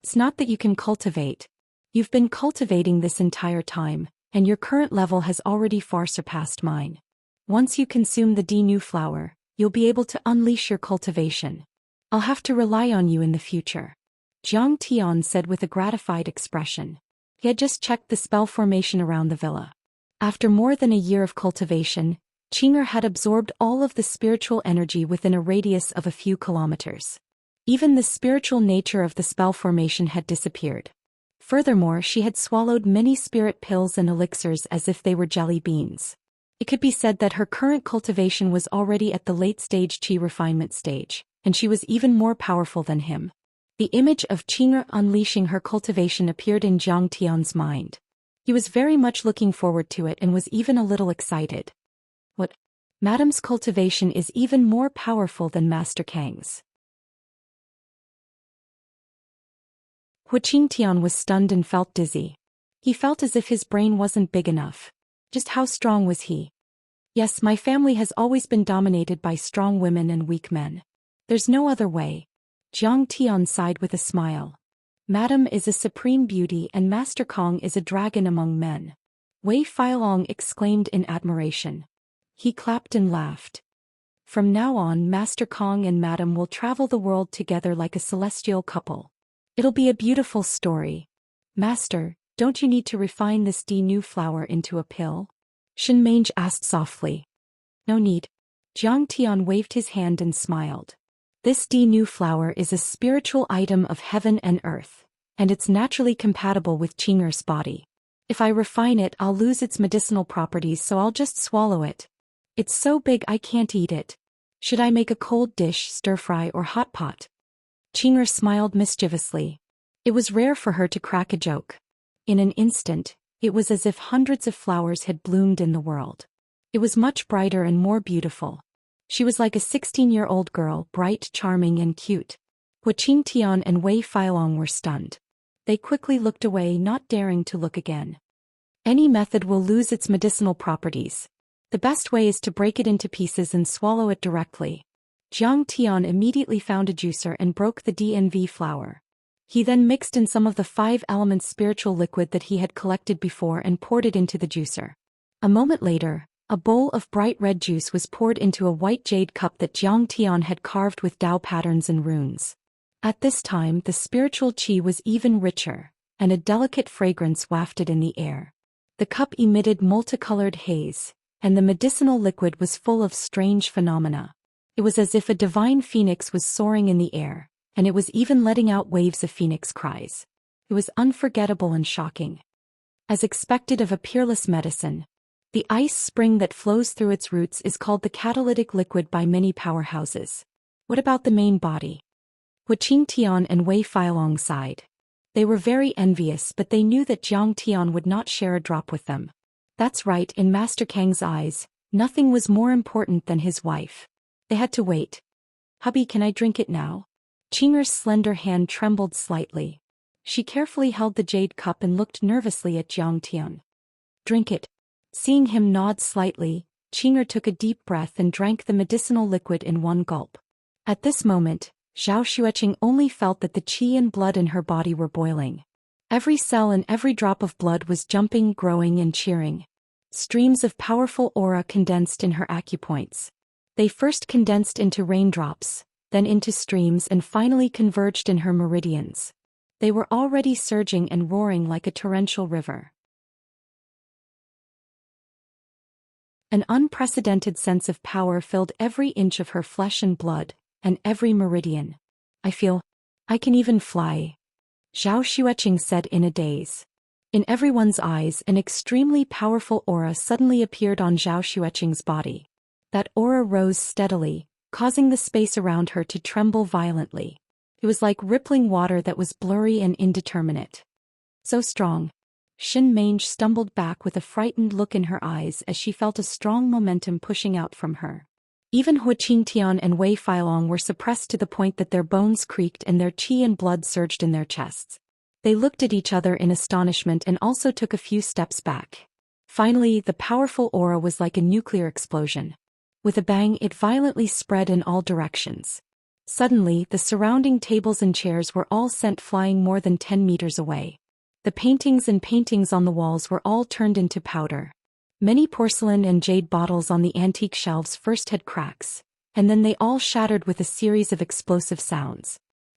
It's not that you can cultivate. You've been cultivating this entire time, and your current level has already far surpassed mine. Once you consume the D-New flower, you'll be able to unleash your cultivation. I'll have to rely on you in the future. Zhang Tian said with a gratified expression. He had just checked the spell formation around the villa. After more than a year of cultivation, Qing'er had absorbed all of the spiritual energy within a radius of a few kilometers. Even the spiritual nature of the spell formation had disappeared. Furthermore, she had swallowed many spirit pills and elixirs as if they were jelly beans. It could be said that her current cultivation was already at the late-stage qi refinement stage, and she was even more powerful than him. The image of Qing'er unleashing her cultivation appeared in Zhang Tian's mind. He was very much looking forward to it and was even a little excited. What? Madam's cultivation is even more powerful than Master Kang's. Qingtian was stunned and felt dizzy. He felt as if his brain wasn't big enough. Just how strong was he? Yes, my family has always been dominated by strong women and weak men. There's no other way. Zhang Tian sighed with a smile. Madam is a supreme beauty and Master Kong is a dragon among men. Wei Feilong exclaimed in admiration. He clapped and laughed. From now on, Master Kong and Madam will travel the world together like a celestial couple. It'll be a beautiful story. Master, don't you need to refine this new flower into a pill? Shinmange asked softly. No need. Zhang Tian waved his hand and smiled. This new flower is a spiritual item of heaven and earth, and it's naturally compatible with Qing'er's body. If I refine it, I'll lose its medicinal properties, so I'll just swallow it. It's so big I can't eat it. Should I make a cold dish, stir-fry or hot pot? Qing'er smiled mischievously. It was rare for her to crack a joke. In an instant, it was as if hundreds of flowers had bloomed in the world. It was much brighter and more beautiful. She was like a 16-year-old girl, bright, charming and cute. Qingtian and Wei Feilong were stunned. They quickly looked away, not daring to look again. Any method will lose its medicinal properties. The best way is to break it into pieces and swallow it directly. Zhang Tian immediately found a juicer and broke the DNV flower. He then mixed in some of the 5 elements spiritual liquid that he had collected before and poured it into the juicer. A moment later, a bowl of bright red juice was poured into a white jade cup that Zhang Tian had carved with Dao patterns and runes. At this time, the spiritual qi was even richer, and a delicate fragrance wafted in the air. The cup emitted multicolored haze, and the medicinal liquid was full of strange phenomena. It was as if a divine phoenix was soaring in the air, and it was even letting out waves of phoenix cries. It was unforgettable and shocking. As expected of a peerless medicine, the ice spring that flows through its roots is called the catalytic liquid by many powerhouses. What about the main body? Qingtian and Wei Feilong sighed. They were very envious, but they knew that Zhang Tian would not share a drop with them. That's right, in Master Kang's eyes, nothing was more important than his wife. They had to wait. Hubby, can I drink it now? Qing'er's slender hand trembled slightly. She carefully held the jade cup and looked nervously at Zhang Tian. Drink it. Seeing him nod slightly, Qing'er took a deep breath and drank the medicinal liquid in one gulp. At this moment, Zhao Xueqing only felt that the qi and blood in her body were boiling. Every cell and every drop of blood was jumping, growing and cheering. Streams of powerful aura condensed in her acupoints. They first condensed into raindrops, then into streams and finally converged in her meridians. They were already surging and roaring like a torrential river. An unprecedented sense of power filled every inch of her flesh and blood, and every meridian. I can even fly. Zhao Xueqing said in a daze. In everyone's eyes, an extremely powerful aura suddenly appeared on Zhao Xueqing's body. That aura rose steadily, causing the space around her to tremble violently. It was like rippling water that was blurry and indeterminate. So strong. Shinmange stumbled back with a frightened look in her eyes as she felt a strong momentum pushing out from her. Even Qingtian and Wei Feilong were suppressed to the point that their bones creaked and their qi and blood surged in their chests. They looked at each other in astonishment and also took a few steps back. Finally, the powerful aura was like a nuclear explosion. With a bang, it violently spread in all directions. Suddenly, the surrounding tables and chairs were all sent flying more than 10 meters away. The paintings on the walls were all turned into powder. Many porcelain and jade bottles on the antique shelves first had cracks, and then they all shattered with a series of explosive sounds.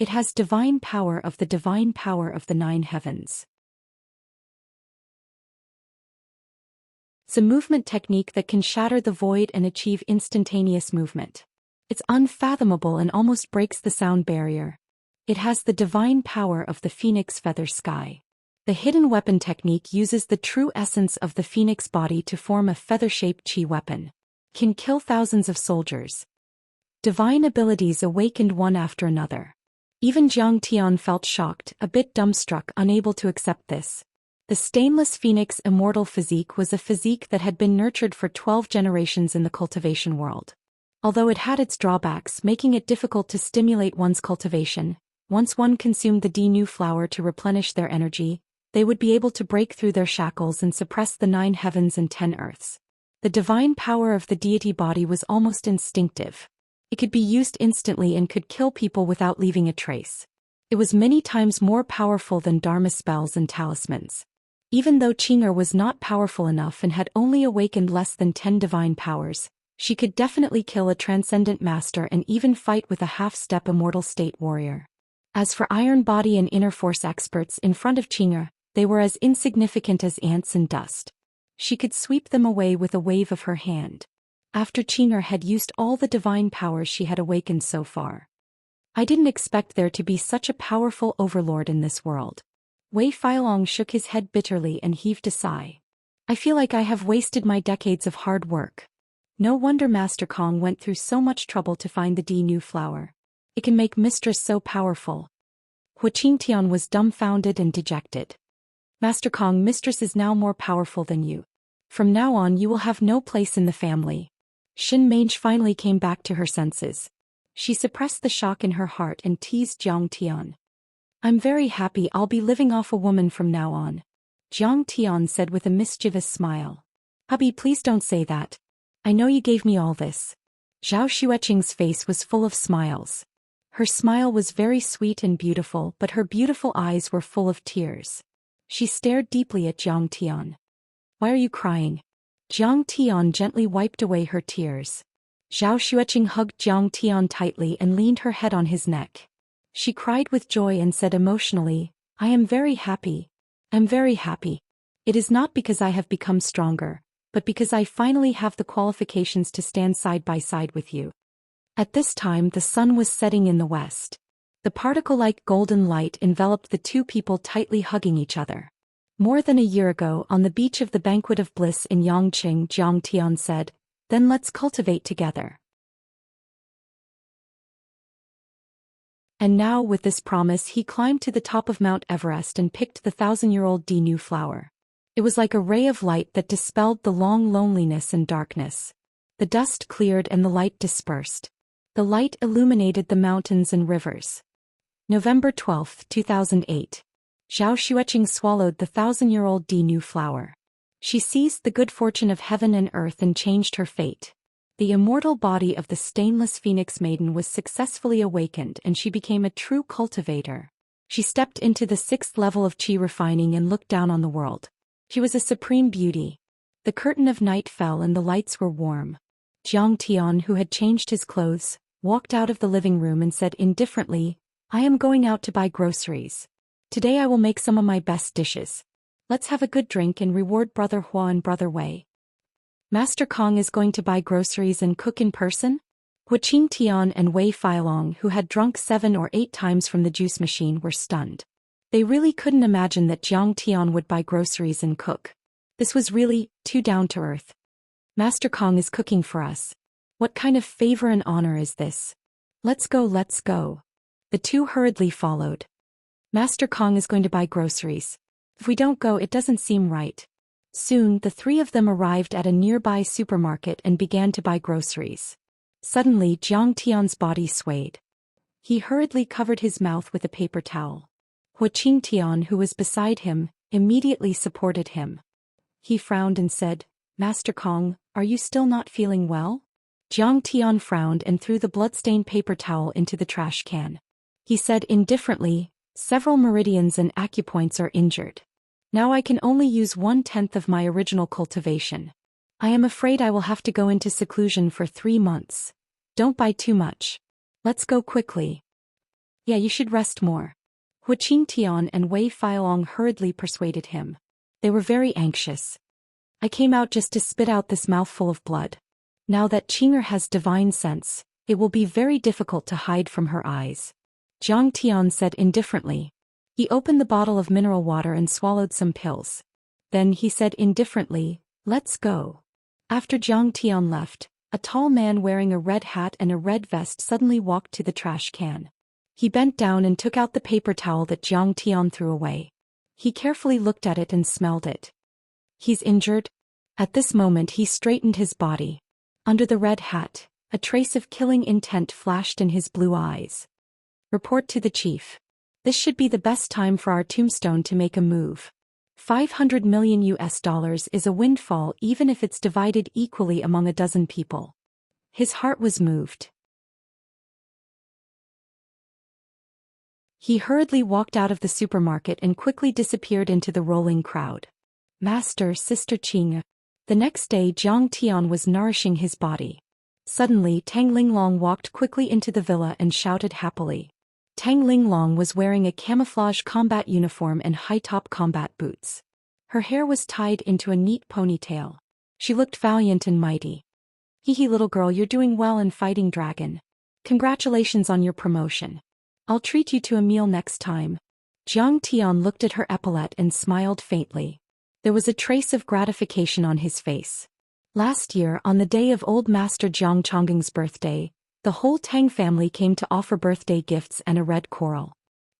It has divine power of the divine power of the 9 heavens. It's a movement technique that can shatter the void and achieve instantaneous movement. It's unfathomable and almost breaks the sound barrier. It has the divine power of the phoenix feather sky. The hidden weapon technique uses the true essence of the phoenix body to form a feather-shaped chi weapon. Can kill thousands of soldiers. Divine abilities awakened one after another. Even Xianxia felt shocked, a bit dumbstruck, unable to accept this. The stainless phoenix immortal physique was a physique that had been nurtured for 12 generations in the cultivation world. Although it had its drawbacks, making it difficult to stimulate one's cultivation, once one consumed the D-new flower to replenish their energy, they would be able to break through their shackles and suppress the 9 heavens and 10 earths. The divine power of the deity body was almost instinctive. It could be used instantly and could kill people without leaving a trace. It was many times more powerful than Dharma spells and talismans. Even though Qinger was not powerful enough and had only awakened less than 10 divine powers, she could definitely kill a transcendent master and even fight with a half-step immortal state warrior. As for iron body and inner force experts in front of Qinger, they were as insignificant as ants and dust. She could sweep them away with a wave of her hand. After Qinger had used all the divine powers she had awakened so far. I didn't expect there to be such a powerful overlord in this world. Wei Feilong shook his head bitterly and heaved a sigh. I feel like I have wasted my decades of hard work. No wonder Master Kong went through so much trouble to find the D-new flower. It can make mistress so powerful. Hu Qingtian was dumbfounded and dejected. Master Kong, mistress is now more powerful than you. From now on you will have no place in the family. Xin Mange finally came back to her senses. She suppressed the shock in her heart and teased Jiang Tian. I'm very happy I'll be living off a woman from now on. Jiang Tian said with a mischievous smile. Hubby, please don't say that. I know you gave me all this. Zhao Xueqing's face was full of smiles. Her smile was very sweet and beautiful, but her beautiful eyes were full of tears. She stared deeply at Jiang Tian. Why are you crying? Jiang Tian gently wiped away her tears. Zhao Xueqing hugged Jiang Tian tightly and leaned her head on his neck. She cried with joy and said emotionally, I am very happy. I'm very happy. It is not because I have become stronger, but because I finally have the qualifications to stand side by side with you. At this time the sun was setting in the west. The particle-like golden light enveloped the two people tightly hugging each other. More than a year ago, on the beach of the Banquet of Bliss in Yangqing, Jiang Tian said, Then let's cultivate together. And now with this promise he climbed to the top of Mount Everest and picked the 1,000-year-old D-new flower. It was like a ray of light that dispelled the long loneliness and darkness. The dust cleared and the light dispersed. The light illuminated the mountains and rivers. November 12, 2008. Zhao Xueqing swallowed the 1,000-year-old D-new flower. She seized the good fortune of heaven and earth and changed her fate. The immortal body of the stainless phoenix maiden was successfully awakened and she became a true cultivator. She stepped into the 6th level of chi refining and looked down on the world. She was a supreme beauty. The curtain of night fell and the lights were warm. Jiang Tian, who had changed his clothes, walked out of the living room and said indifferently, I am going out to buy groceries. Today I will make some of my best dishes. Let's have a good drink and reward Brother Hua and Brother Wei. Master Kong is going to buy groceries and cook in person? Hu Qingtian and Wei Feilong, who had drunk 7 or 8 times from the juice machine, were stunned. They really couldn't imagine that Jiang Tian would buy groceries and cook. This was really too down to earth. Master Kong is cooking for us. What kind of favor and honor is this? Let's go, let's go. The two hurriedly followed. Master Kong is going to buy groceries. If we don't go, it doesn't seem right. Soon, the 3 of them arrived at a nearby supermarket and began to buy groceries. Suddenly, Jiang Tian's body swayed. He hurriedly covered his mouth with a paper towel. Hu Qingtian, who was beside him, immediately supported him. He frowned and said, Master Kong, are you still not feeling well? Jiang Tian frowned and threw the bloodstained paper towel into the trash can. He said indifferently, several meridians and acupoints are injured. Now I can only use 1/10 of my original cultivation. I am afraid I will have to go into seclusion for 3 months. Don't buy too much. Let's go quickly. Yeah, you should rest more. Hu Qingtian and Wei Feilong hurriedly persuaded him. They were very anxious. I came out just to spit out this mouthful of blood. Now that Qing'er has divine sense, it will be very difficult to hide from her eyes. Jiang Tian said indifferently. He opened the bottle of mineral water and swallowed some pills. Then he said indifferently, "Let's go." After Jiang Tian left, a tall man wearing a red hat and a red vest suddenly walked to the trash can. He bent down and took out the paper towel that Jiang Tian threw away. He carefully looked at it and smelled it. He's injured? At this moment he straightened his body. Under the red hat, a trace of killing intent flashed in his blue eyes. Report to the chief. This should be the best time for our tombstone to make a move. $500 million is a windfall even if it's divided equally among a dozen people. His heart was moved. He hurriedly walked out of the supermarket and quickly disappeared into the rolling crowd. Master, Sister Qing. The next day Jiang Tian was nourishing his body. Suddenly Tang Linglong walked quickly into the villa and shouted happily. Tang Linglong was wearing a camouflage combat uniform and high-top combat boots. Her hair was tied into a neat ponytail. She looked valiant and mighty. Hee little girl, you're doing well in fighting dragon. Congratulations on your promotion. I'll treat you to a meal next time. Jiang Tian looked at her epaulette and smiled faintly. There was a trace of gratification on his face. Last year, on the day of old Master Jiang Chongging's birthday, the whole Tang family came to offer birthday gifts and a red coral.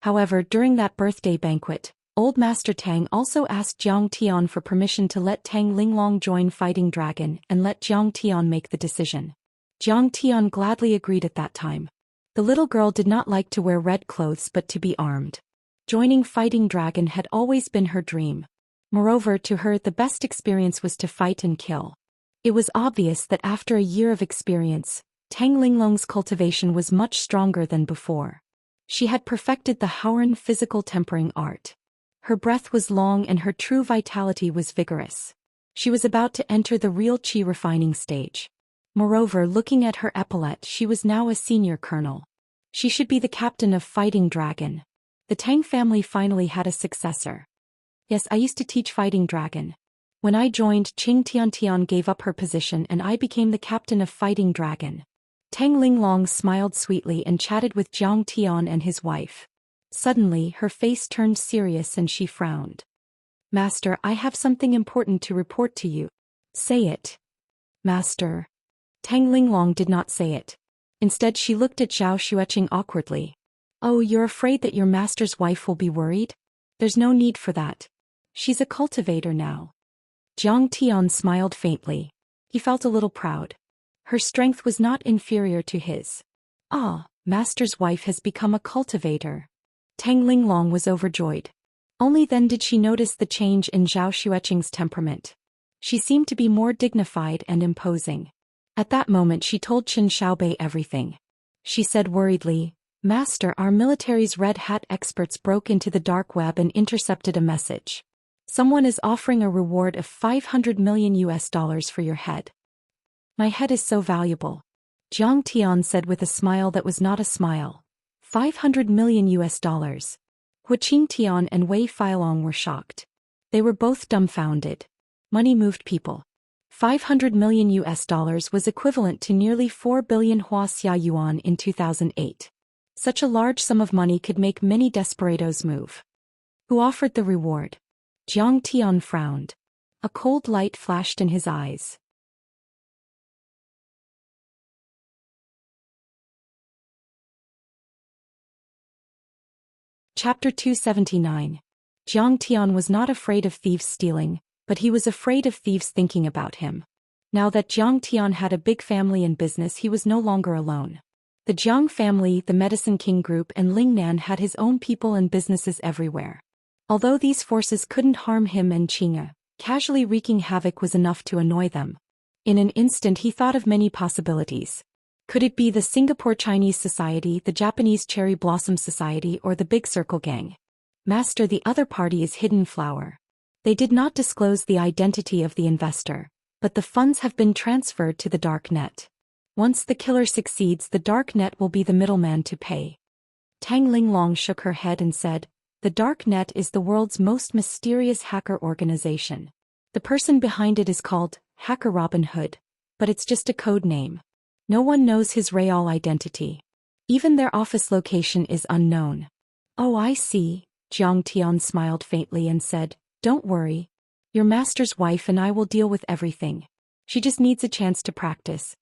However, during that birthday banquet, old Master Tang also asked Jiang Tian for permission to let Tang Linglong join Fighting Dragon and let Jiang Tian make the decision. Jiang Tian gladly agreed at that time. The little girl did not like to wear red clothes but to be armed. Joining Fighting Dragon had always been her dream. Moreover, to her the best experience was to fight and kill. It was obvious that after a year of experience, Tang Linglong's cultivation was much stronger than before. She had perfected the Howren physical tempering art. Her breath was long and her true vitality was vigorous. She was about to enter the real qi refining stage. Moreover, looking at her epaulette, she was now a senior colonel. She should be the captain of Fighting Dragon. The Tang family finally had a successor. Yes, I used to teach Fighting Dragon. When I joined, Qing Tiantian gave up her position and I became the captain of Fighting Dragon. Tang Linglong smiled sweetly and chatted with Jiang Tian and his wife. Suddenly, her face turned serious and she frowned. Master, I have something important to report to you. Say it. Master. Tang Linglong did not say it. Instead she looked at Zhou Xueqing awkwardly. Oh, you're afraid that your master's wife will be worried? There's no need for that. She's a cultivator now. Jiang Tian smiled faintly. He felt a little proud. Her strength was not inferior to his. Ah, master's wife has become a cultivator. Tang Linglong was overjoyed. Only then did she notice the change in Zhou Xueqing's temperament. She seemed to be more dignified and imposing. At that moment she told Qin Xiaobei everything. She said worriedly, Master, our military's red hat experts broke into the dark web and intercepted a message. Someone is offering a reward of $500 million for your head. My head is so valuable. Jiang Tian said with a smile that was not a smile. $500 million. Hu Qingtian and Wei Feilong were shocked. They were both dumbfounded. Money moved people. $500 million was equivalent to nearly 4 billion Huaxia yuan in 2008. Such a large sum of money could make many desperados move. Who offered the reward? Jiang Tian frowned. A cold light flashed in his eyes. Chapter 279. Jiang Tian was not afraid of thieves stealing, but he was afraid of thieves thinking about him. Now that Jiang Tian had a big family and business, he was no longer alone. The Jiang family, the Medicine King Group and Lingnan had his own people and businesses everywhere. Although these forces couldn't harm him and Qing'e, casually wreaking havoc was enough to annoy them. In an instant he thought of many possibilities. Could it be the Singapore Chinese Society, the Japanese Cherry Blossom Society, or the Big Circle Gang? Master, the other party is Hidden Flower. They did not disclose the identity of the investor, but the funds have been transferred to the dark net. Once the killer succeeds, the dark net will be the middleman to pay. Tang Linglong shook her head and said, "The Dark Net is the world's most mysterious hacker organization. The person behind it is called Hacker Robin Hood, but it's just a code name. No one knows his real identity. Even their office location is unknown." "Oh, I see," Zhang Tian smiled faintly and said, "Don't worry. Your master's wife and I will deal with everything. She just needs a chance to practice."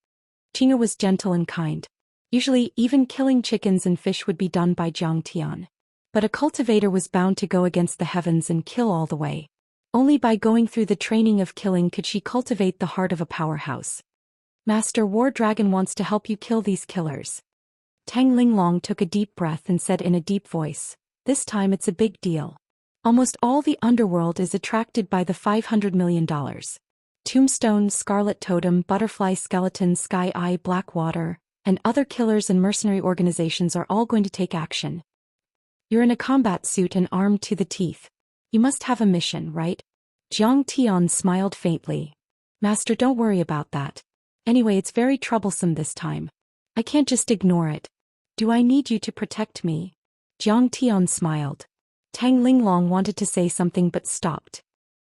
Qing'e was gentle and kind. Usually, even killing chickens and fish would be done by Zhang Tian. But a cultivator was bound to go against the heavens and kill all the way. Only by going through the training of killing could she cultivate the heart of a powerhouse. "Master War Dragon wants to help you kill these killers." Tang Linglong took a deep breath and said in a deep voice, "This time it's a big deal. Almost all the underworld is attracted by the $500 million. Tombstone, Scarlet Totem, Butterfly Skeleton, Sky Eye, Blackwater, and other killers and mercenary organizations are all going to take action. You're in a combat suit and armed to the teeth. You must have a mission, right?" Zhang Tian smiled faintly. "Master, don't worry about that. Anyway, it's very troublesome this time. I can't just ignore it. Do I need you to protect me?" Zhang Tian smiled. Tang Linglong wanted to say something but stopped.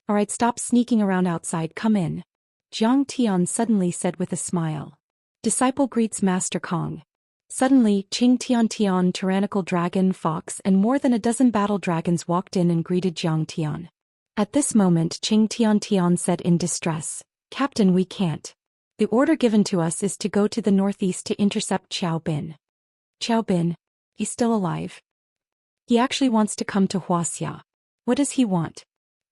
"All right, stop sneaking around outside, come in," Zhang Tian suddenly said with a smile. "Disciple greets Master Kong." Suddenly, Qing Tian, tyrannical dragon, fox, and more than a dozen battle dragons walked in and greeted Zhang Tian. At this moment, Qing Tian said in distress, "Captain, we can't. The order given to us is to go to the northeast to intercept Xiao Bin." "Xiao Bin? He's still alive? He actually wants to come to Wuxia. What does he want?"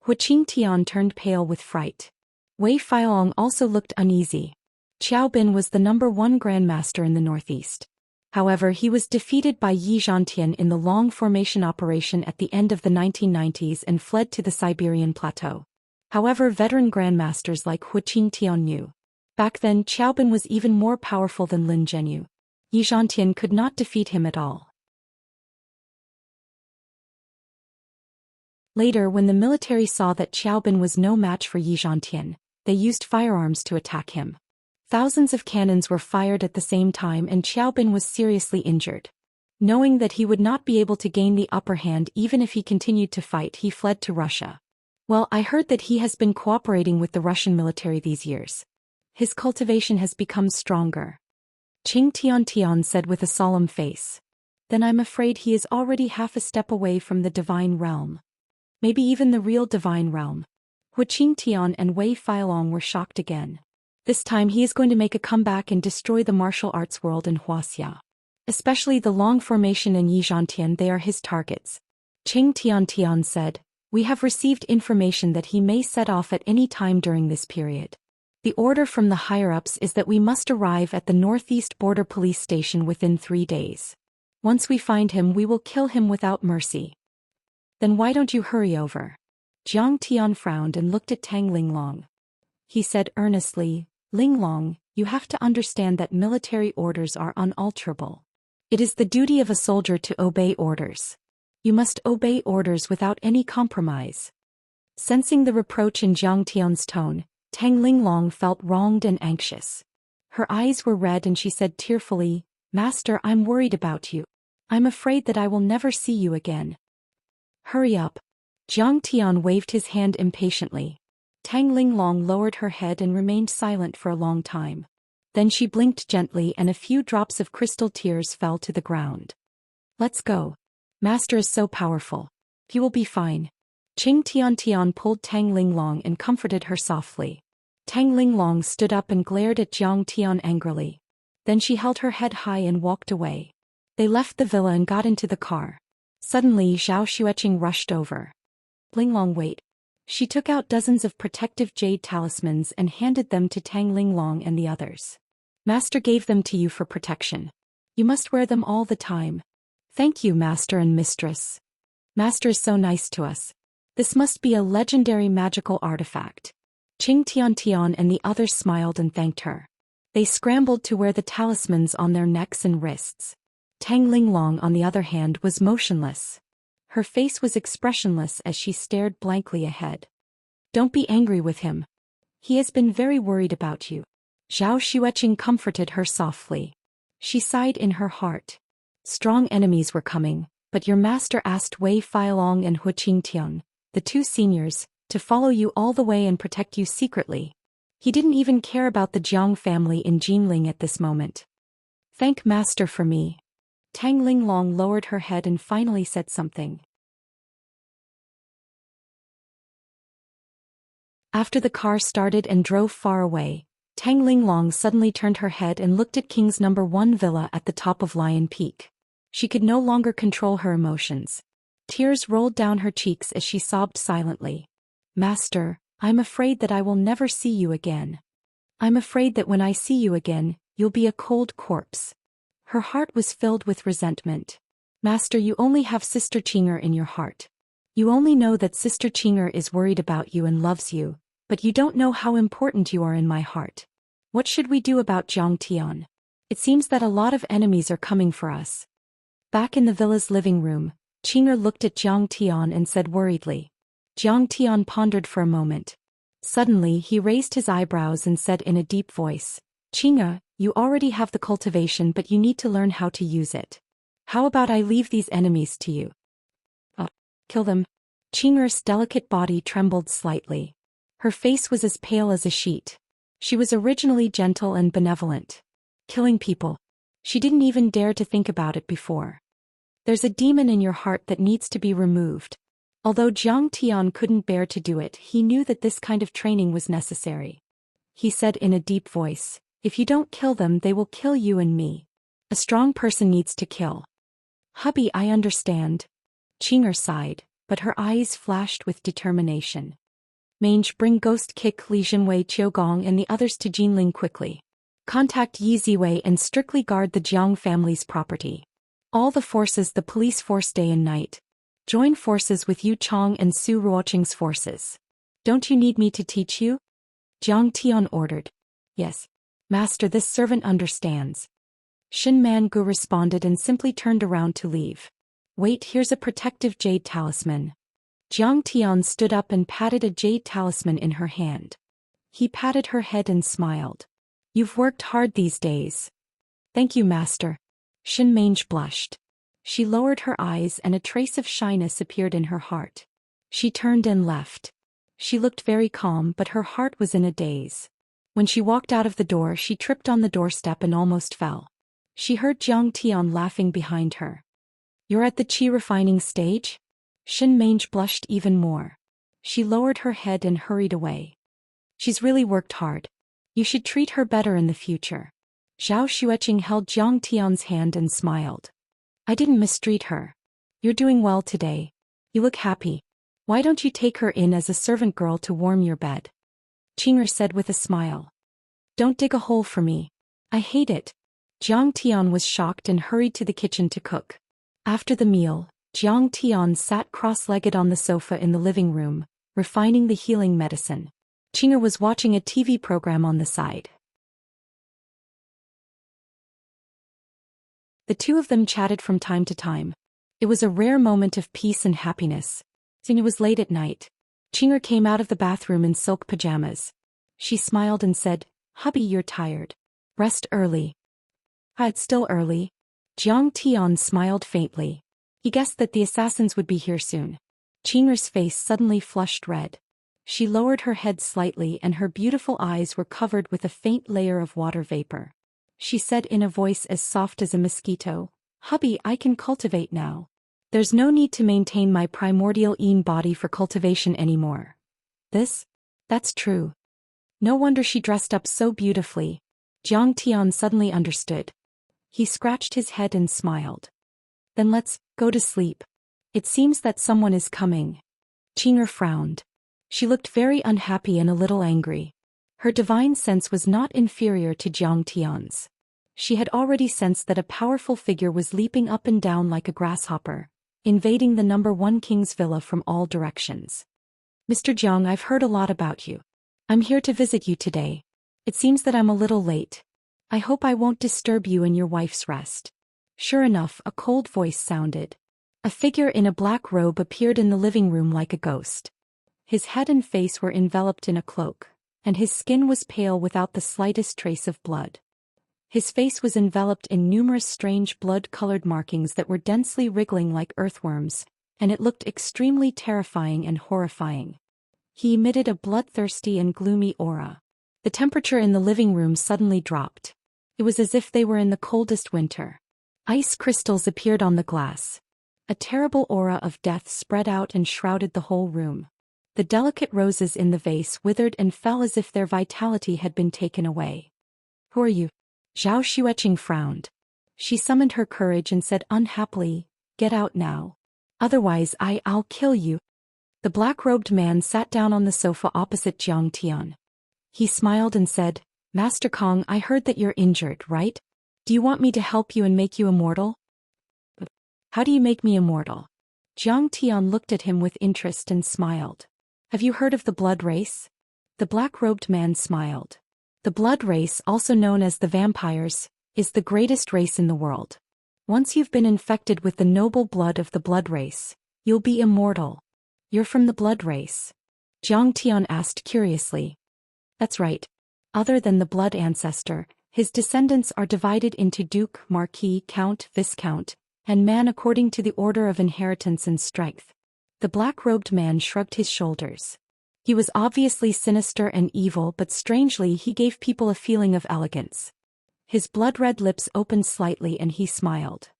Qing Tian turned pale with fright. Wei Feilong also looked uneasy. Xiao Bin was the #1 grandmaster in the northeast. However, he was defeated by Yi Zhantian in the long formation operation at the end of the 1990s and fled to the Siberian plateau. However, veteran grandmasters like Qing Tian knew. Back then, Xiao Bin was even more powerful than Lin Zhenyu. Yi Zhantian could not defeat him at all. Later, when the military saw that Xiao Bin was no match for Yi Zhantian, they used firearms to attack him. Thousands of cannons were fired at the same time and Xiao Bin was seriously injured. Knowing that he would not be able to gain the upper hand even if he continued to fight, he fled to Russia. "Well, I heard that he has been cooperating with the Russian military these years. His cultivation has become stronger," Qing Tian said with a solemn face. "Then I'm afraid he is already half a step away from the divine realm. Maybe even the real divine realm." Qing Tian and Wei Feilong were shocked again. This time he is going to make a comeback and destroy the martial arts world in Wuxia. Especially the Long Formation and Yi Zhantian, they are his targets. Qing Tian said, "We have received information that he may set off at any time during this period. The order from the higher-ups is that we must arrive at the Northeast Border Police Station within 3 days. Once we find him, we will kill him without mercy." "Then why don't you hurry over?" Zhang Tian frowned and looked at Tang Linglong. He said earnestly, "Linglong, you have to understand that military orders are unalterable. It is the duty of a soldier to obey orders. You must obey orders without any compromise." Sensing the reproach in Zhang Tian's tone, Tang Linglong felt wronged and anxious. Her eyes were red and she said tearfully, "Master, I'm worried about you. I'm afraid that I will never see you again." "Hurry up." Zhang Tian waved his hand impatiently. Tang Linglong lowered her head and remained silent for a long time. Then she blinked gently and a few drops of crystal tears fell to the ground. "Let's go. Master is so powerful. He will be fine." Qing Tian pulled Tang Linglong and comforted her softly. Tang Linglong stood up and glared at Zhang Tian angrily. Then she held her head high and walked away. They left the villa and got into the car. Suddenly Zhao Xueqing rushed over. "Linglong, wait." She took out dozens of protective jade talismans and handed them to Tang Linglong and the others. "Master gave them to you for protection. You must wear them all the time." "Thank you, Master and Mistress. Master is so nice to us. This must be a legendary magical artifact." Qing Tian and the others smiled and thanked her. They scrambled to wear the talismans on their necks and wrists. Tang Linglong, on the other hand, was motionless. Her face was expressionless as she stared blankly ahead. "Don't be angry with him. He has been very worried about you." Zhao Xueqing comforted her softly. She sighed in her heart. Strong enemies were coming, but your master asked Wei Feilong and Hu Qingtian, the two seniors, to follow you all the way and protect you secretly. He didn't even care about the Jiang family in Jinling at this moment. Thank master for me. Tang Linglong lowered her head and finally said something. After the car started and drove far away, Tang Linglong suddenly turned her head and looked at King's number 1 villa at the top of Lion Peak. She could no longer control her emotions. Tears rolled down her cheeks as she sobbed silently. Master, I'm afraid that I will never see you again. I'm afraid that when I see you again, you'll be a cold corpse. Her heart was filled with resentment. Master, you only have Sister Qinger in your heart. You only know that Sister Qinger is worried about you and loves you, but you don't know how important you are in my heart. What should we do about Jiang Tian? It seems that a lot of enemies are coming for us. Back in the villa's living room, Qinger looked at Jiang Tian and said worriedly. Jiang Tian pondered for a moment. Suddenly he raised his eyebrows and said in a deep voice, Qinger, you already have the cultivation but you need to learn how to use it. How about I leave these enemies to you? Kill them. Qinger's delicate body trembled slightly. Her face was as pale as a sheet. She was originally gentle and benevolent. Killing people. She didn't even dare to think about it before. There's a demon in your heart that needs to be removed. Although Jiang Tian couldn't bear to do it, he knew that this kind of training was necessary. He said in a deep voice, if you don't kill them, they will kill you and me. A strong person needs to kill. Hubby, I understand. Qinger sighed, but her eyes flashed with determination. Mange, bring Ghost Kick Li Jinwei Qiugong and the others to Jinling quickly. Contact Yi Ziwei and strictly guard the Jiang family's property. All the forces, the police force day and night. Join forces with Yu Chong and Su Ruoqing's forces. Don't you need me to teach you? Jiang Tian ordered. Yes. Master, this servant understands. Shin Mangu responded and simply turned around to leave. Wait, here's a protective jade talisman. Jiang Tian stood up and patted a jade talisman in her hand. He patted her head and smiled. You've worked hard these days. Thank you, master. Shin Mange blushed. She lowered her eyes and a trace of shyness appeared in her heart. She turned and left. She looked very calm but her heart was in a daze. When she walked out of the door, she tripped on the doorstep and almost fell. She heard Jiang Tian laughing behind her. You're at the qi refining stage? Shin Mange blushed even more. She lowered her head and hurried away. She's really worked hard. You should treat her better in the future. Zhao Xueqing held Jiang Tian's hand and smiled. I didn't mistreat her. You're doing well today. You look happy. Why don't you take her in as a servant girl to warm your bed? Qinger said with a smile. Don't dig a hole for me. I hate it. Jiang Tian was shocked and hurried to the kitchen to cook. After the meal, Jiang Tian sat cross-legged on the sofa in the living room, refining the healing medicine. Qinger was watching a TV program on the side. The two of them chatted from time to time. It was a rare moment of peace and happiness. It was late at night. Qinger came out of the bathroom in silk pajamas. She smiled and said, Hubby, you're tired. Rest early. It's still early. Jiang Tian smiled faintly. He guessed that the assassins would be here soon. Qinger's face suddenly flushed red. She lowered her head slightly and her beautiful eyes were covered with a faint layer of water vapor. She said in a voice as soft as a mosquito, Hubby, I can cultivate now. There's no need to maintain my primordial Yin body for cultivation anymore. That's true. No wonder she dressed up so beautifully. Jiang Tian suddenly understood. He scratched his head and smiled. Then let's go to sleep. It seems that someone is coming. Qinger frowned. She looked very unhappy and a little angry. Her divine sense was not inferior to Jiang Tian's. She had already sensed that a powerful figure was leaping up and down like a grasshopper, invading the number 1 king's villa from all directions. Mr. Jiang, I've heard a lot about you. I'm here to visit you today. It seems that I'm a little late. I hope I won't disturb you and your wife's rest. Sure enough, a cold voice sounded. A figure in a black robe appeared in the living room like a ghost. His head and face were enveloped in a cloak, and his skin was pale without the slightest trace of blood. His face was enveloped in numerous strange blood-colored markings that were densely wriggling like earthworms, and it looked extremely terrifying and horrifying. He emitted a bloodthirsty and gloomy aura. The temperature in the living room suddenly dropped. It was as if they were in the coldest winter. Ice crystals appeared on the glass. A terrible aura of death spread out and shrouded the whole room. The delicate roses in the vase withered and fell as if their vitality had been taken away. "Who are you?" Zhou Xian frowned. She summoned her courage and said unhappily, "Get out now. Otherwise I'll kill you." The black-robed man sat down on the sofa opposite Jiang Tian. He smiled and said, "Master Kong, I heard that you're injured, right? Do you want me to help you and make you immortal?" "How do you make me immortal?" Jiang Tian looked at him with interest and smiled. "Have you heard of the blood race?" The black-robed man smiled. The blood race, also known as the vampires, is the greatest race in the world. Once you've been infected with the noble blood of the blood race, you'll be immortal. "You're from the blood race?" Jiang Tian asked curiously. "That's right. Other than the blood ancestor, his descendants are divided into Duke, Marquis, Count, Viscount, and man according to the order of inheritance and strength." The black-robed man shrugged his shoulders. He was obviously sinister and evil, but strangely he gave people a feeling of elegance. His blood-red lips opened slightly and he smiled.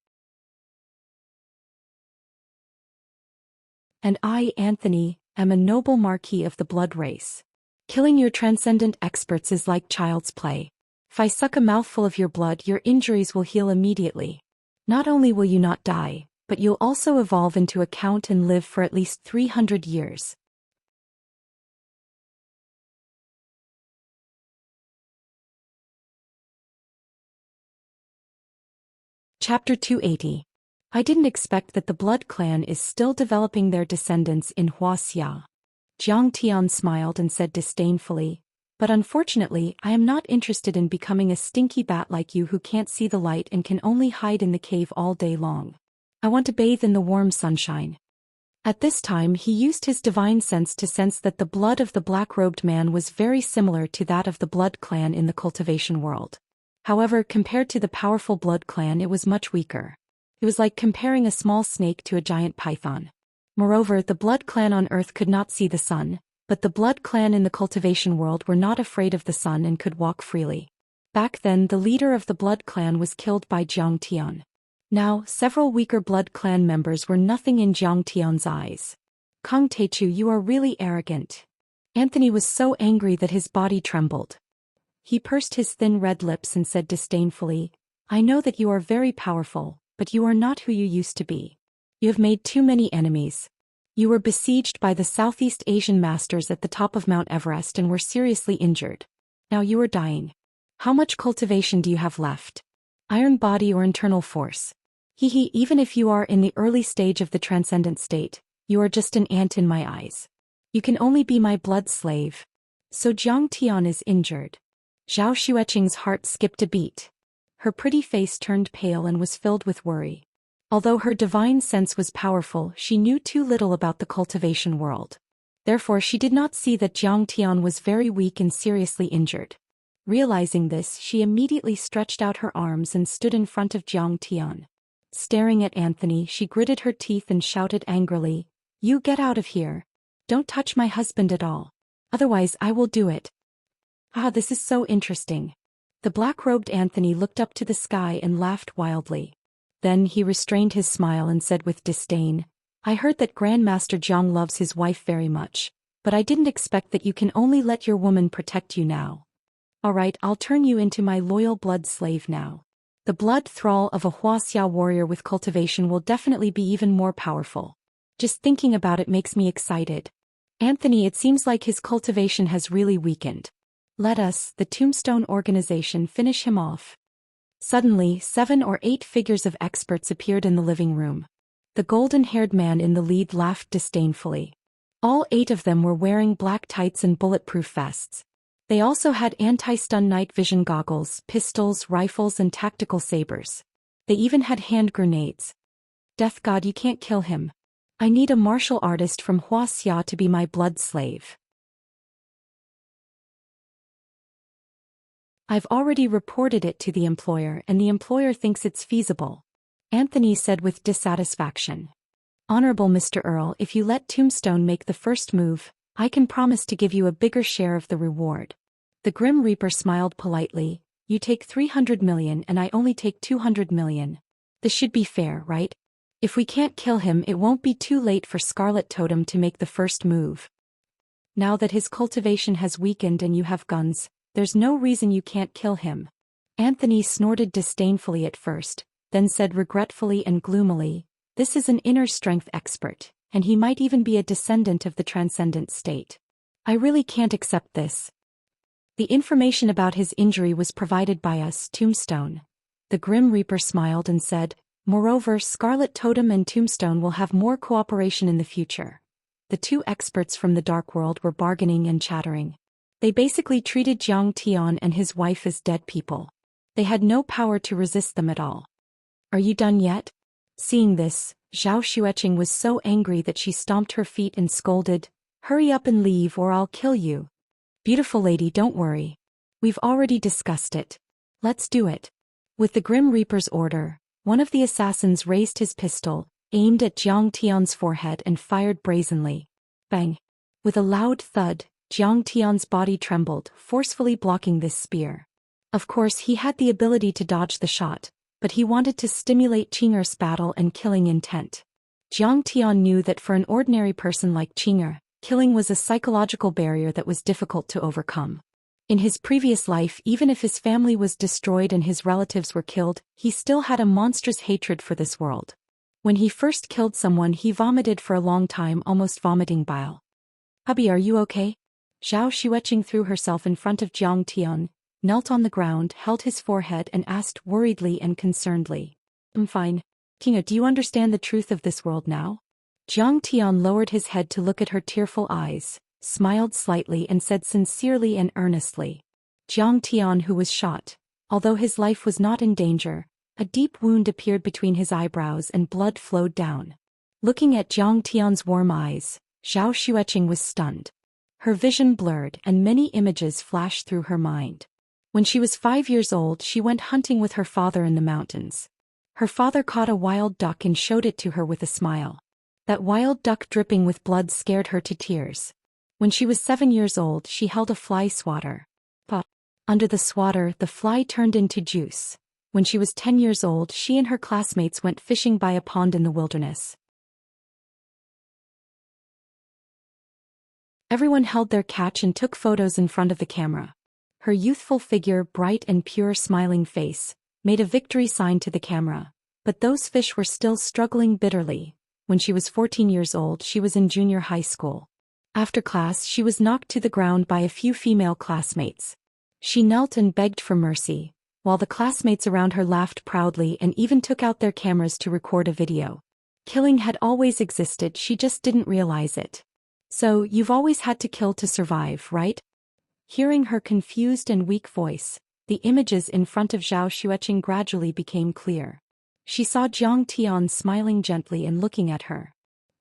"And I, Anthony, am a noble marquis of the blood race. Killing your transcendent experts is like child's play. If I suck a mouthful of your blood, your injuries will heal immediately. Not only will you not die, but you'll also evolve into a count and live for at least 300 years. Chapter 280. I didn't expect that the Blood Clan is still developing their descendants in Wuxia. Jiang Tian smiled and said disdainfully, "But unfortunately, I am not interested in becoming a stinky bat like you who can't see the light and can only hide in the cave all day long. I want to bathe in the warm sunshine." At this time he used his divine sense to sense that the blood of the black-robed man was very similar to that of the Blood Clan in the cultivation world. However, compared to the powerful Blood Clan, it was much weaker. It was like comparing a small snake to a giant python. Moreover, the Blood Clan on Earth could not see the sun, but the Blood Clan in the cultivation world were not afraid of the sun and could walk freely. Back then, the leader of the Blood Clan was killed by Jiang Tian. Now, several weaker Blood Clan members were nothing in Jiang Tian's eyes. "Kong Teichu, you are really arrogant." Anthony was so angry that his body trembled. He pursed his thin red lips and said disdainfully, "I know that you are very powerful, but you are not who you used to be. You have made too many enemies. You were besieged by the Southeast Asian masters at the top of Mount Everest and were seriously injured. Now you are dying. How much cultivation do you have left? Iron body or internal force? Even if you are in the early stage of the transcendent state, you are just an ant in my eyes. You can only be my blood slave." So Jiang Tian is injured. Zhou Xian's heart skipped a beat. Her pretty face turned pale and was filled with worry. Although her divine sense was powerful, she knew too little about the cultivation world. Therefore she did not see that Jiang Tian was very weak and seriously injured. Realizing this, she immediately stretched out her arms and stood in front of Jiang Tian. Staring at Anthony, she gritted her teeth and shouted angrily, "You get out of here. Don't touch my husband at all. Otherwise I will do it." "Ah, this is so interesting." The black-robed Anthony looked up to the sky and laughed wildly. Then he restrained his smile and said with disdain, "I heard that Grandmaster Jiang loves his wife very much, but I didn't expect that you can only let your woman protect you now. All right, I'll turn you into my loyal blood slave now. The blood thrall of a Wuxia warrior with cultivation will definitely be even more powerful. Just thinking about it makes me excited. Anthony, it seems like his cultivation has really weakened. Let us, the Tombstone organization, finish him off." Suddenly, 7 or 8 figures of experts appeared in the living room. The golden-haired man in the lead laughed disdainfully. All 8 of them were wearing black tights and bulletproof vests. They also had anti-stun night vision goggles, pistols, rifles and tactical sabers. They even had hand grenades. "Death God, you can't kill him. I need a martial artist from Wuxia to be my blood slave." I've already reported it to the employer and the employer thinks it's feasible. Anthony said with dissatisfaction. Honorable Mr. Earl, if you let Tombstone make the first move, I can promise to give you a bigger share of the reward. The Grim Reaper smiled politely. You take 300 million and I only take 200 million. This should be fair, right? If we can't kill him, it won't be too late for Scarlet Totem to make the first move. Now that his cultivation has weakened and you have guns, there's no reason you can't kill him. Anthony snorted disdainfully at first, then said regretfully and gloomily, this is an inner strength expert, and he might even be a descendant of the transcendent state. I really can't accept this. The information about his injury was provided by us, Tombstone. The Grim Reaper smiled and said, moreover, Scarlet Totem and Tombstone will have more cooperation in the future. The two experts from the Dark World were bargaining and chattering. They basically treated Zhang Tian and his wife as dead people. They had no power to resist them at all. Are you done yet? Seeing this, Zhou Xian was so angry that she stomped her feet and scolded, hurry up and leave or I'll kill you. Beautiful lady, don't worry. We've already discussed it. Let's do it. With the Grim Reaper's order, one of the assassins raised his pistol, aimed at Zhang Tian's forehead and fired brazenly. Bang! With a loud thud, Zhang Tian's body trembled, forcefully blocking this spear. Of course he had the ability to dodge the shot, but he wanted to stimulate Qing'er's battle and killing intent. Zhang Tian knew that for an ordinary person like Qing'er, killing was a psychological barrier that was difficult to overcome. In his previous life, even if his family was destroyed and his relatives were killed, he still had a monstrous hatred for this world. When he first killed someone, he vomited for a long time, almost vomiting bile. Hubby, are you okay? Zhou Xian threw herself in front of Zhang Tian, knelt on the ground, held his forehead and asked worriedly and concernedly. I'm fine. Qing'er, do you understand the truth of this world now? Zhang Tian lowered his head to look at her tearful eyes, smiled slightly and said sincerely and earnestly. Zhang Tian, who was shot, although his life was not in danger, a deep wound appeared between his eyebrows and blood flowed down. Looking at Zhang Tian's warm eyes, Zhou Xian was stunned. Her vision blurred and many images flashed through her mind. When she was 5 years old, she went hunting with her father in the mountains. Her father caught a wild duck and showed it to her with a smile. That wild duck dripping with blood scared her to tears. When she was 7 years old, she held a fly swatter. Under the swatter, the fly turned into juice. When she was 10 years old, she and her classmates went fishing by a pond in the wilderness. Everyone held their catch and took photos in front of the camera. Her youthful figure, bright and pure smiling face, made a victory sign to the camera. But those fish were still struggling bitterly. When she was 14 years old, she was in junior high school. After class, she was knocked to the ground by a few female classmates. She knelt and begged for mercy, while the classmates around her laughed proudly and even took out their cameras to record a video. Killing had always existed, she just didn't realize it. So, you've always had to kill to survive, right? Hearing her confused and weak voice, the images in front of Zhou Xian gradually became clear. She saw Zhang Tian smiling gently and looking at her.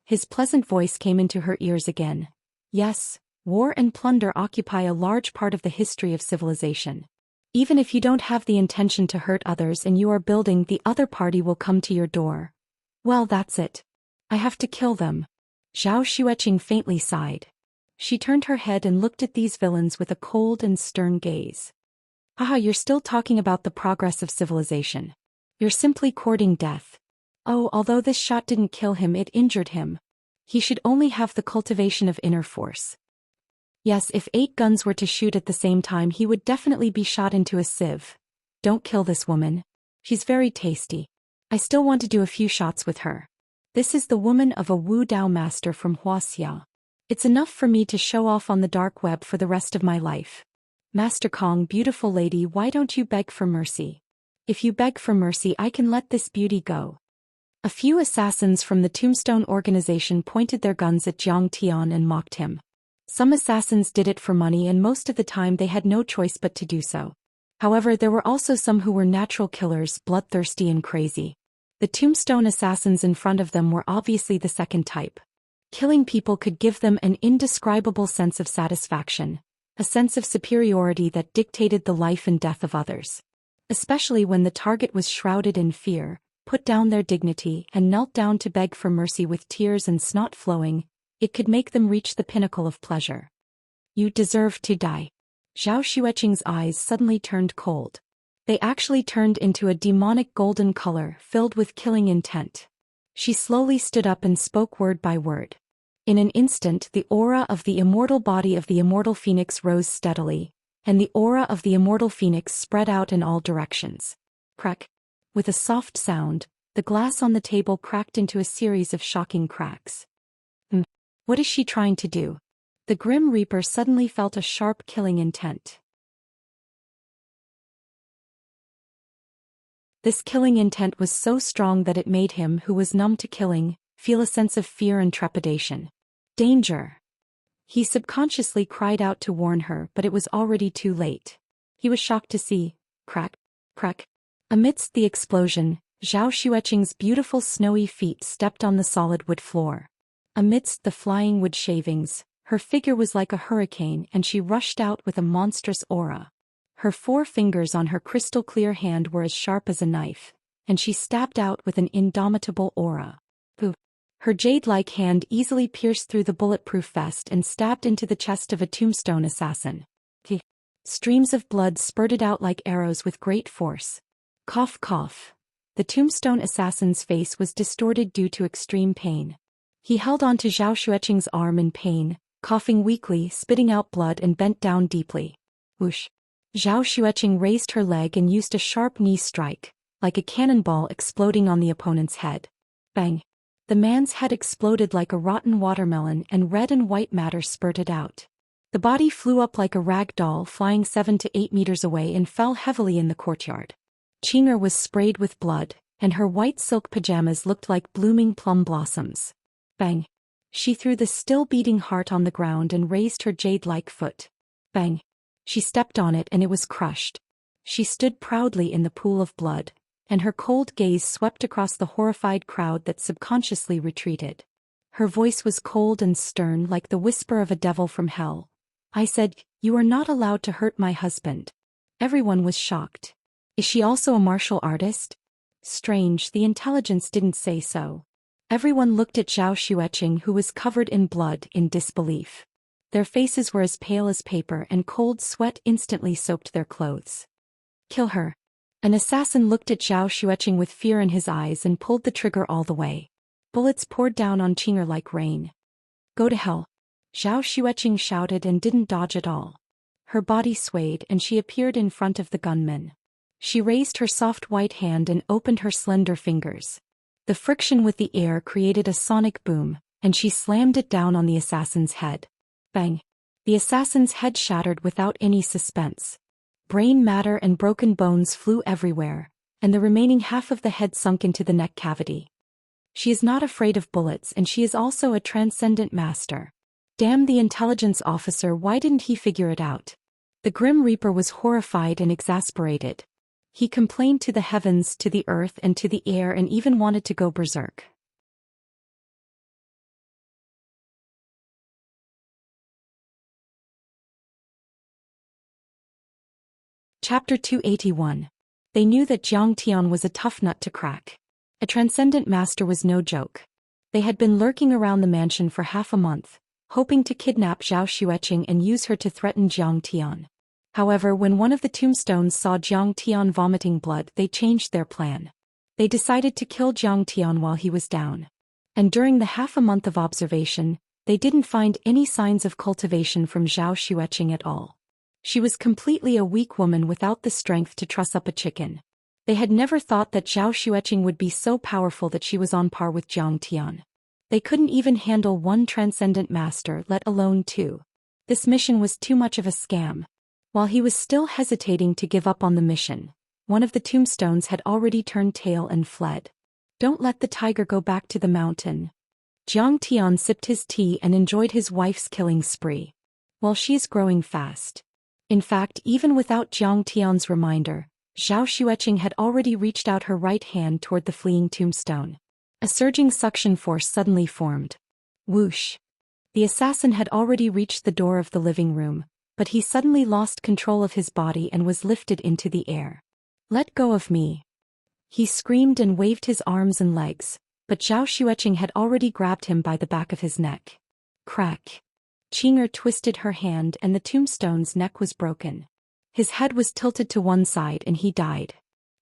His pleasant voice came into her ears again. Yes, war and plunder occupy a large part of the history of civilization. Even if you don't have the intention to hurt others and you are building, the other party will come to your door. Well, that's it. I have to kill them. Zhou Xian faintly sighed. She turned her head and looked at these villains with a cold and stern gaze. Haha, you're still talking about the progress of civilization. You're simply courting death. Oh, although this shot didn't kill him, it injured him. He should only have the cultivation of inner force. Yes, if 8 guns were to shoot at the same time, he would definitely be shot into a sieve. Don't kill this woman. She's very tasty. I still want to do a few shots with her. This is the woman of a Wu Dao master from Wuxia. It's enough for me to show off on the dark web for the rest of my life. Master Kong, beautiful lady, why don't you beg for mercy? If you beg for mercy, I can let this beauty go. A few assassins from the Tombstone organization pointed their guns at Zhang Tian and mocked him. Some assassins did it for money and most of the time they had no choice but to do so. However, there were also some who were natural killers, bloodthirsty and crazy. The Tombstone assassins in front of them were obviously the second type. Killing people could give them an indescribable sense of satisfaction. a sense of superiority that dictated the life and death of others. Especially when the target was shrouded in fear, put down their dignity and knelt down to beg for mercy with tears and snot flowing, it could make them reach the pinnacle of pleasure. You deserve to die. Zhao Xueqing's eyes suddenly turned cold. They actually turned into a demonic golden color filled with killing intent. She slowly stood up and spoke word by word. In an instant, the aura of the immortal body of the immortal phoenix rose steadily, and the aura of the immortal phoenix spread out in all directions. Crack. With a soft sound, the glass on the table cracked into a series of shocking cracks. What is she trying to do? The Grim Reaper suddenly felt a sharp killing intent. This killing intent was so strong that it made him, who was numb to killing, feel a sense of fear and trepidation. Danger! He subconsciously cried out to warn her, but it was already too late. He was shocked to see, crack, crack. Amidst the explosion, Zhao Xueqing's beautiful snowy feet stepped on the solid wood floor. Amidst the flying wood shavings, her figure was like a hurricane and she rushed out with a monstrous aura. Her 4 fingers on her crystal-clear hand were as sharp as a knife, and she stabbed out with an indomitable aura. Her jade-like hand easily pierced through the bulletproof vest and stabbed into the chest of a tombstone assassin. Streams of blood spurted out like arrows with great force. Cough cough. The tombstone assassin's face was distorted due to extreme pain. He held on to Zhao Xueqing's arm in pain, coughing weakly, spitting out blood and bent down deeply. Whoosh. Zhao Xueqing raised her leg and used a sharp knee strike, like a cannonball exploding on the opponent's head. Bang. The man's head exploded like a rotten watermelon and red and white matter spurted out. The body flew up like a rag doll, flying 7 to 8 meters away and fell heavily in the courtyard. Qing'er was sprayed with blood, and her white silk pajamas looked like blooming plum blossoms. Bang. She threw the still-beating heart on the ground and raised her jade-like foot. Bang. She stepped on it and it was crushed. She stood proudly in the pool of blood, and her cold gaze swept across the horrified crowd that subconsciously retreated. Her voice was cold and stern like the whisper of a devil from hell. I said, "You are not allowed to hurt my husband." Everyone was shocked. Is she also a martial artist? Strange, the intelligence didn't say so. Everyone looked at Zhao Xueqing, who was covered in blood, in disbelief. Their faces were as pale as paper and cold sweat instantly soaked their clothes. Kill her. An assassin looked at Zhao Xueqing with fear in his eyes and pulled the trigger all the way. Bullets poured down on Qing'er like rain. Go to hell. Zhao Xueqing shouted and didn't dodge at all. Her body swayed and she appeared in front of the gunman. She raised her soft white hand and opened her slender fingers. The friction with the air created a sonic boom, and she slammed it down on the assassin's head. Bang. The assassin's head shattered without any suspense. Brain matter and broken bones flew everywhere, and the remaining half of the head sunk into the neck cavity. She is not afraid of bullets and she is also a transcendent master. Damn the intelligence officer, why didn't he figure it out? The Grim Reaper was horrified and exasperated. He complained to the heavens, to the earth and to the air and even wanted to go berserk. Chapter 281. They knew that Jiang Tian was a tough nut to crack. A transcendent master was no joke. They had been lurking around the mansion for half a month, hoping to kidnap Zhao Xueqing and use her to threaten Jiang Tian. However, when one of the tombstones saw Jiang Tian vomiting blood, they changed their plan. They decided to kill Jiang Tian while he was down. And during the half a month of observation, they didn't find any signs of cultivation from Zhao Xueqing at all. She was completely a weak woman without the strength to truss up a chicken. They had never thought that Zhao Xueqing would be so powerful that she was on par with Jiang Tian. They couldn't even handle one transcendent master, let alone 2. This mission was too much of a scam. While he was still hesitating to give up on the mission, one of the tombstones had already turned tail and fled. Don't let the tiger go back to the mountain. Jiang Tian sipped his tea and enjoyed his wife's killing spree. Well, she's growing fast. In fact, even without Jiang Tian's reminder, Zhao Xueqing had already reached out her right hand toward the fleeing tombstone. A surging suction force suddenly formed. Whoosh! The assassin had already reached the door of the living room, but he suddenly lost control of his body and was lifted into the air. "Let go of me!" He screamed and waved his arms and legs, but Zhou Xian had already grabbed him by the back of his neck. Crack! Qing'er twisted her hand and the tombstone's neck was broken. His head was tilted to one side and he died.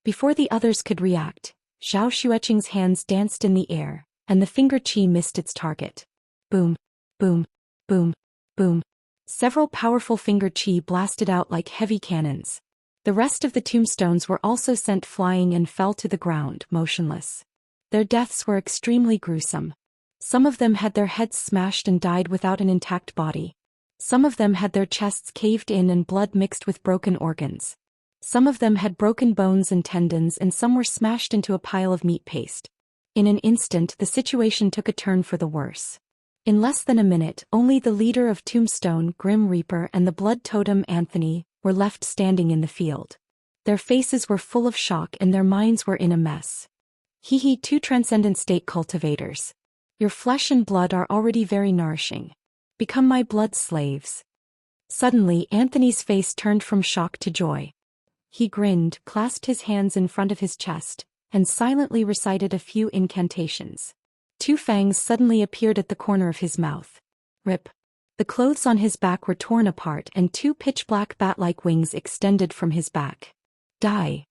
Before the others could react, Zhou Xian's hands danced in the air, and the finger qi missed its target. Boom! Boom! Boom! Boom! Several powerful finger qi blasted out like heavy cannons. The rest of the tombstones were also sent flying and fell to the ground, motionless. Their deaths were extremely gruesome. Some of them had their heads smashed and died without an intact body. Some of them had their chests caved in and blood mixed with broken organs. Some of them had broken bones and tendons and some were smashed into a pile of meat paste. In an instant the situation took a turn for the worse. In less than a minute, only the leader of Tombstone, Grim Reaper, and the blood totem, Anthony, were left standing in the field. Their faces were full of shock and their minds were in a mess. Hee, two transcendent state cultivators. Your flesh and blood are already very nourishing. Become my blood slaves. Suddenly Anthony's face turned from shock to joy. He grinned, clasped his hands in front of his chest, and silently recited a few incantations. Two fangs suddenly appeared at the corner of his mouth. Rip! The clothes on his back were torn apart and two pitch-black bat-like wings extended from his back. Die!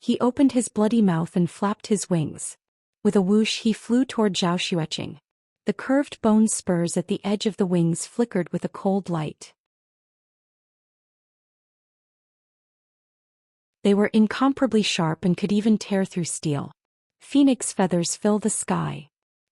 He opened his bloody mouth and flapped his wings. With a whoosh he flew toward Zhou Xian. The curved bone spurs at the edge of the wings flickered with a cold light. They were incomparably sharp and could even tear through steel. Phoenix feathers fill the sky.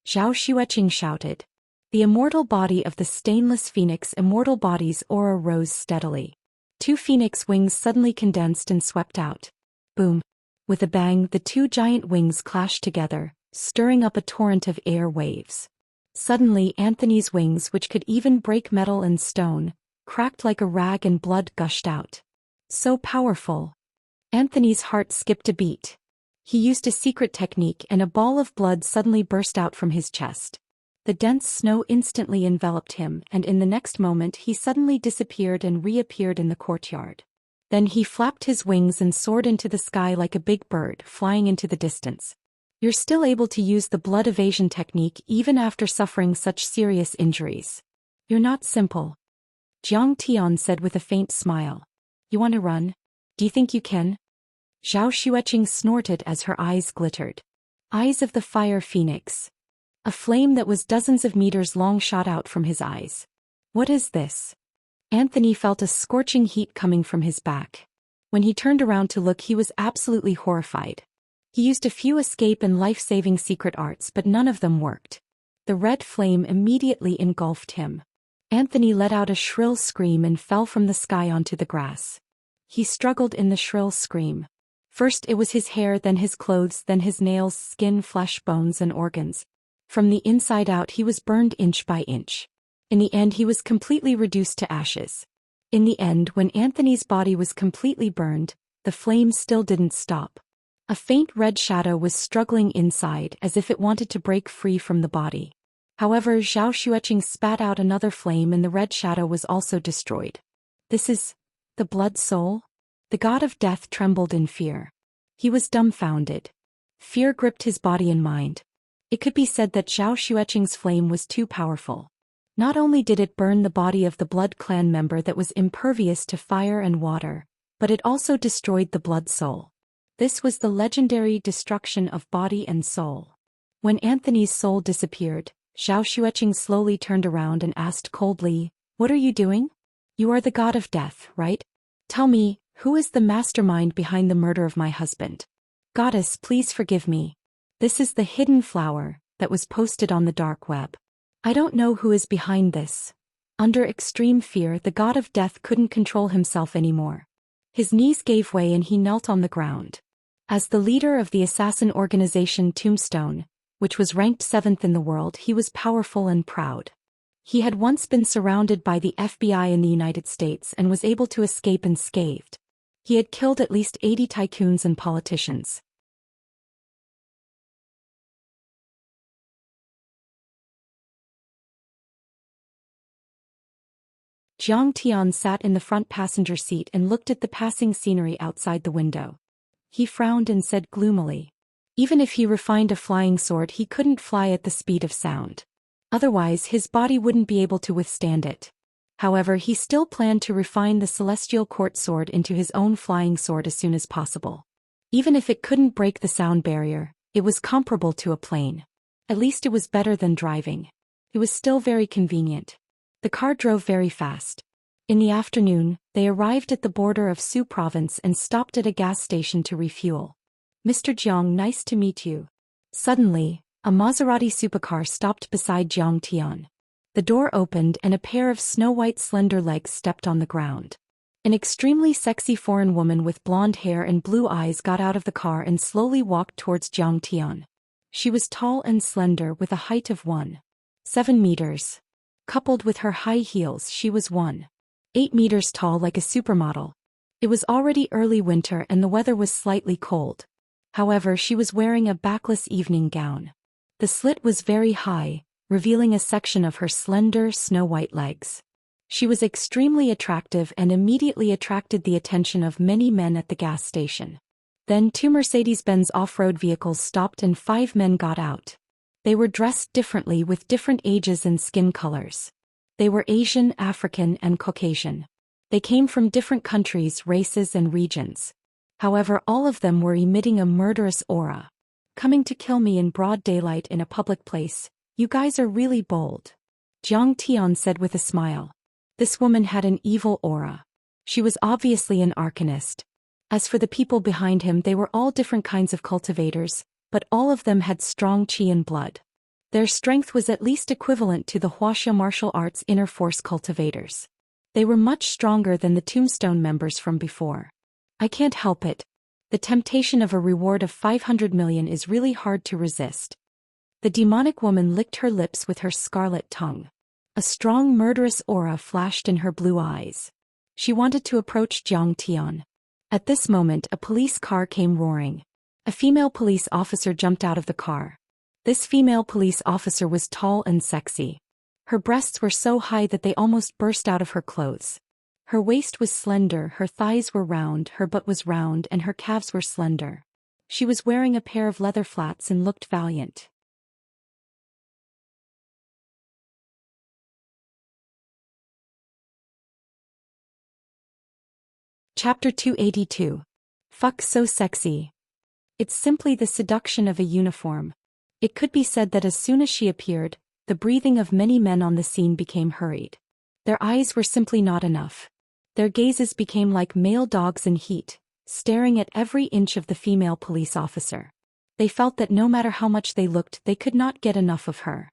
Zhou Xian shouted. The immortal body of the stainless phoenix immortal body's aura rose steadily. Two phoenix wings suddenly condensed and swept out. Boom! With a bang the two giant wings clashed together, stirring up a torrent of air waves. Suddenly Anthony's wings, which could even break metal and stone, cracked like a rag and blood gushed out. So powerful! Anthony's heart skipped a beat. He used a secret technique and a ball of blood suddenly burst out from his chest. The dense snow instantly enveloped him and in the next moment he suddenly disappeared and reappeared in the courtyard. Then he flapped his wings and soared into the sky like a big bird, flying into the distance. You're still able to use the blood evasion technique even after suffering such serious injuries. You're not simple. Jiang Tian said with a faint smile. You want to run? Do you think you can? Zhou Xian snorted as her eyes glittered. Eyes of the fire phoenix. A flame that was dozens of meters long shot out from his eyes. What is this? Anthony felt a scorching heat coming from his back. When he turned around to look he was absolutely horrified. He used a few escape and life-saving secret arts but none of them worked. The red flame immediately engulfed him. Anthony let out a shrill scream and fell from the sky onto the grass. He struggled in the shrill scream. First it was his hair, then his clothes, then his nails, skin, flesh, bones and organs. From the inside out he was burned inch by inch. In the end he was completely reduced to ashes. In the end, when Anthony's body was completely burned, the flames still didn't stop. A faint red shadow was struggling inside as if it wanted to break free from the body. However, Zhou Xian spat out another flame and the red shadow was also destroyed. This is the blood soul? The god of death trembled in fear. He was dumbfounded. Fear gripped his body and mind. It could be said that Zhou Xian's flame was too powerful. Not only did it burn the body of the Blood Clan member that was impervious to fire and water, but it also destroyed the blood soul. This was the legendary destruction of body and soul. When Anthony's soul disappeared, Zhou Xian slowly turned around and asked coldly, "What are you doing? You are the god of death, right? Tell me, who is the mastermind behind the murder of my husband? Goddess, please forgive me. This is the hidden flower that was posted on the dark web. I don't know who is behind this." Under extreme fear, the god of death couldn't control himself anymore. His knees gave way and he knelt on the ground. As the leader of the assassin organization Tombstone, which was ranked 7th in the world, he was powerful and proud. He had once been surrounded by the FBI in the United States and was able to escape unscathed. He had killed at least 80 tycoons and politicians. Jiang Tian sat in the front passenger seat and looked at the passing scenery outside the window. He frowned and said gloomily. Even if he refined a flying sword, he couldn't fly at the speed of sound. Otherwise, his body wouldn't be able to withstand it. However, he still planned to refine the celestial court sword into his own flying sword as soon as possible. Even if it couldn't break the sound barrier, it was comparable to a plane. At least it was better than driving. It was still very convenient. The car drove very fast. In the afternoon, they arrived at the border of Su province and stopped at a gas station to refuel. Mr. Jiang, nice to meet you. Suddenly, a Maserati supercar stopped beside Jiang Tian. The door opened and a pair of snow-white slender legs stepped on the ground. An extremely sexy foreign woman with blonde hair and blue eyes got out of the car and slowly walked towards Jiang Tian. She was tall and slender with a height of 1.7 meters. Coupled with her high heels, she was 1.8 meters tall like a supermodel. It was already early winter and the weather was slightly cold. However, she was wearing a backless evening gown. The slit was very high, revealing a section of her slender, snow-white legs. She was extremely attractive and immediately attracted the attention of many men at the gas station. Then 2 Mercedes-Benz off-road vehicles stopped and 5 men got out. They were dressed differently with different ages and skin colors. They were Asian, African, and Caucasian. They came from different countries, races, and regions. However, all of them were emitting a murderous aura. Coming to kill me in broad daylight in a public place, you guys are really bold. Jiang Tian said with a smile. This woman had an evil aura. She was obviously an arcanist. As for the people behind him, they were all different kinds of cultivators, but all of them had strong qi and blood. Their strength was at least equivalent to the Wuxia martial arts inner force cultivators. They were much stronger than the Tombstone members from before. I can't help it. The temptation of a reward of 500 million is really hard to resist. The demonic woman licked her lips with her scarlet tongue. A strong murderous aura flashed in her blue eyes. She wanted to approach Jiang Tian. At this moment, a police car came roaring. A female police officer jumped out of the car. This female police officer was tall and sexy. Her breasts were so high that they almost burst out of her clothes. Her waist was slender, her thighs were round, her butt was round, and her calves were slender. She was wearing a pair of leather flats and looked valiant. Chapter 282. Fuck so sexy. It's simply the seduction of a uniform. It could be said that as soon as she appeared, the breathing of many men on the scene became hurried. Their eyes were simply not enough. Their gazes became like male dogs in heat, staring at every inch of the female police officer. They felt that no matter how much they looked, they could not get enough of her.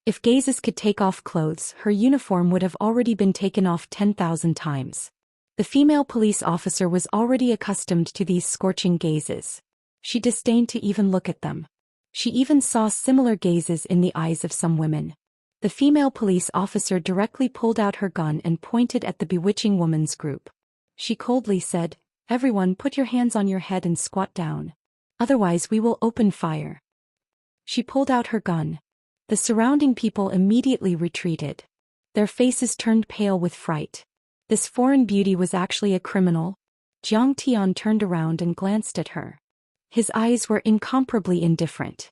If gazes could take off clothes, her uniform would have already been taken off 10,000 times. The female police officer was already accustomed to these scorching gazes. She disdained to even look at them. She even saw similar gazes in the eyes of some women. The female police officer directly pulled out her gun and pointed at the bewitching woman's group. She coldly said, "Everyone put your hands on your head and squat down. Otherwise we will open fire." She pulled out her gun. The surrounding people immediately retreated. Their faces turned pale with fright. This foreign beauty was actually a criminal. Jiang Tian turned around and glanced at her. His eyes were incomparably indifferent.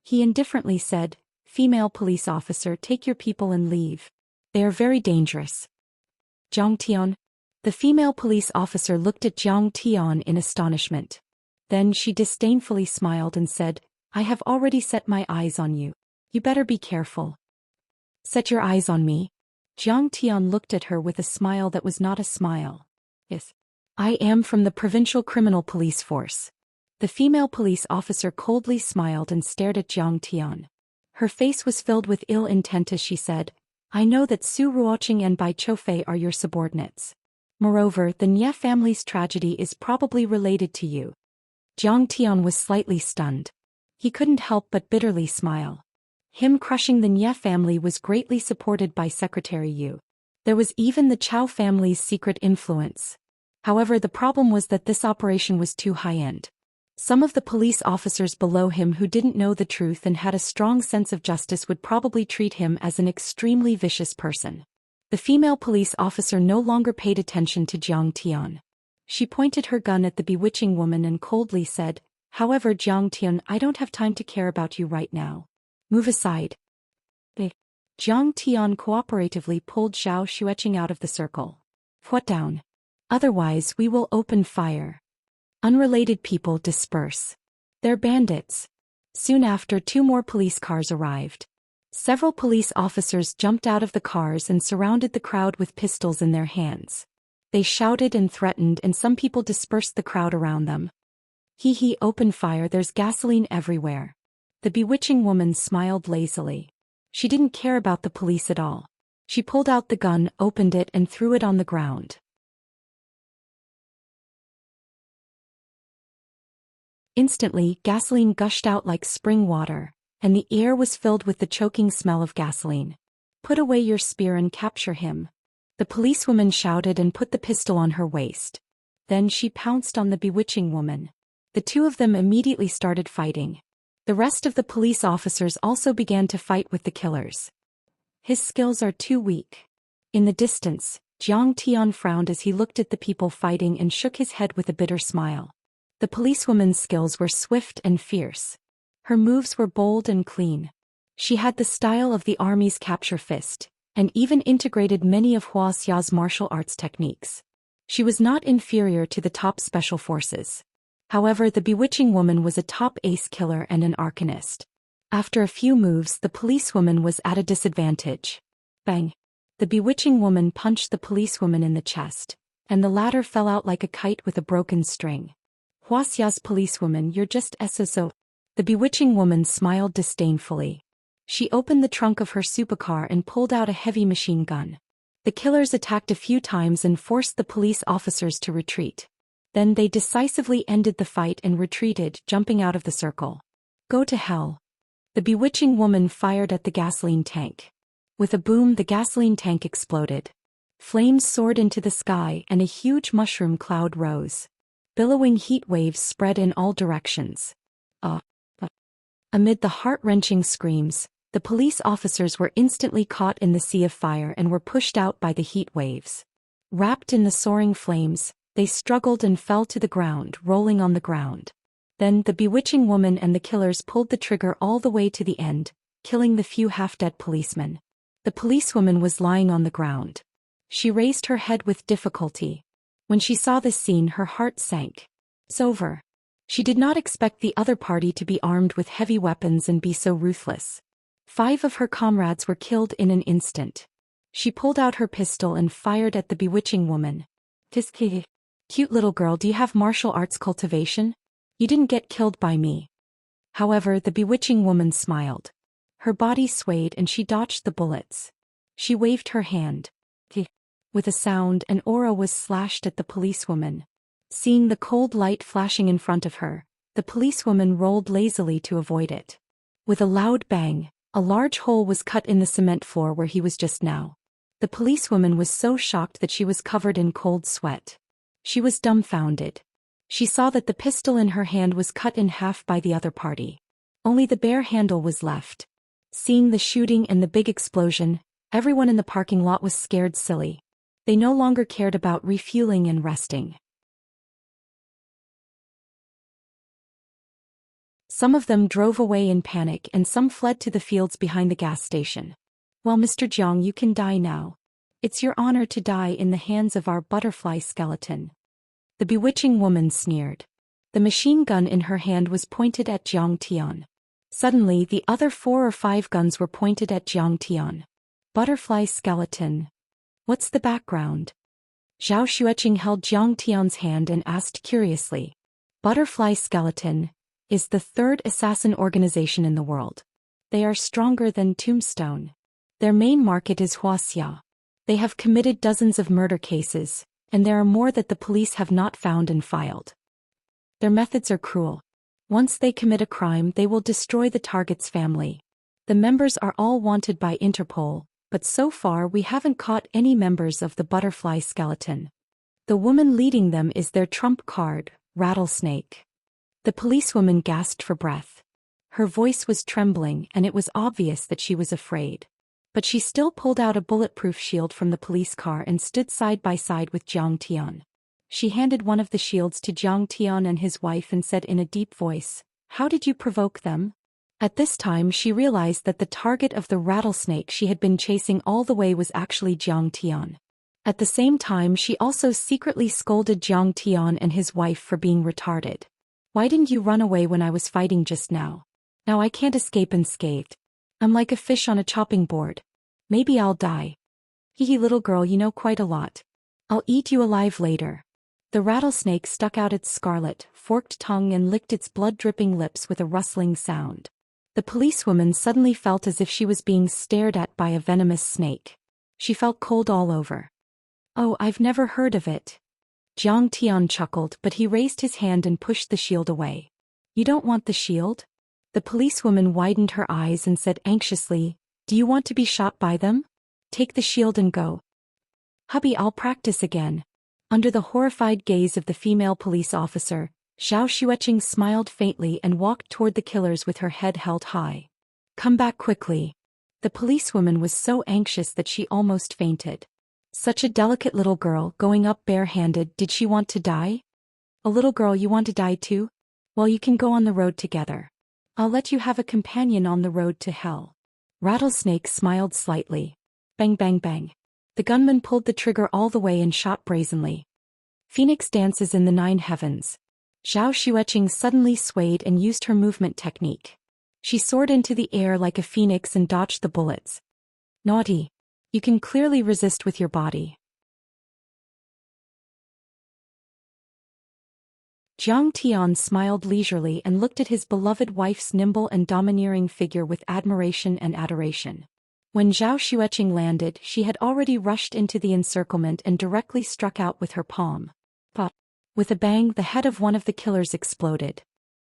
He indifferently said, "Female police officer, take your people and leave. They are very dangerous." Jiang Tian. The female police officer looked at Jiang Tian in astonishment. Then she disdainfully smiled and said, "I have already set my eyes on you. You better be careful." "Set your eyes on me?" Jiang Tian looked at her with a smile that was not a smile. "Yes. I am from the provincial criminal police force." The female police officer coldly smiled and stared at Jiang Tian. Her face was filled with ill intent as she said, "I know that Su Ruoqing and Bai Choufei are your subordinates. Moreover, the Nye family's tragedy is probably related to you." Jiang Tian was slightly stunned. He couldn't help but bitterly smile. Him crushing the Nye family was greatly supported by Secretary Yu. There was even the Chao family's secret influence. However, the problem was that this operation was too high-end. Some of the police officers below him who didn't know the truth and had a strong sense of justice would probably treat him as an extremely vicious person. The female police officer no longer paid attention to Zhang Tian. She pointed her gun at the bewitching woman and coldly said, "However, Zhang Tian, I don't have time to care about you right now. Move aside." Zhang Tian cooperatively pulled Zhou Xian out of the circle. "Put down. Otherwise we will open fire. Unrelated people disperse. They're bandits." Soon after, 2 more police cars arrived. Several police officers jumped out of the cars and surrounded the crowd with pistols in their hands. They shouted and threatened, and some people dispersed the crowd around them. "Hee, open fire, there's gasoline everywhere." The bewitching woman smiled lazily. She didn't care about the police at all. She pulled out the gun, opened it, and threw it on the ground. Instantly, gasoline gushed out like spring water, and the air was filled with the choking smell of gasoline. "Put away your spear and capture him." The policewoman shouted and put the pistol on her waist. Then she pounced on the bewitching woman. The 2 of them immediately started fighting. The rest of the police officers also began to fight with the killers. "His skills are too weak." In the distance, Zhang Tian frowned as he looked at the people fighting and shook his head with a bitter smile. The policewoman's skills were swift and fierce. Her moves were bold and clean. She had the style of the army's capture fist, and even integrated many of Wuxia's martial arts techniques. She was not inferior to the top special forces. However, the bewitching woman was a top ace killer and an arcanist. After a few moves, the policewoman was at a disadvantage. Bang! The bewitching woman punched the policewoman in the chest, and the latter fell out like a kite with a broken string. "Wuxia's policewoman, you're just so." The bewitching woman smiled disdainfully. She opened the trunk of her supercar and pulled out a heavy machine gun. The killers attacked a few times and forced the police officers to retreat. Then they decisively ended the fight and retreated, jumping out of the circle. "Go to hell." The bewitching woman fired at the gasoline tank. With a boom, the gasoline tank exploded. Flames soared into the sky and a huge mushroom cloud rose. Billowing heat waves spread in all directions. Amid the heart-wrenching screams, the police officers were instantly caught in the sea of fire and were pushed out by the heat waves. Wrapped in the soaring flames, they struggled and fell to the ground, rolling on the ground. Then the bewitching woman and the killers pulled the trigger all the way to the end, killing the few half-dead policemen. The policewoman was lying on the ground. She raised her head with difficulty. When she saw this scene, her heart sank. It's over. She did not expect the other party to be armed with heavy weapons and be so ruthless. 5 of her comrades were killed in an instant. She pulled out her pistol and fired at the bewitching woman. "Cute little girl, do you have martial arts cultivation? You didn't get killed by me." However, the bewitching woman smiled. Her body swayed and she dodged the bullets. She waved her hand. With a sound, an aura was slashed at the policewoman. Seeing the cold light flashing in front of her, the policewoman rolled lazily to avoid it. With a loud bang, a large hole was cut in the cement floor where he was just now. The policewoman was so shocked that she was covered in cold sweat. She was dumbfounded. She saw that the pistol in her hand was cut in half by the other party. Only the bare handle was left. Seeing the shooting and the big explosion, everyone in the parking lot was scared silly. They no longer cared about refueling and resting. Some of them drove away in panic and some fled to the fields behind the gas station. "Well, Mr. Jiang, you can die now. It's your honor to die in the hands of our butterfly skeleton." The bewitching woman sneered. The machine gun in her hand was pointed at Zhang Tian. Suddenly, the other 4 or 5 guns were pointed at Zhang Tian. "Butterfly skeleton. What's the background?" Zhou Xian held Zhang Tian's hand and asked curiously. "Butterfly skeleton is the 3rd assassin organization in the world. They are stronger than Tombstone. Their main market is Wuxia. They have committed dozens of murder cases, and there are more that the police have not found and filed. Their methods are cruel. Once they commit a crime, they will destroy the target's family. The members are all wanted by Interpol, but so far we haven't caught any members of the butterfly skeleton. The woman leading them is their trump card, Rattlesnake." The policewoman gasped for breath. Her voice was trembling and it was obvious that she was afraid. But she still pulled out a bulletproof shield from the police car and stood side by side with Zhang Tian. She handed one of the shields to Zhang Tian and his wife and said in a deep voice, "How did you provoke them?" At this time she realized that the target of the rattlesnake she had been chasing all the way was actually Zhang Tian. At the same time she also secretly scolded Zhang Tian and his wife for being retarded. "Why didn't you run away when I was fighting just now? Now I can't escape unscathed. I'm like a fish on a chopping board. Maybe I'll die. Hee little girl, you know quite a lot. I'll eat you alive later." The rattlesnake stuck out its scarlet, forked tongue and licked its blood-dripping lips with a rustling sound. The policewoman suddenly felt as if she was being stared at by a venomous snake. She felt cold all over. "Oh, I've never heard of it." Zhang Tian chuckled, but he raised his hand and pushed the shield away. "You don't want the shield?" The policewoman widened her eyes and said anxiously, "Do you want to be shot by them? Take the shield and go." "Hubby, I'll practice again." Under the horrified gaze of the female police officer, Zhou Xian smiled faintly and walked toward the killers with her head held high. "Come back quickly." The policewoman was so anxious that she almost fainted. Such a delicate little girl going up barehanded, did she want to die? "A little girl, you want to die too? Well, you can go on the road together. I'll let you have a companion on the road to hell." Rattlesnake smiled slightly. Bang bang bang. The gunman pulled the trigger all the way and shot brazenly. Phoenix dances in the 9 heavens. Zhou Xian suddenly swayed and used her movement technique. She soared into the air like a phoenix and dodged the bullets. "Naughty. You can clearly resist with your body." Zhang Tian smiled leisurely and looked at his beloved wife's nimble and domineering figure with admiration and adoration. When Zhou Xian landed, she had already rushed into the encirclement and directly struck out with her palm. But, with a bang, the head of one of the killers exploded.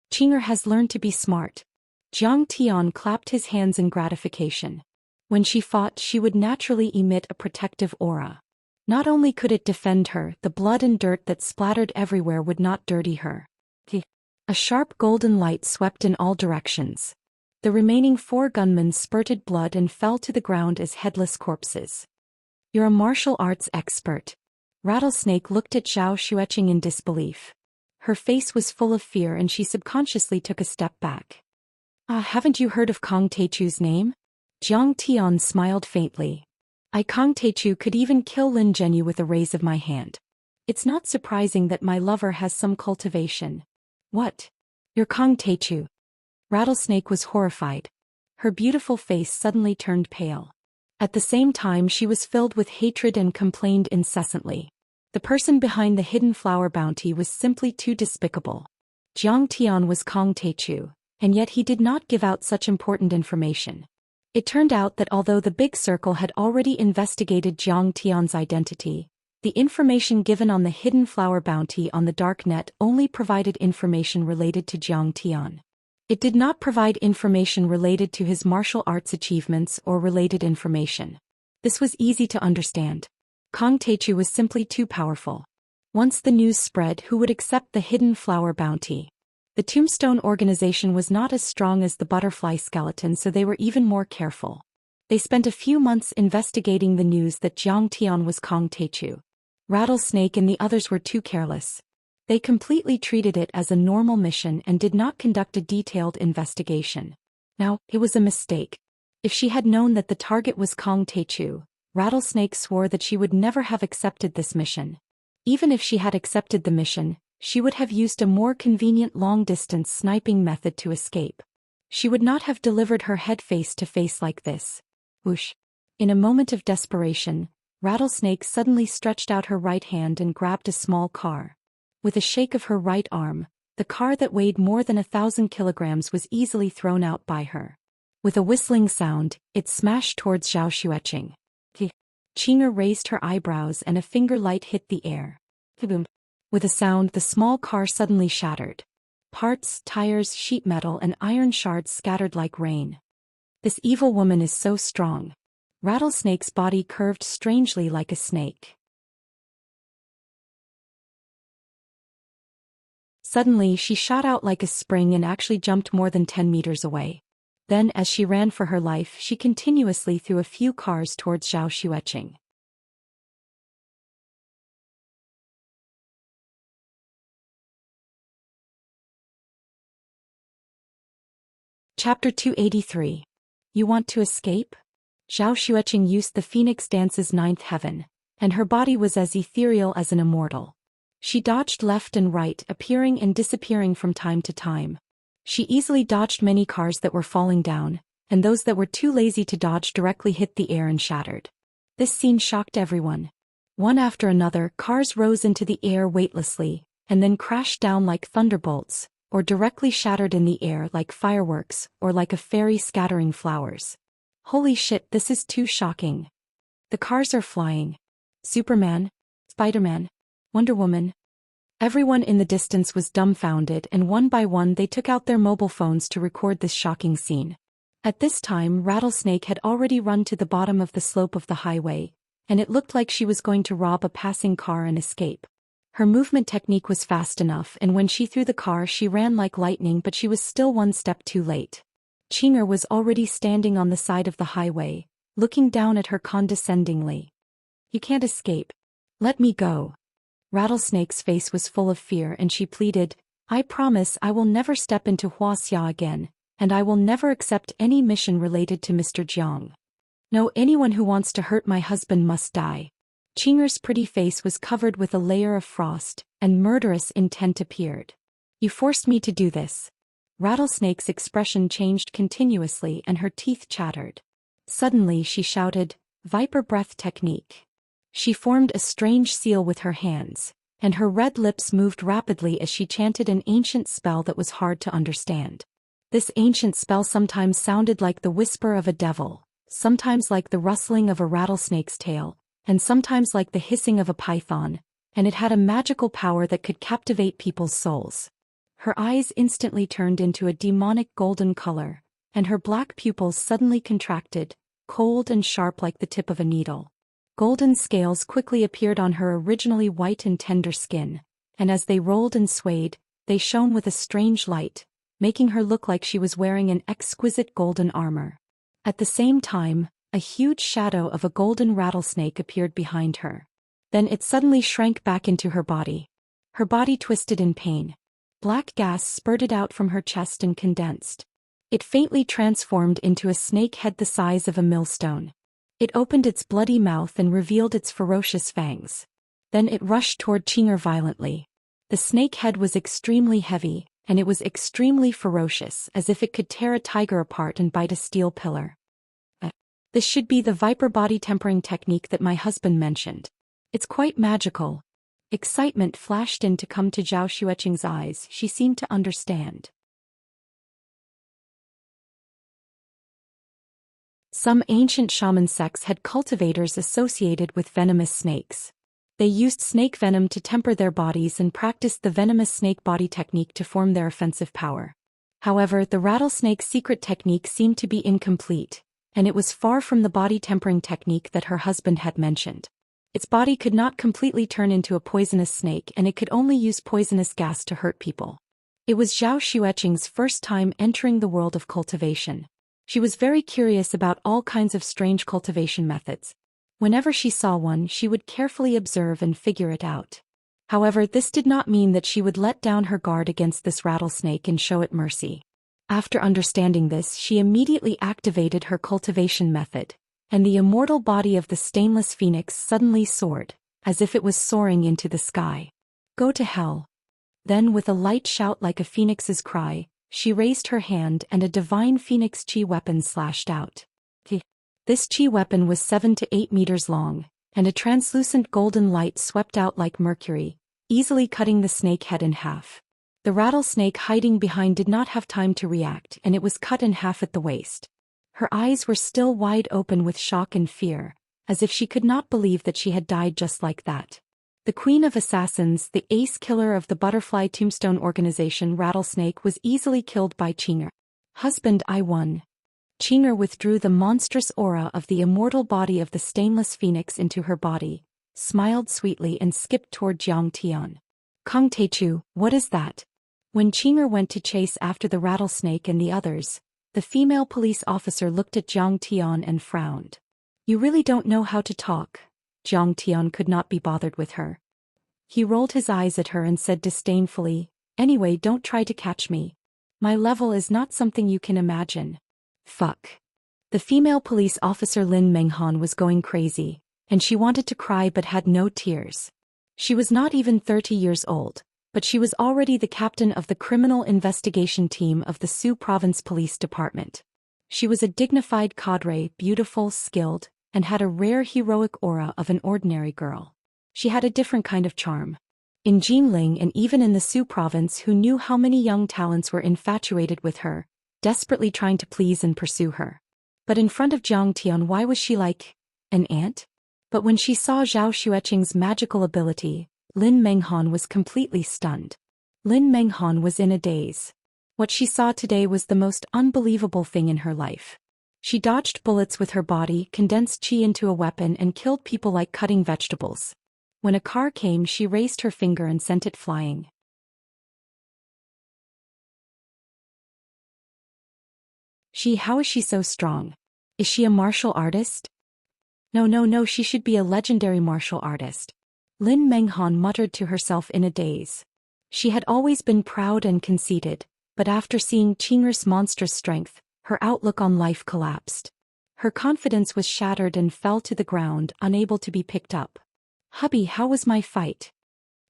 "Qinger has learned to be smart." Zhang Tian clapped his hands in gratification. When she fought, she would naturally emit a protective aura. Not only could it defend her, the blood and dirt that splattered everywhere would not dirty her. A sharp golden light swept in all directions. The remaining 4 gunmen spurted blood and fell to the ground as headless corpses. "You're a martial arts expert." Rattlesnake looked at Zhou Xian in disbelief. Her face was full of fear and she subconsciously took a step back. Haven't you heard of Kong Teichu's name?" Zhang Tian smiled faintly. Kong Teichu could even kill Lin Zhenyu with a raise of my hand. It's not surprising that my lover has some cultivation." "What? You're Kong Teichu?" Rattlesnake was horrified. Her beautiful face suddenly turned pale. At the same time she was filled with hatred and complained incessantly. The person behind the hidden flower bounty was simply too despicable. Zhang Tian was Kong Teichu, and yet he did not give out such important information. It turned out that although the Big Circle had already investigated Zhang Tian's identity, the information given on the hidden flower bounty on the dark net only provided information related to Zhang Tian. It did not provide information related to his martial arts achievements or related information. This was easy to understand. Kong Teichu was simply too powerful. Once the news spread, who would accept the hidden flower bounty? The Tombstone organization was not as strong as the butterfly skeleton, so they were even more careful. They spent a few months investigating the news that Zhang Tian was Kong Teichu. Rattlesnake and the others were too careless. They completely treated it as a normal mission and did not conduct a detailed investigation. Now, it was a mistake. If she had known that the target was Kong Teichu, Rattlesnake swore that she would never have accepted this mission. Even if she had accepted the mission, she would have used a more convenient long-distance sniping method to escape. She would not have delivered her head face to face like this. Whoosh! In a moment of desperation, Rattlesnake suddenly stretched out her right hand and grabbed a small car. With a shake of her right arm, the car that weighed more than 1,000 kilograms was easily thrown out by her. With a whistling sound, it smashed towards Zhou Xian. Qinger raised her eyebrows and a finger light hit the air. Kaboom! With a sound, the small car suddenly shattered. Parts, tires, sheet metal and iron shards scattered like rain. This evil woman is so strong. Rattlesnake's body curved strangely like a snake. Suddenly she shot out like a spring and actually jumped more than 10 meters away. Then as she ran for her life she continuously threw a few cars towards Zhou Xian. Chapter 283. You want to escape? Zhou Xian used the Phoenix Dance's ninth heaven, and her body was as ethereal as an immortal. She dodged left and right, appearing and disappearing from time to time. She easily dodged many cars that were falling down, and those that were too lazy to dodge directly hit the air and shattered. This scene shocked everyone. One after another, cars rose into the air weightlessly, and then crashed down like thunderbolts, or directly shattered in the air like fireworks, or like a fairy scattering flowers. Holy shit, this is too shocking. The cars are flying. Superman, Spider-Man, Wonder Woman. Everyone in the distance was dumbfounded, and one by one they took out their mobile phones to record this shocking scene. At this time Rattlesnake had already run to the bottom of the slope of the highway, and it looked like she was going to rob a passing car and escape. Her movement technique was fast enough, and when she threw the car she ran like lightning, but she was still one step too late. Qinger was already standing on the side of the highway, looking down at her condescendingly. You can't escape. Let me go. Rattlesnake's face was full of fear and she pleaded, I promise I will never step into Wuxia again, and I will never accept any mission related to Mr. Jiang. No, anyone who wants to hurt my husband must die. Qinger's pretty face was covered with a layer of frost, and murderous intent appeared. You forced me to do this. Rattlesnake's expression changed continuously and her teeth chattered. Suddenly she shouted, Viper breath technique. She formed a strange seal with her hands, and her red lips moved rapidly as she chanted an ancient spell that was hard to understand. This ancient spell sometimes sounded like the whisper of a devil, sometimes like the rustling of a rattlesnake's tail, and sometimes like the hissing of a python, and it had a magical power that could captivate people's souls. Her eyes instantly turned into a demonic golden color, and her black pupils suddenly contracted, cold and sharp like the tip of a needle. Golden scales quickly appeared on her originally white and tender skin, and as they rolled and swayed, they shone with a strange light, making her look like she was wearing an exquisite golden armor. At the same time, a huge shadow of a golden rattlesnake appeared behind her. Then it suddenly shrank back into her body. Her body twisted in pain. Black gas spurted out from her chest and condensed. It faintly transformed into a snake head the size of a millstone. It opened its bloody mouth and revealed its ferocious fangs. Then it rushed toward Qinger violently. The snake head was extremely heavy, and it was extremely ferocious, as if it could tear a tiger apart and bite a steel pillar. This should be the viper body tempering technique that my husband mentioned. It's quite magical. Excitement flashed in to come to Zhou Xian's eyes. She seemed to understand. Some ancient shaman sects had cultivators associated with venomous snakes. They used snake venom to temper their bodies and practiced the venomous snake body technique to form their offensive power. However, the rattlesnake's secret technique seemed to be incomplete, and it was far from the body tempering technique that her husband had mentioned. Its body could not completely turn into a poisonous snake, and it could only use poisonous gas to hurt people. It was Zhou Xian's first time entering the world of cultivation. She was very curious about all kinds of strange cultivation methods. Whenever she saw one, she would carefully observe and figure it out. However, this did not mean that she would let down her guard against this rattlesnake and show it mercy. After understanding this, she immediately activated her cultivation method, and the immortal body of the stainless phoenix suddenly soared, as if it was soaring into the sky. Go to hell. Then with a light shout like a phoenix's cry, she raised her hand and a divine phoenix chi weapon slashed out. This chi weapon was 7 to 8 meters long, and a translucent golden light swept out like mercury, easily cutting the snake head in half. The rattlesnake hiding behind did not have time to react, and it was cut in half at the waist. Her eyes were still wide open with shock and fear, as if she could not believe that she had died just like that. The Queen of Assassins, the ace killer of the Butterfly Tombstone organization Rattlesnake, was easily killed by Qinger. Husband, I won. Qinger withdrew the monstrous aura of the immortal body of the stainless phoenix into her body, smiled sweetly and skipped toward Jiang Tian. Kung Teichu, what is that? When Qinger went to chase after the rattlesnake and the others, The female police officer looked at Zhang Tian and frowned. You really don't know how to talk. Zhang Tian could not be bothered with her. He rolled his eyes at her and said disdainfully, anyway, don't try to catch me. My level is not something you can imagine. Fuck. The female police officer Lin Menghan was going crazy, and she wanted to cry but had no tears. She was not even 30 years old, but she was already the captain of the criminal investigation team of the Su Province Police Department. She was a dignified cadre, beautiful, skilled, and had a rare heroic aura of an ordinary girl. She had a different kind of charm. In Jinling and even in the Su Province, who knew how many young talents were infatuated with her, desperately trying to please and pursue her. But in front of Zhang Tian, why was she like an ant? But when she saw Zhao Xueqing's magical ability, Lin Menghan was completely stunned. Lin Menghan was in a daze. What she saw today was the most unbelievable thing in her life. She dodged bullets with her body, condensed qi into a weapon, and killed people like cutting vegetables. When a car came, she raised her finger and sent it flying. How is she so strong? Is she a martial artist? No, she should be a legendary martial artist. Lin Menghan muttered to herself in a daze. She had always been proud and conceited, but after seeing Qing'er's monstrous strength, her outlook on life collapsed. Her confidence was shattered and fell to the ground, unable to be picked up. Hubby, how was my fight?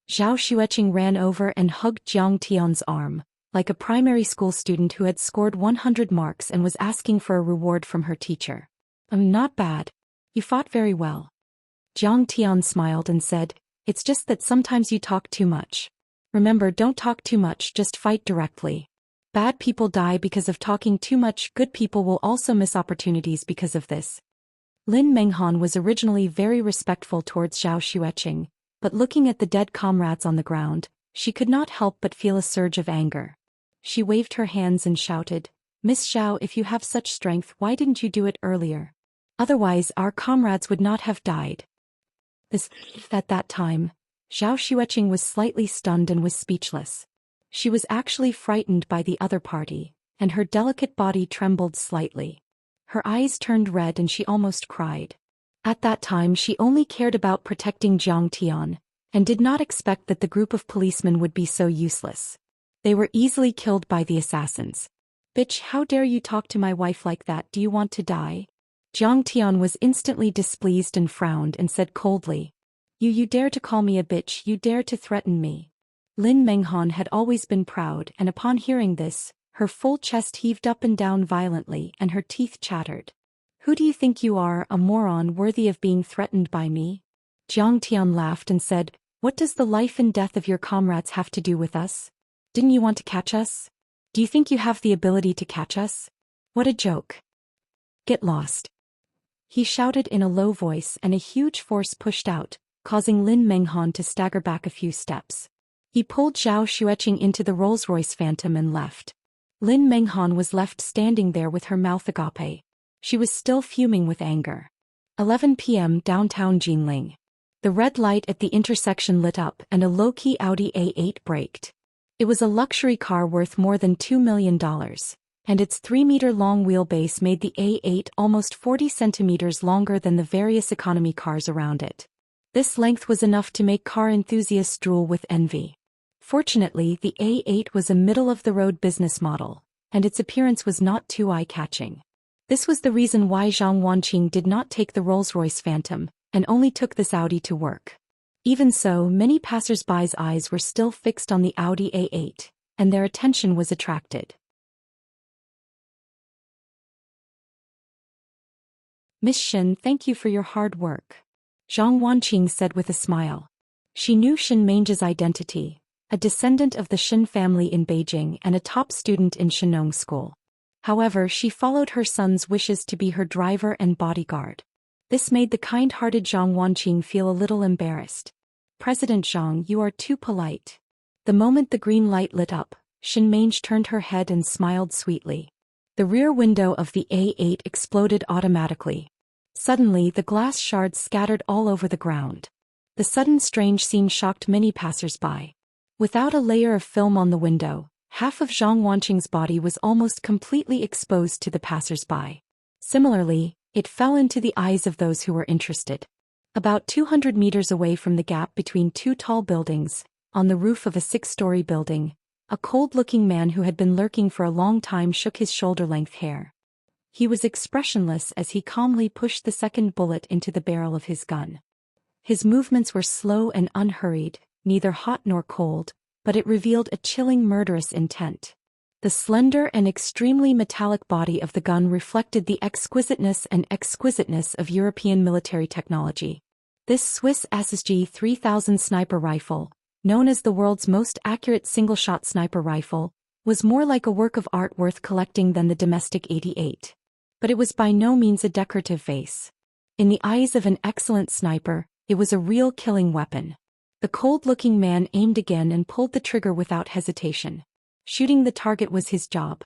Zhao Xueqing ran over and hugged Zhang Tian's arm, like a primary school student who had scored 100 marks and was asking for a reward from her teacher. Not bad. You fought very well. Zhang Tian smiled and said, it's just that sometimes you talk too much. Remember, don't talk too much, just fight directly. Bad people die because of talking too much, good people will also miss opportunities because of this. Lin Menghan was originally very respectful towards Zhao Xueqing, but looking at the dead comrades on the ground, she could not help but feel a surge of anger. She waved her hands and shouted, Miss Zhao, if you have such strength, why didn't you do it earlier? Otherwise, our comrades would not have died. At that time, Zhao Xueqing was slightly stunned and was speechless. She was actually frightened by the other party, and her delicate body trembled slightly. Her eyes turned red and she almost cried. At that time she only cared about protecting Zhang Tian, and did not expect that the group of policemen would be so useless. They were easily killed by the assassins. Bitch, how dare you talk to my wife like that? Do you want to die? Zhang Tian was instantly displeased and frowned and said coldly, You dare to call me a bitch, you dare to threaten me. Lin Menghan had always been proud, and upon hearing this, her full chest heaved up and down violently and her teeth chattered. Who do you think you are, a moron worthy of being threatened by me? Zhang Tian laughed and said, What does the life and death of your comrades have to do with us? Didn't you want to catch us? Do you think you have the ability to catch us? What a joke. Get lost. He shouted in a low voice, and a huge force pushed out, causing Lin Menghan to stagger back a few steps. He pulled Zhao Xueqing into the Rolls-Royce Phantom and left. Lin Menghan was left standing there with her mouth agape. She was still fuming with anger. 11 p.m. downtown Jinling. The red light at the intersection lit up and a low-key Audi A8 braked. It was a luxury car worth more than $2 million, and its 3-meter-long wheelbase made the A8 almost 40 centimeters longer than the various economy cars around it. This length was enough to make car enthusiasts drool with envy. Fortunately, the A8 was a middle-of-the-road business model, and its appearance was not too eye-catching. This was the reason why Zhang Wanqing did not take the Rolls-Royce Phantom, and only took this Audi to work. Even so, many passers-by's eyes were still fixed on the Audi A8, and their attention was attracted. Miss Shin, thank you for your hard work. Zhang Wanqing said with a smile. She knew Shin Mange's identity, a descendant of the Shin family in Beijing and a top student in Shenong School. However, she followed her son's wishes to be her driver and bodyguard. This made the kind-hearted Zhang Wanqing feel a little embarrassed. President Zhang, you are too polite. The moment the green light lit up, Shin Mange turned her head and smiled sweetly. The rear window of the A8 exploded automatically. Suddenly, the glass shards scattered all over the ground. The sudden strange scene shocked many passers-by. Without a layer of film on the window, Half of Zhang Wanqing's body was almost completely exposed to the passers-by. Similarly, it fell into the eyes of those who were interested. About 200 meters away from the gap between two tall buildings, on the roof of a 6-story building, a cold-looking man who had been lurking for a long time shook his shoulder-length hair. He was expressionless as he calmly pushed the second bullet into the barrel of his gun. His movements were slow and unhurried, neither hot nor cold, but it revealed a chilling murderous intent. The slender and extremely metallic body of the gun reflected the exquisiteness of European military technology. This Swiss SSG 3000 sniper rifle, known as the world's most accurate single-shot sniper rifle, was more like a work of art worth collecting than the domestic 88. But it was by no means a decorative vase. In the eyes of an excellent sniper, it was a real killing weapon. The cold-looking man aimed again and pulled the trigger without hesitation. Shooting the target was his job.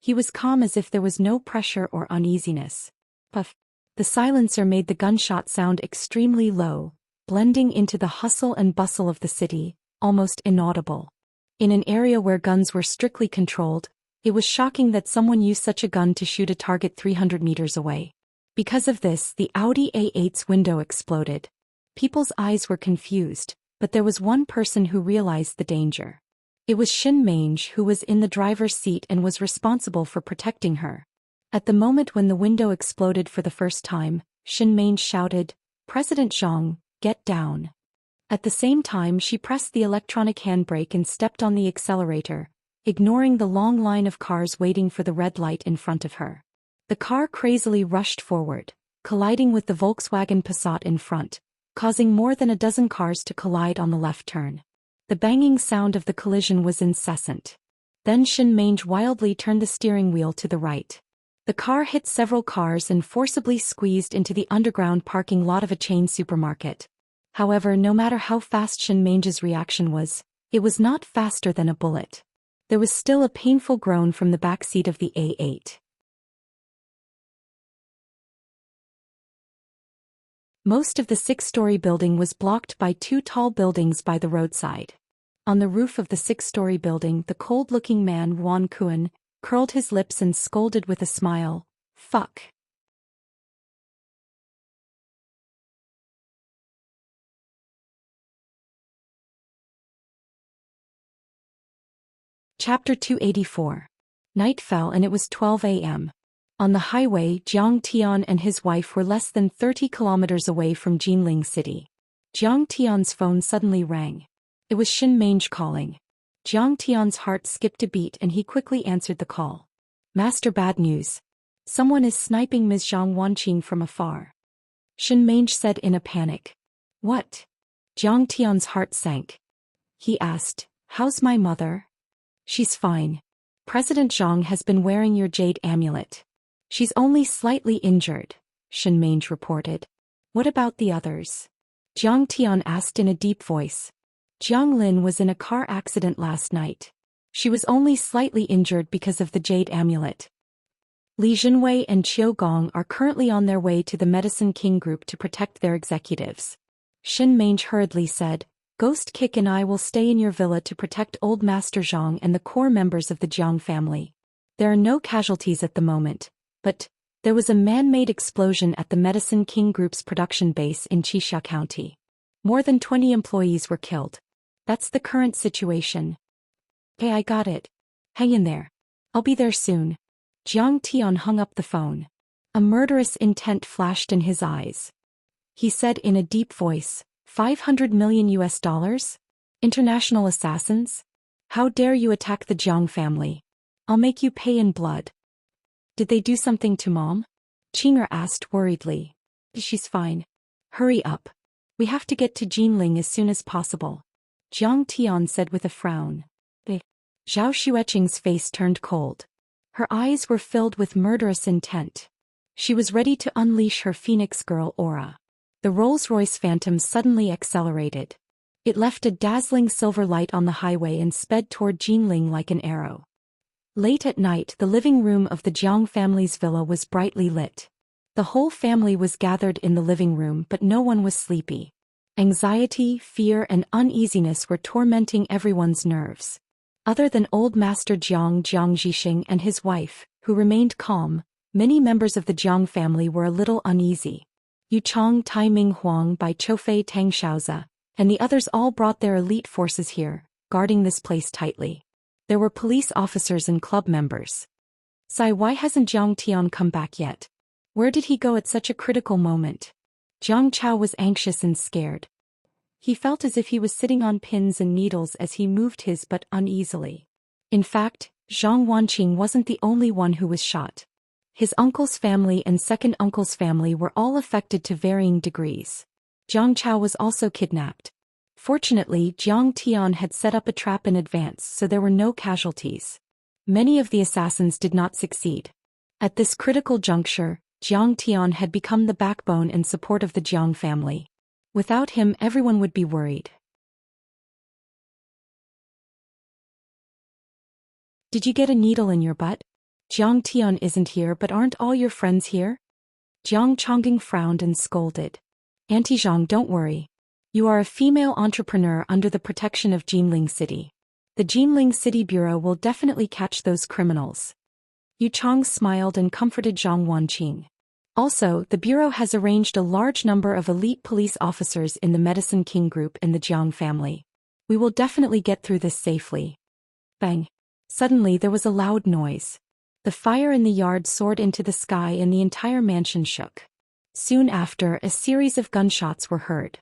He was calm as if there was no pressure or uneasiness. Puff. The silencer made the gunshot sound extremely low, blending into the hustle and bustle of the city, almost inaudible. In an area where guns were strictly controlled, it was shocking that someone used such a gun to shoot a target 300 meters away. Because of this, the Audi A8's window exploded. People's eyes were confused, but there was one person who realized the danger. It was Xianxia, who was in the driver's seat and was responsible for protecting her. At the moment when the window exploded for the first time, Xianxia shouted, "President Zhang, get down." At the same time she pressed the electronic handbrake and stepped on the accelerator, ignoring the long line of cars waiting for the red light in front of her. The car crazily rushed forward, colliding with the Volkswagen Passat in front, causing more than a dozen cars to collide on the left turn. The banging sound of the collision was incessant. Then Xianxia wildly turned the steering wheel to the right. The car hit several cars and forcibly squeezed into the underground parking lot of a chain supermarket. However, no matter how fast Xianxia's reaction was, it was not faster than a bullet. There was still a painful groan from the back seat of the A8. Most of the 6-story building was blocked by two tall buildings by the roadside. On the roof of the 6-story building, the cold-looking man Wan Kuan curled his lips and scolded with a smile, "Fuck." Chapter 284. Night fell and it was 12 a.m. On the highway, Jiang Tian and his wife were less than 30 kilometers away from Jinling City. Jiang Tian's phone suddenly rang. It was Xianxia calling. Jiang Tian's heart skipped a beat and he quickly answered the call. "Master, bad news. Someone is sniping Ms. Zhang Wanqing from afar." Xianxia said in a panic. "What?" Jiang Tian's heart sank. He asked, "How's my mother?" "She's fine. President Zhang has been wearing your jade amulet. She's only slightly injured," Xianxia reported. "What about the others?" Jiang Tian asked in a deep voice. "Jiang Lin was in a car accident last night. She was only slightly injured because of the jade amulet. Li Jinwei and Qiu Gong are currently on their way to the Medicine King Group to protect their executives." Xianxia hurriedly said, "Ghost Kick and I will stay in your villa to protect old Master Zhang and the core members of the Jiang family. There are no casualties at the moment, but there was a man-made explosion at the Medicine King Group's production base in Qixia County. More than 20 employees were killed. That's the current situation." "Hey, I got it. Hang in there. I'll be there soon." Jiang Tian hung up the phone. A murderous intent flashed in his eyes. He said in a deep voice, $500 million US? International assassins? How dare you attack the Jiang family? I'll make you pay in blood." "Did they do something to Mom?" Qing'er asked worriedly. "She's fine. Hurry up. We have to get to Jinling as soon as possible," Jiang Tian said with a frown. Zhao Xueqing's face turned cold. Her eyes were filled with murderous intent. She was ready to unleash her Phoenix Girl aura. The Rolls-Royce Phantom suddenly accelerated. It left a dazzling silver light on the highway and sped toward Jinling like an arrow. Late at night, the living room of the Jiang family's villa was brightly lit. The whole family was gathered in the living room, but no one was sleepy. Anxiety, fear, and uneasiness were tormenting everyone's nerves. Other than old master Jiang Zhixing and his wife, who remained calm, many members of the Jiang family were a little uneasy. Yu Chong Tai Ming Huang by Choufei Tang Xiaozi, and the others all brought their elite forces here, guarding this place tightly. There were police officers and club members. Sai, why hasn't Jiang Tian come back yet? Where did he go at such a critical moment? Jiang Chao was anxious and scared. He felt as if he was sitting on pins and needles as he moved his but uneasily. In fact, Zhang Wanqing wasn't the only one who was shot. His uncle's family and second uncle's family were all affected to varying degrees. Jiang Chao was also kidnapped. Fortunately, Jiang Tian had set up a trap in advance, so there were no casualties. Many of the assassins did not succeed. At this critical juncture, Jiang Tian had become the backbone and support of the Jiang family. Without him, everyone would be worried. Did you get a needle in your butt? Jiang Tian isn't here, but aren't all your friends here? Jiang Chongqing frowned and scolded. Auntie Zhang, don't worry. You are a female entrepreneur under the protection of Jinling City. The Jinling City Bureau will definitely catch those criminals. Yu Chong smiled and comforted Zhang Wanqing. Also, the Bureau has arranged a large number of elite police officers in the Medicine King group in the Jiang family. We will definitely get through this safely. Bang! Suddenly there was a loud noise. The fire in the yard soared into the sky and the entire mansion shook. Soon after, a series of gunshots were heard.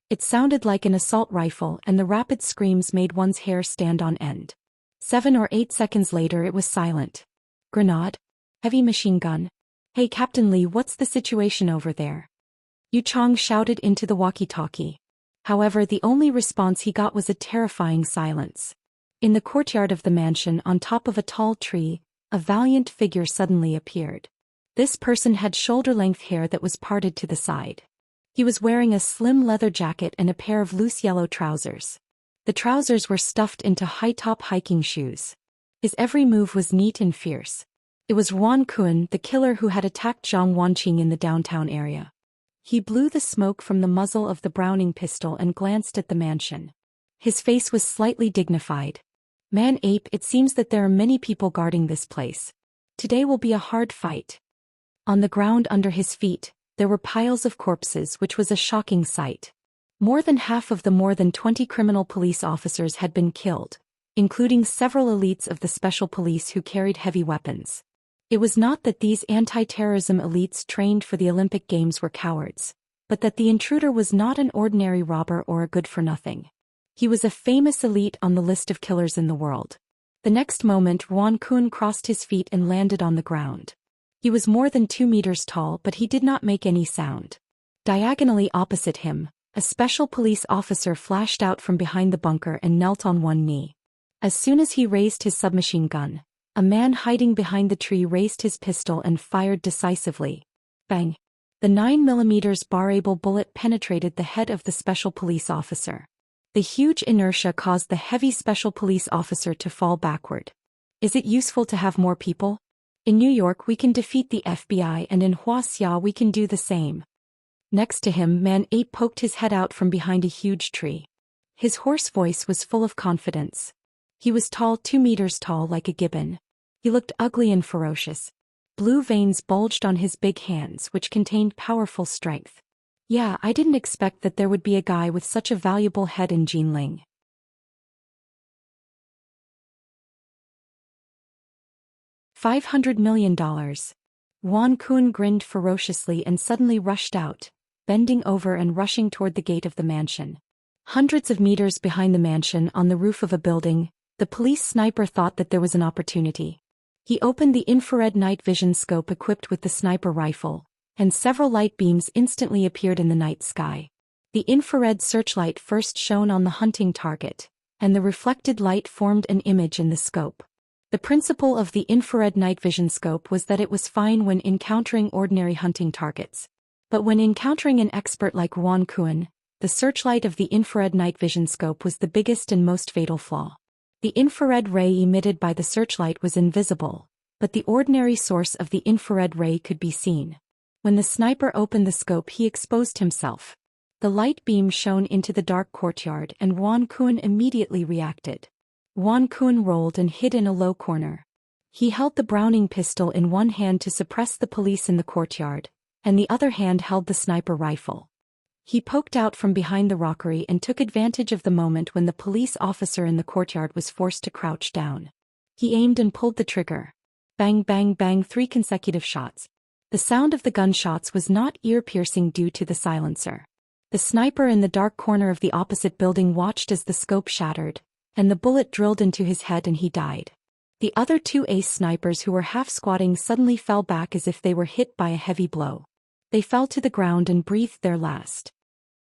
It sounded like an assault rifle, and the rapid screams made one's hair stand on end. 7 or 8 seconds later it was silent. Grenade? Heavy machine gun? Hey Captain Li, what's the situation over there? Yu Chong shouted into the walkie-talkie. However, the only response he got was a terrifying silence. In the courtyard of the mansion, on top of a tall tree, a valiant figure suddenly appeared. This person had shoulder-length hair that was parted to the side. He was wearing a slim leather jacket and a pair of loose yellow trousers. The trousers were stuffed into high-top hiking shoes. His every move was neat and fierce. It was Wan Kun, the killer who had attacked Zhang Wanqing in the downtown area. He blew the smoke from the muzzle of the Browning pistol and glanced at the mansion. His face was slightly dignified. Man-ape, it seems that there are many people guarding this place. Today will be a hard fight. On the ground under his feet, there were piles of corpses, which was a shocking sight. More than half of the more than 20 criminal police officers had been killed, including several elites of the special police who carried heavy weapons. It was not that these anti-terrorism elites trained for the Olympic Games were cowards, but that the intruder was not an ordinary robber or a good-for-nothing. He was a famous elite on the list of killers in the world. The next moment Wan Kun crossed his feet and landed on the ground. He was more than 2 meters tall, but he did not make any sound. Diagonally opposite him, a special police officer flashed out from behind the bunker and knelt on one knee. As soon as he raised his submachine gun, a man hiding behind the tree raised his pistol and fired decisively. Bang! The 9mm barrable bullet penetrated the head of the special police officer. The huge inertia caused the heavy special police officer to fall backward. Is it useful to have more people? In New York we can defeat the FBI, and in Wuxia we can do the same. Next to him, Man-Ape poked his head out from behind a huge tree. His hoarse voice was full of confidence. He was tall, 2 meters tall, like a gibbon. He looked ugly and ferocious. Blue veins bulged on his big hands, which contained powerful strength. Yeah, I didn't expect that there would be a guy with such a valuable head in Jinling. $500 million. Wan Kun grinned ferociously and suddenly rushed out, bending over and rushing toward the gate of the mansion. Hundreds of meters behind the mansion, on the roof of a building, the police sniper thought that there was an opportunity. He opened the infrared night vision scope equipped with the sniper rifle, and several light beams instantly appeared in the night sky. The infrared searchlight first shone on the hunting target, and the reflected light formed an image in the scope. The principle of the infrared night vision scope was that it was fine when encountering ordinary hunting targets. But when encountering an expert like Wan Kun, the searchlight of the infrared night vision scope was the biggest and most fatal flaw. The infrared ray emitted by the searchlight was invisible, but the ordinary source of the infrared ray could be seen. When the sniper opened the scope, he exposed himself. The light beam shone into the dark courtyard, and Wan Kun immediately reacted. Wan Kun rolled and hid in a low corner. He held the Browning pistol in one hand to suppress the police in the courtyard, and the other hand held the sniper rifle. He poked out from behind the rockery and took advantage of the moment when the police officer in the courtyard was forced to crouch down. He aimed and pulled the trigger. Bang, bang, bang, 3 consecutive shots. The sound of the gunshots was not ear-piercing due to the silencer. The sniper in the dark corner of the opposite building watched as the scope shattered, and the bullet drilled into his head and he died. The other 2 ace snipers who were half-squatting suddenly fell back as if they were hit by a heavy blow. They fell to the ground and breathed their last.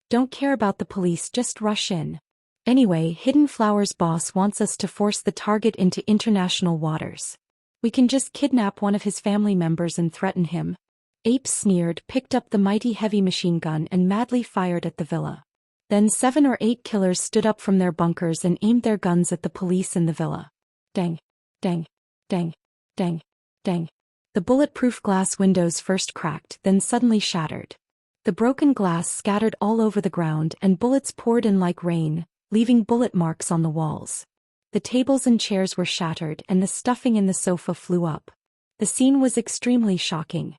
Don't care about the police, just rush in. Anyway, Hidden Flower's boss wants us to force the target into international waters. We can just kidnap one of his family members and threaten him. Ape sneered, picked up the mighty heavy machine gun and madly fired at the villa. Then 7 or 8 killers stood up from their bunkers and aimed their guns at the police in the villa. Dang. Dang. Dang. Dang. Dang. The bulletproof glass windows first cracked, then suddenly shattered. The broken glass scattered all over the ground and bullets poured in like rain, leaving bullet marks on the walls. The tables and chairs were shattered and the stuffing in the sofa flew up. The scene was extremely shocking.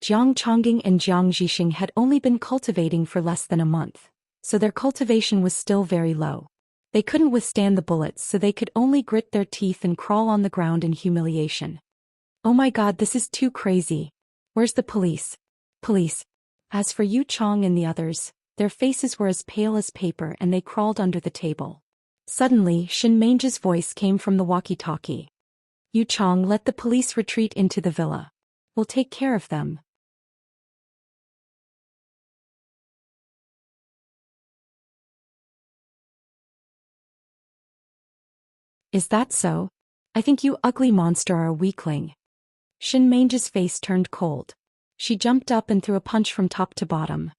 Jiang Chongqing and Jiang Zhixing had only been cultivating for less than a month, so their cultivation was still very low. They couldn't withstand the bullets, so they could only grit their teeth and crawl on the ground in humiliation. Oh my god, this is too crazy. Where's the police? Police. As for Yu Chong and the others, their faces were as pale as paper and they crawled under the table. Suddenly, Shin Mange's voice came from the walkie-talkie. Yu Chong, let the police retreat into the villa. We'll take care of them. Is that so? I think you ugly monster are a weakling. Shin Mange's face turned cold. She jumped up and threw a punch from top to bottom.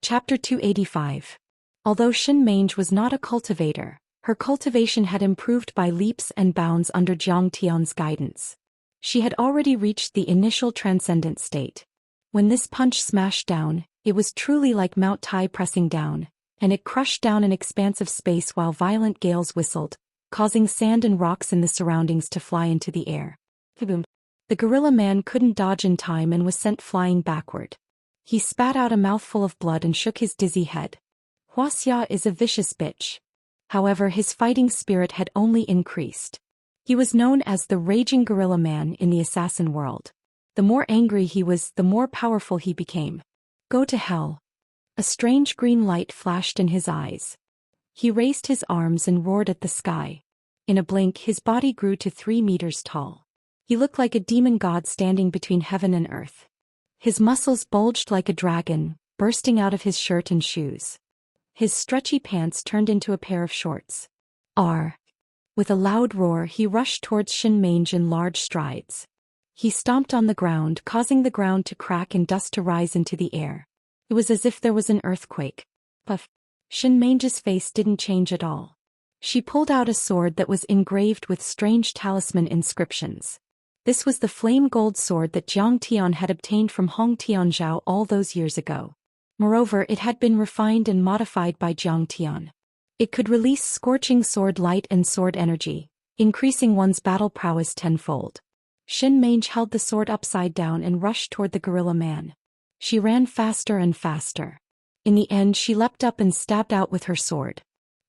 Chapter 285. Although Shin Mange was not a cultivator, her cultivation had improved by leaps and bounds under Jiang Tian's guidance. She had already reached the initial transcendent state. When this punch smashed down, it was truly like Mount Tai pressing down, and it crushed down an expanse of space while violent gales whistled, causing sand and rocks in the surroundings to fly into the air. Kaboom! The gorilla man couldn't dodge in time and was sent flying backward. He spat out a mouthful of blood and shook his dizzy head. Wuxia is a vicious bitch. However, his fighting spirit had only increased. He was known as the Raging Gorilla Man in the assassin world. The more angry he was, the more powerful he became. Go to hell. A strange green light flashed in his eyes. He raised his arms and roared at the sky. In a blink, his body grew to 3 meters tall. He looked like a demon god standing between heaven and earth. His muscles bulged like a dragon, bursting out of his shirt and shoes. His stretchy pants turned into a pair of shorts. Arr! With a loud roar, he rushed towards Shin Mange in large strides. He stomped on the ground, causing the ground to crack and dust to rise into the air. It was as if there was an earthquake. Puff! Shin Mange's face didn't change at all. She pulled out a sword that was engraved with strange talisman inscriptions. This was the flame gold sword that Jiang Tian had obtained from Hong Tianzhao all those years ago. Moreover, it had been refined and modified by Jiang Tian. It could release scorching sword light and sword energy, increasing one's battle prowess tenfold. Shin Mange held the sword upside down and rushed toward the gorilla man. She ran faster and faster. In the end, she leapt up and stabbed out with her sword.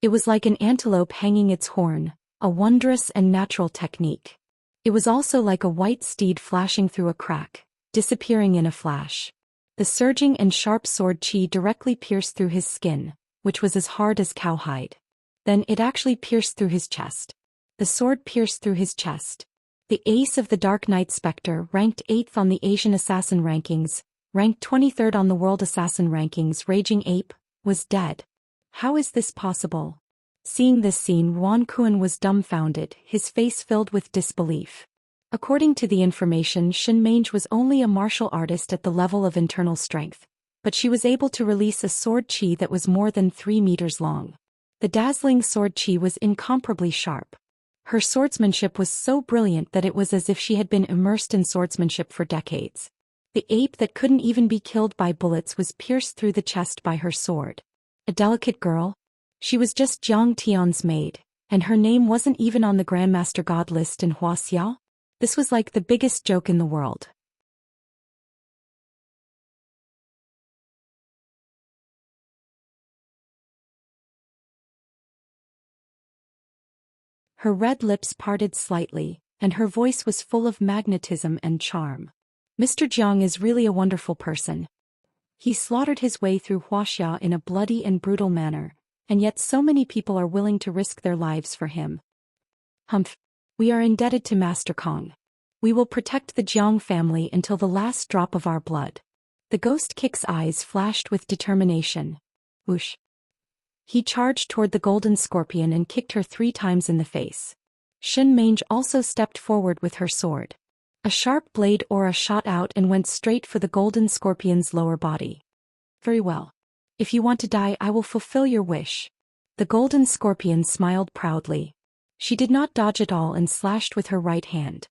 It was like an antelope hanging its horn, a wondrous and natural technique. It was also like a white steed flashing through a crack, disappearing in a flash. The surging and sharp sword chi directly pierced through his skin, which was as hard as cowhide. Then it actually pierced through his chest. The sword pierced through his chest. The ace of the Dark Knight Spectre, ranked 8th on the Asian Assassin rankings, ranked 23rd on the World Assassin rankings, Raging Ape, was dead. How is this possible? Seeing this scene, Wan Kun was dumbfounded, his face filled with disbelief. According to the information, Shin Mange was only a martial artist at the level of internal strength, but she was able to release a sword chi that was more than 3 meters long. The dazzling sword chi was incomparably sharp. Her swordsmanship was so brilliant that it was as if she had been immersed in swordsmanship for decades. The ape that couldn't even be killed by bullets was pierced through the chest by her sword. A delicate girl? She was just Jiang Tian's maid, and her name wasn't even on the Grandmaster God list in Wuxia? This was like the biggest joke in the world. Her red lips parted slightly, and her voice was full of magnetism and charm. Mr. Jiang is really a wonderful person. He slaughtered his way through Wuxia in a bloody and brutal manner, and yet so many people are willing to risk their lives for him. Humph. We are indebted to Master Kong. We will protect the Jiang family until the last drop of our blood. The ghost kick's eyes flashed with determination. Whoosh. He charged toward the golden scorpion and kicked her 3 times in the face. Shin also stepped forward with her sword. A sharp blade aura shot out and went straight for the golden scorpion's lower body. Very well. If you want to die, I will fulfill your wish. The golden scorpion smiled proudly. She did not dodge at all and slashed with her right hand.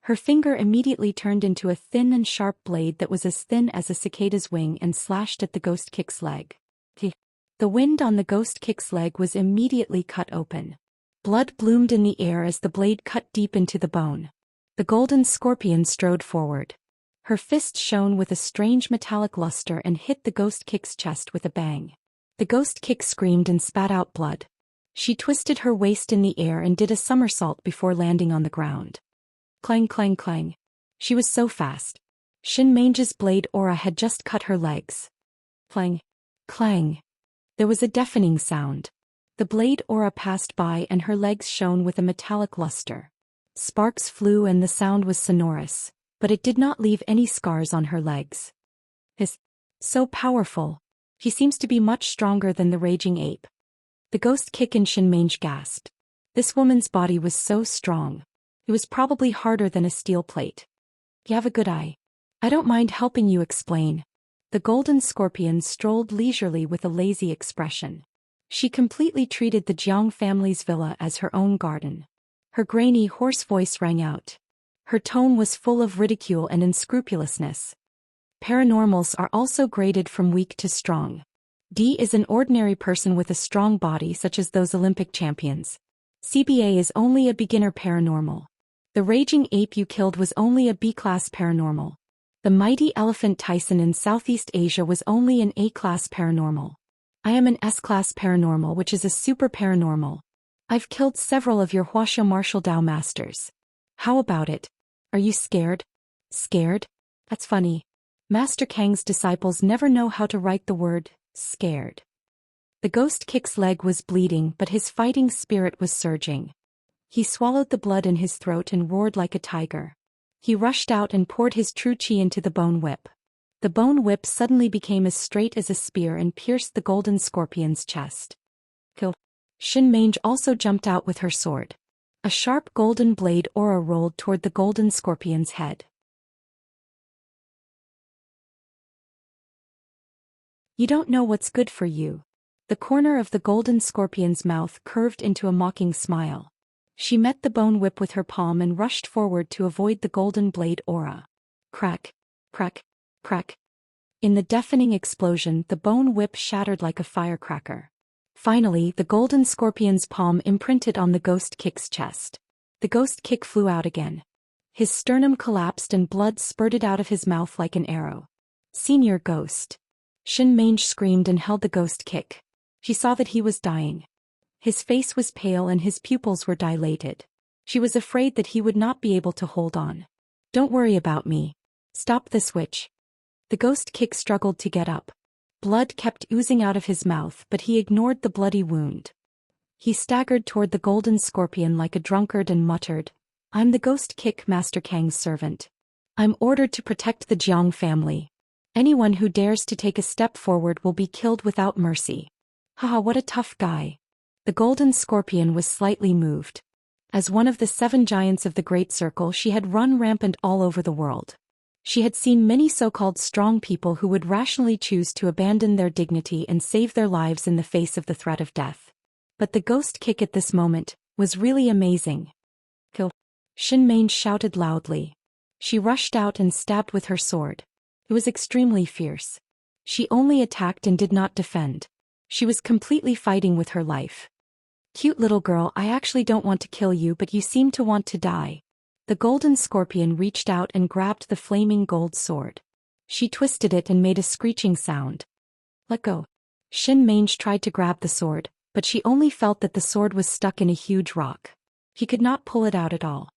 Her finger immediately turned into a thin and sharp blade that was as thin as a cicada's wing and slashed at the ghost kick's leg. The wound on the ghost kick's leg was immediately cut open. Blood bloomed in the air as the blade cut deep into the bone. The golden scorpion strode forward. Her fist shone with a strange metallic luster and hit the ghost kick's chest with a bang. The ghost kick screamed and spat out blood. She twisted her waist in the air and did a somersault before landing on the ground. Clang clang clang. She was so fast. Shin Mange's blade aura had just cut her legs. Clang. Clang. There was a deafening sound. The blade aura passed by and her legs shone with a metallic luster. Sparks flew and the sound was sonorous, but it did not leave any scars on her legs. So powerful. He seems to be much stronger than the raging ape. The ghost kick in Shin Mange gasped. This woman's body was so strong. It was probably harder than a steel plate. You have a good eye. I don't mind helping you explain. The golden scorpion strolled leisurely with a lazy expression. She completely treated the Jiang family's villa as her own garden. Her grainy, hoarse voice rang out. Her tone was full of ridicule and unscrupulousness. Paranormals are also graded from weak to strong. D is an ordinary person with a strong body such as those Olympic champions. CBA is only a beginner paranormal. The raging ape you killed was only a B-class paranormal. The mighty elephant Tyson in Southeast Asia was only an A-class paranormal. I am an S-class paranormal, which is a super paranormal. I've killed several of your Wuxia martial Dao masters. How about it? Are you scared? Scared? That's funny. Master Kang's disciples never know how to write the word scared. The ghost kick's leg was bleeding, but his fighting spirit was surging. He swallowed the blood in his throat and roared like a tiger. He rushed out and poured his true chi into the bone whip. The bone whip suddenly became as straight as a spear and pierced the golden scorpion's chest. Kill. Shin Mange also jumped out with her sword. A sharp golden blade aura rolled toward the golden scorpion's head. You don't know what's good for you. The corner of the golden scorpion's mouth curved into a mocking smile. She met the bone whip with her palm and rushed forward to avoid the golden blade aura. Crack, crack, crack. In the deafening explosion, the bone whip shattered like a firecracker. Finally, the golden scorpion's palm imprinted on the ghost kick's chest. The ghost kick flew out again. His sternum collapsed and blood spurted out of his mouth like an arrow. Senior Ghost. Shin Mange screamed and held the ghost kick. She saw that he was dying. His face was pale and his pupils were dilated. She was afraid that he would not be able to hold on. Don't worry about me. Stop this witch. The ghost kick struggled to get up. Blood kept oozing out of his mouth, but he ignored the bloody wound. He staggered toward the golden scorpion like a drunkard and muttered, I'm the ghost kick Master Kang's servant. I'm ordered to protect the Jiang family. Anyone who dares to take a step forward will be killed without mercy. Haha, what a tough guy. The golden scorpion was slightly moved. As one of the 7 giants of the Great Circle, she had run rampant all over the world. She had seen many so-called strong people who would rationally choose to abandon their dignity and save their lives in the face of the threat of death. But the ghost kick at this moment was really amazing. Kill. Shin Mange shouted loudly. She rushed out and stabbed with her sword. It was extremely fierce. She only attacked and did not defend. She was completely fighting with her life. Cute little girl, I actually don't want to kill you, but you seem to want to die. The golden scorpion reached out and grabbed the flaming gold sword. She twisted it and made a screeching sound. Let go. Xianxia tried to grab the sword, but she only felt that the sword was stuck in a huge rock. He could not pull it out at all.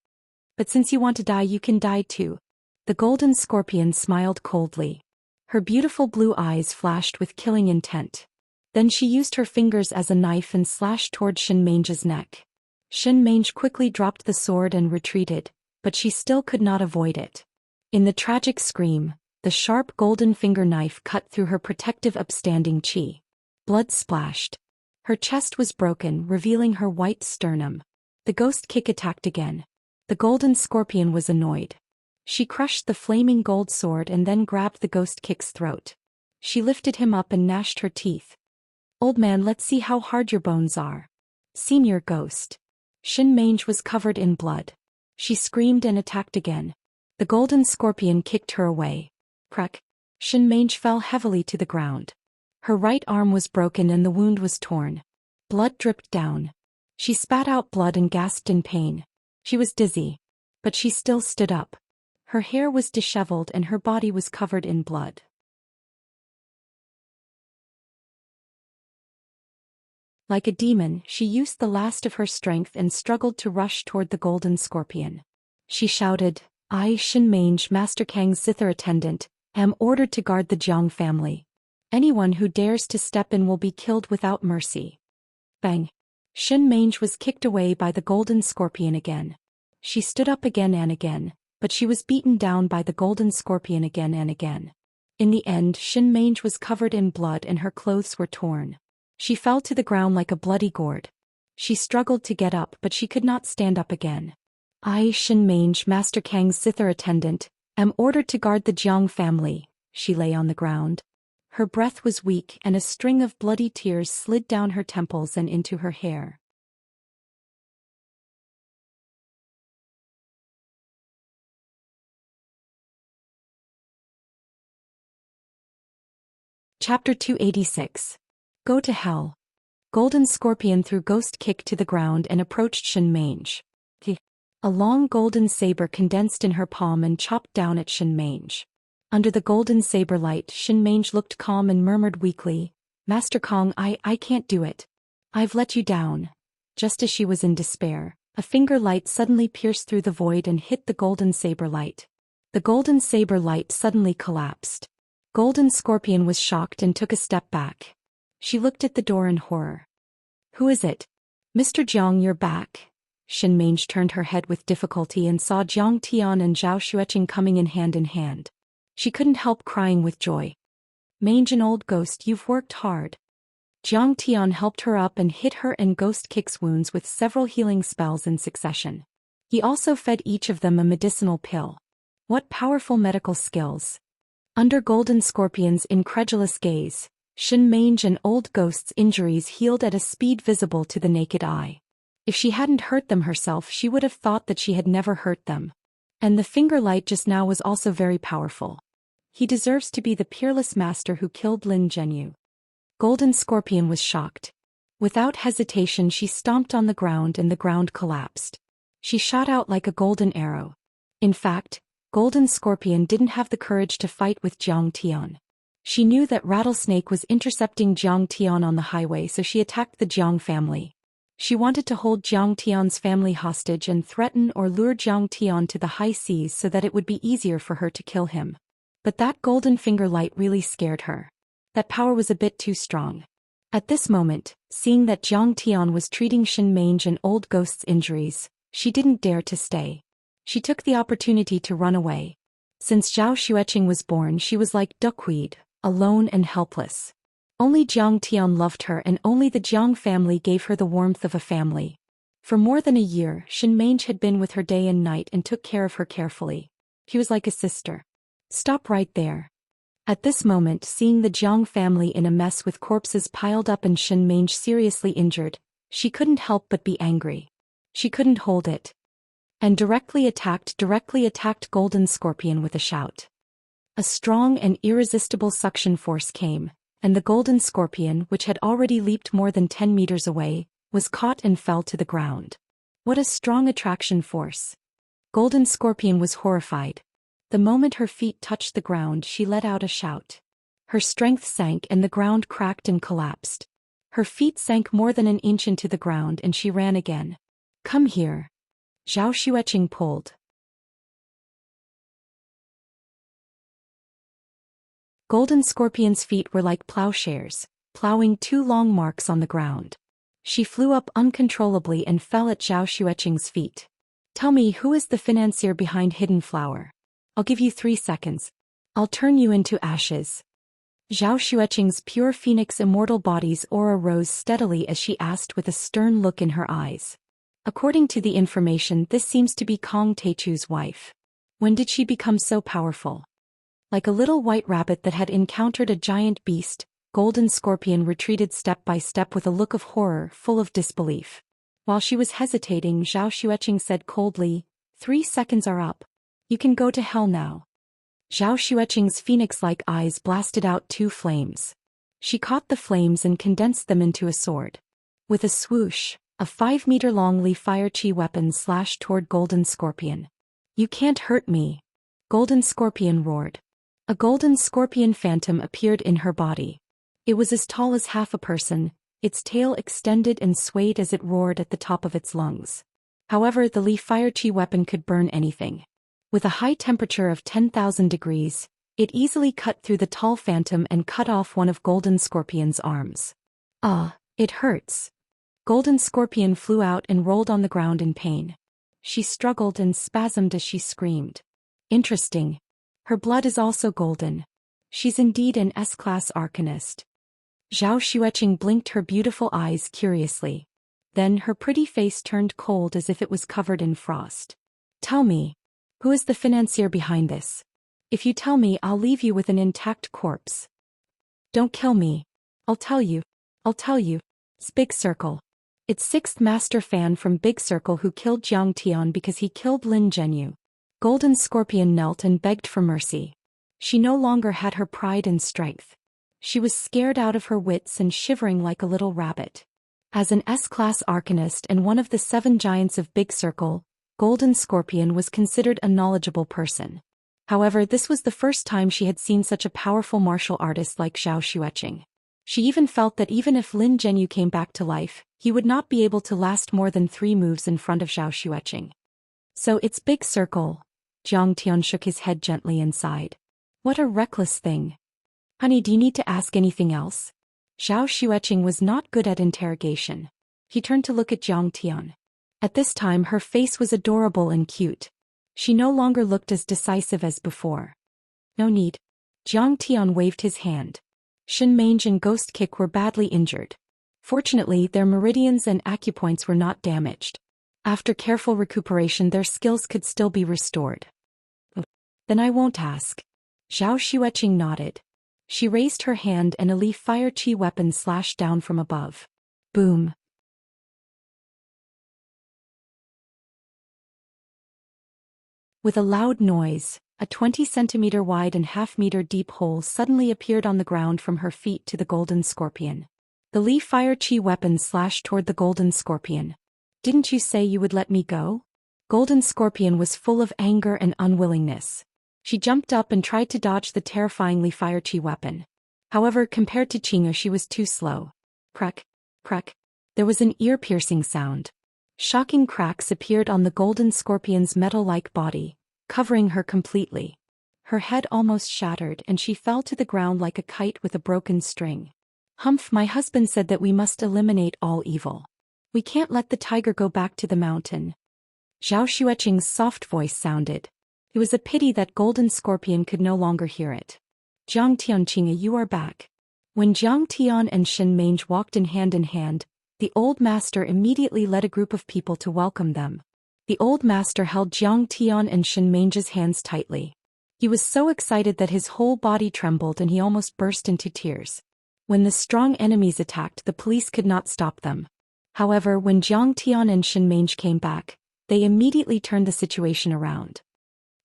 But since you want to die, you can die too. The golden scorpion smiled coldly. Her beautiful blue eyes flashed with killing intent. Then she used her fingers as a knife and slashed toward Xianxia's neck. Xianxia quickly dropped the sword and retreated, but she still could not avoid it. In the tragic scream, the sharp golden finger knife cut through her protective upstanding chi. Blood splashed. Her chest was broken, revealing her white sternum. The ghost kick attacked again. The golden scorpion was annoyed. She crushed the flaming gold sword and then grabbed the ghost kick's throat. She lifted him up and gnashed her teeth. Old man, let's see how hard your bones are. Senior ghost. Xianxia was covered in blood. She screamed and attacked again. The golden scorpion kicked her away. Crack. Xianxia fell heavily to the ground. Her right arm was broken and the wound was torn. Blood dripped down. She spat out blood and gasped in pain. She was dizzy. But she still stood up. Her hair was disheveled and her body was covered in blood. Like a demon, she used the last of her strength and struggled to rush toward the golden scorpion. She shouted, I, Xianxia, Master Kang's zither attendant, am ordered to guard the Jiang family. Anyone who dares to step in will be killed without mercy. Bang! Xianxia was kicked away by the golden scorpion again. She stood up again and again, but she was beaten down by the golden scorpion again and again. In the end, Xianxia was covered in blood and her clothes were torn. She fell to the ground like a bloody gourd. She struggled to get up, but she could not stand up again. I, Xianxia, Master Kang's zither attendant, am ordered to guard the Jiang family. She lay on the ground. Her breath was weak and a string of bloody tears slid down her temples and into her hair. Chapter 286. Go to hell. Golden Scorpion threw Ghost Kick to the ground and approached Xianxia. A long golden saber condensed in her palm and chopped down at Xianxia. Under the golden saber light, Xianxia looked calm and murmured weakly, Master Kong, I can't do it. I've let you down. Just as she was in despair, a finger light suddenly pierced through the void and hit the golden saber light. The golden saber light suddenly collapsed. Golden Scorpion was shocked and took a step back. She looked at the door in horror. Who is it? Mr. Jiang, you're back. Xianxia turned her head with difficulty and saw Jiang Tian and Zhou Xian coming in hand. She couldn't help crying with joy. Mange, an old ghost, you've worked hard. Jiang Tian helped her up and hit her and Ghost Kick's wounds with several healing spells in succession. He also fed each of them a medicinal pill. What powerful medical skills. Under Golden Scorpion's incredulous gaze, Xianxia and Old Ghost's injuries healed at a speed visible to the naked eye. If she hadn't hurt them herself, she would have thought that she had never hurt them. And the finger light just now was also very powerful. He deserves to be the peerless master who killed Lin Zhenyu. Golden Scorpion was shocked. Without hesitation, she stomped on the ground and the ground collapsed. She shot out like a golden arrow. In fact, Golden Scorpion didn't have the courage to fight with Jiang Tian. She knew that Rattlesnake was intercepting Jiang Tian on the highway, so she attacked the Jiang family. She wanted to hold Jiang Tian's family hostage and threaten or lure Jiang Tian to the high seas so that it would be easier for her to kill him. But that golden finger light really scared her. That power was a bit too strong. At this moment, seeing that Jiang Tian was treating Xianxia and Old Ghost's injuries, she didn't dare to stay. She took the opportunity to run away. Since Zhou Xian was born, she was like duckweed, alone and helpless. Only Jiang Tian loved her, and only the Jiang family gave her the warmth of a family. For more than a year, Xianxia had been with her day and night and took care of her carefully. She was like a sister. Stop right there. At this moment, seeing the Jiang family in a mess with corpses piled up and Xianxia seriously injured, she couldn't help but be angry. She couldn't hold it and directly attacked Golden Scorpion with a shout. A strong and irresistible suction force came, and the Golden Scorpion, which had already leaped more than 10 meters away, was caught and fell to the ground. What a strong attraction force! Golden Scorpion was horrified. The moment her feet touched the ground, she let out a shout. Her strength sank and the ground cracked and collapsed. Her feet sank more than an inch into the ground and she ran again. Come here. Zhou Xian pulled. Golden Scorpion's feet were like plowshares, plowing 2 long marks on the ground. She flew up uncontrollably and fell at Zhou Xian's feet. Tell me, who is the financier behind Hidden Flower? I'll give you 3 seconds. I'll turn you into ashes. Zhou Xian's pure phoenix immortal body's aura rose steadily as she asked with a stern look in her eyes. According to the information, this seems to be Kong Teichu's wife. When did she become so powerful? Like a little white rabbit that had encountered a giant beast, Golden Scorpion retreated step by step with a look of horror, full of disbelief. While she was hesitating, Zhou Xian said coldly, 3 seconds are up. You can go to hell now. Zhou Xian's phoenix-like eyes blasted out 2 flames. She caught the flames and condensed them into a sword. With a swoosh, a 5-meter-long Li Fire Chi weapon slashed toward Golden Scorpion. You can't hurt me. Golden Scorpion roared. A Golden Scorpion phantom appeared in her body. It was as tall as half a person, its tail extended and swayed as it roared at the top of its lungs. However, the Li Fire Chi weapon could burn anything. With a high temperature of 10,000 degrees, it easily cut through the tall phantom and cut off one of Golden Scorpion's arms. Ah, it hurts. Golden Scorpion flew out and rolled on the ground in pain. She struggled and spasmed as she screamed. Interesting. Her blood is also golden. She's indeed an S-class arcanist. Zhou Xian blinked her beautiful eyes curiously. Then her pretty face turned cold as if it was covered in frost. Tell me, who is the financier behind this? If you tell me, I'll leave you with an intact corpse. Don't kill me. I'll tell you. It's Big Circle. It's 6th Master Fan from Big Circle who killed Jiang Tian because he killed Lin Zhenyu. Golden Scorpion knelt and begged for mercy. She no longer had her pride and strength. She was scared out of her wits and shivering like a little rabbit. As an S-class arcanist and one of the 7 giants of Big Circle, Golden Scorpion was considered a knowledgeable person. However, this was the first time she had seen such a powerful martial artist like Zhou Xian. She even felt that even if Lin Zhenyu came back to life, he would not be able to last more than 3 moves in front of Zhou Xian. So it's Big Circle. Jiang Tian shook his head gently and sighed. What a reckless thing. Honey, do you need to ask anything else? Zhou Xian was not good at interrogation. He turned to look at Jiang Tian. At this time her face was adorable and cute. She no longer looked as decisive as before. No need. Jiang Tian waved his hand. Xianxia and Ghost Kick were badly injured. Fortunately, their meridians and acupoints were not damaged. After careful recuperation, their skills could still be restored. Then I won't ask. Zhou Xian nodded. She raised her hand and a Li Fire Chi weapon slashed down from above. Boom. With a loud noise, a 20-centimeter wide and half-meter deep hole suddenly appeared on the ground from her feet to the Golden Scorpion. The Li Fire Chi weapon slashed toward the Golden Scorpion. Didn't you say you would let me go? Golden Scorpion was full of anger and unwillingness. She jumped up and tried to dodge the terrifying Li Fire Chi weapon. However, compared to Qing'e, she was too slow. Crack, crack. There was an ear-piercing sound. Shocking cracks appeared on the Golden Scorpion's metal-like body, covering her completely. Her head almost shattered and she fell to the ground like a kite with a broken string. Humph, my husband said that we must eliminate all evil. We can't let the tiger go back to the mountain. Zhou Xian's soft voice sounded. It was a pity that Golden Scorpion could no longer hear it. Jiang Tian, Qing'e, you are back. When Jiang Tian and Xianxia walked in hand, the old master immediately led a group of people to welcome them. The old master held Jiang Tian and Xianxia's hands tightly. He was so excited that his whole body trembled and he almost burst into tears. When the strong enemies attacked, the police could not stop them. However, when Jiang Tian and Xianxia came back, They immediately turned the situation around.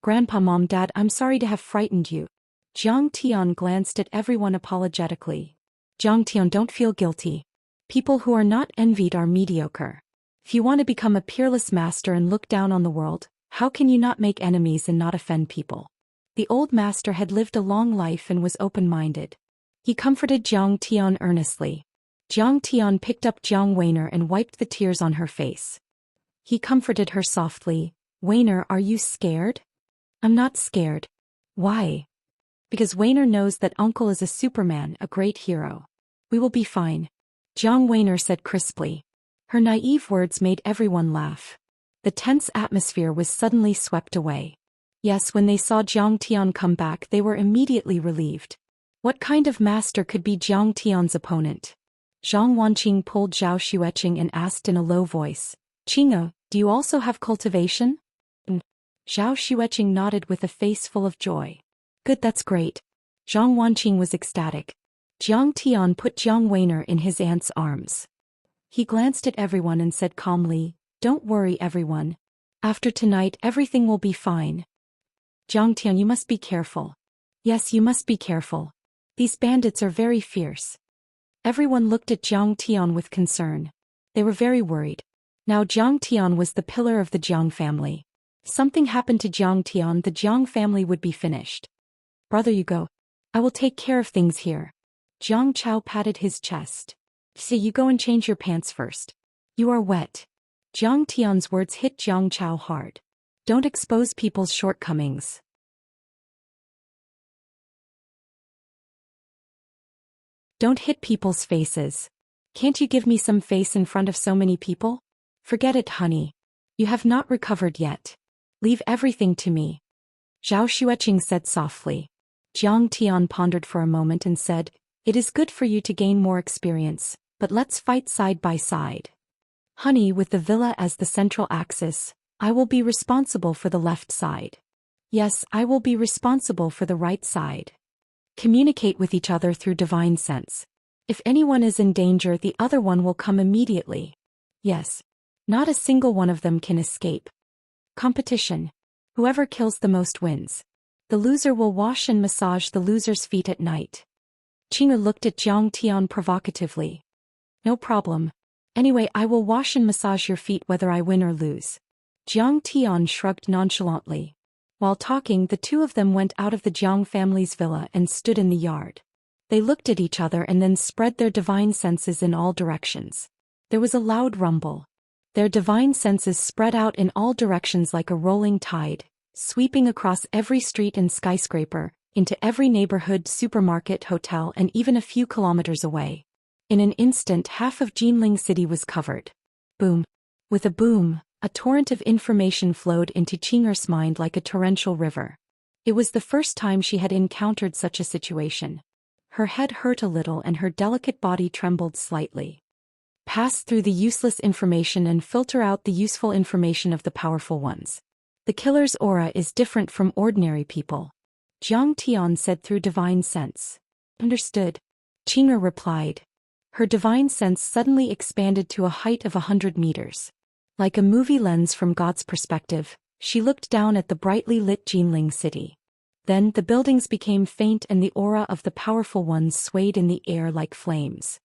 Grandpa, Mom, Dad, I'm sorry to have frightened you. Zhang Tian glanced at everyone apologetically. Zhang Tian, don't feel guilty. People who are not envied are mediocre. If you want to become a peerless master and look down on the world, how can you not make enemies and not offend people? The old master had lived a long life and was open-minded. He comforted Zhang Tian earnestly. Zhang Tian picked up Jiang Weiner and wiped the tears on her face. He comforted her softly. Weiner, are you scared? I'm not scared. Why? Because Weiner knows that Uncle is a Superman, a great hero. We will be fine. Jiang Weiner said crisply. Her naive words made everyone laugh. The tense atmosphere was suddenly swept away. Yes, when they saw Zhang Tian come back, they were immediately relieved. What kind of master could be Zhang Tian's opponent? Zhang Wanqing pulled Zhao Xueqing and asked in a low voice, Qing'e, do you also have cultivation? Zhao Xueqing nodded with a face full of joy. Good, that's great. Zhang Wanqing was ecstatic. Jiang Tian put Jiang Weiner in his aunt's arms. He glanced at everyone and said calmly, Don't worry, everyone. After tonight, everything will be fine. Jiang Tian, you must be careful. Yes, you must be careful. These bandits are very fierce. Everyone looked at Jiang Tian with concern. They were very worried. Now Jiang Tian was the pillar of the Jiang family. If something happened to Jiang Tian, the Jiang family would be finished. Brother, you go. I will take care of things here. Jiang Chao patted his chest. See, you go and change your pants first. You are wet. Jiang Tian's words hit Jiang Chao hard. Don't expose people's shortcomings. Don't hit people's faces. Can't you give me some face in front of so many people? Forget it, honey. You have not recovered yet. Leave everything to me. Zhao Xueqing said softly. Jiang Tian pondered for a moment and said, It is good for you to gain more experience, but let's fight side by side. Honey, with the villa as the central axis, I will be responsible for the left side. Yes, I will be responsible for the right side. Communicate with each other through divine sense. If anyone is in danger, the other one will come immediately. Yes. Not a single one of them can escape. Competition. Whoever kills the most wins. The loser will wash and massage the loser's feet at night. Qing'e looked at Jiang Tian provocatively. No problem. Anyway, I will wash and massage your feet whether I win or lose. Jiang Tian shrugged nonchalantly. While talking, the two of them went out of the Jiang family's villa and stood in the yard. They looked at each other and then spread their divine senses in all directions. There was a loud rumble. Their divine senses spread out in all directions like a rolling tide, sweeping across every street and skyscraper, into every neighborhood, supermarket, hotel, and even a few kilometers away. In an instant, half of Jinling City was covered. Boom. With a boom, a torrent of information flowed into Qing'er's mind like a torrential river. It was the first time she had encountered such a situation. Her head hurt a little and her delicate body trembled slightly. Pass through the useless information and filter out the useful information of the powerful ones. The killer's aura is different from ordinary people. Jiang Tian said through divine sense. Understood. Qing'er replied. Her divine sense suddenly expanded to a height of 100 meters. Like a movie lens from God's perspective, she looked down at the brightly lit Jinling City. Then the buildings became faint and the aura of the powerful ones swayed in the air like flames.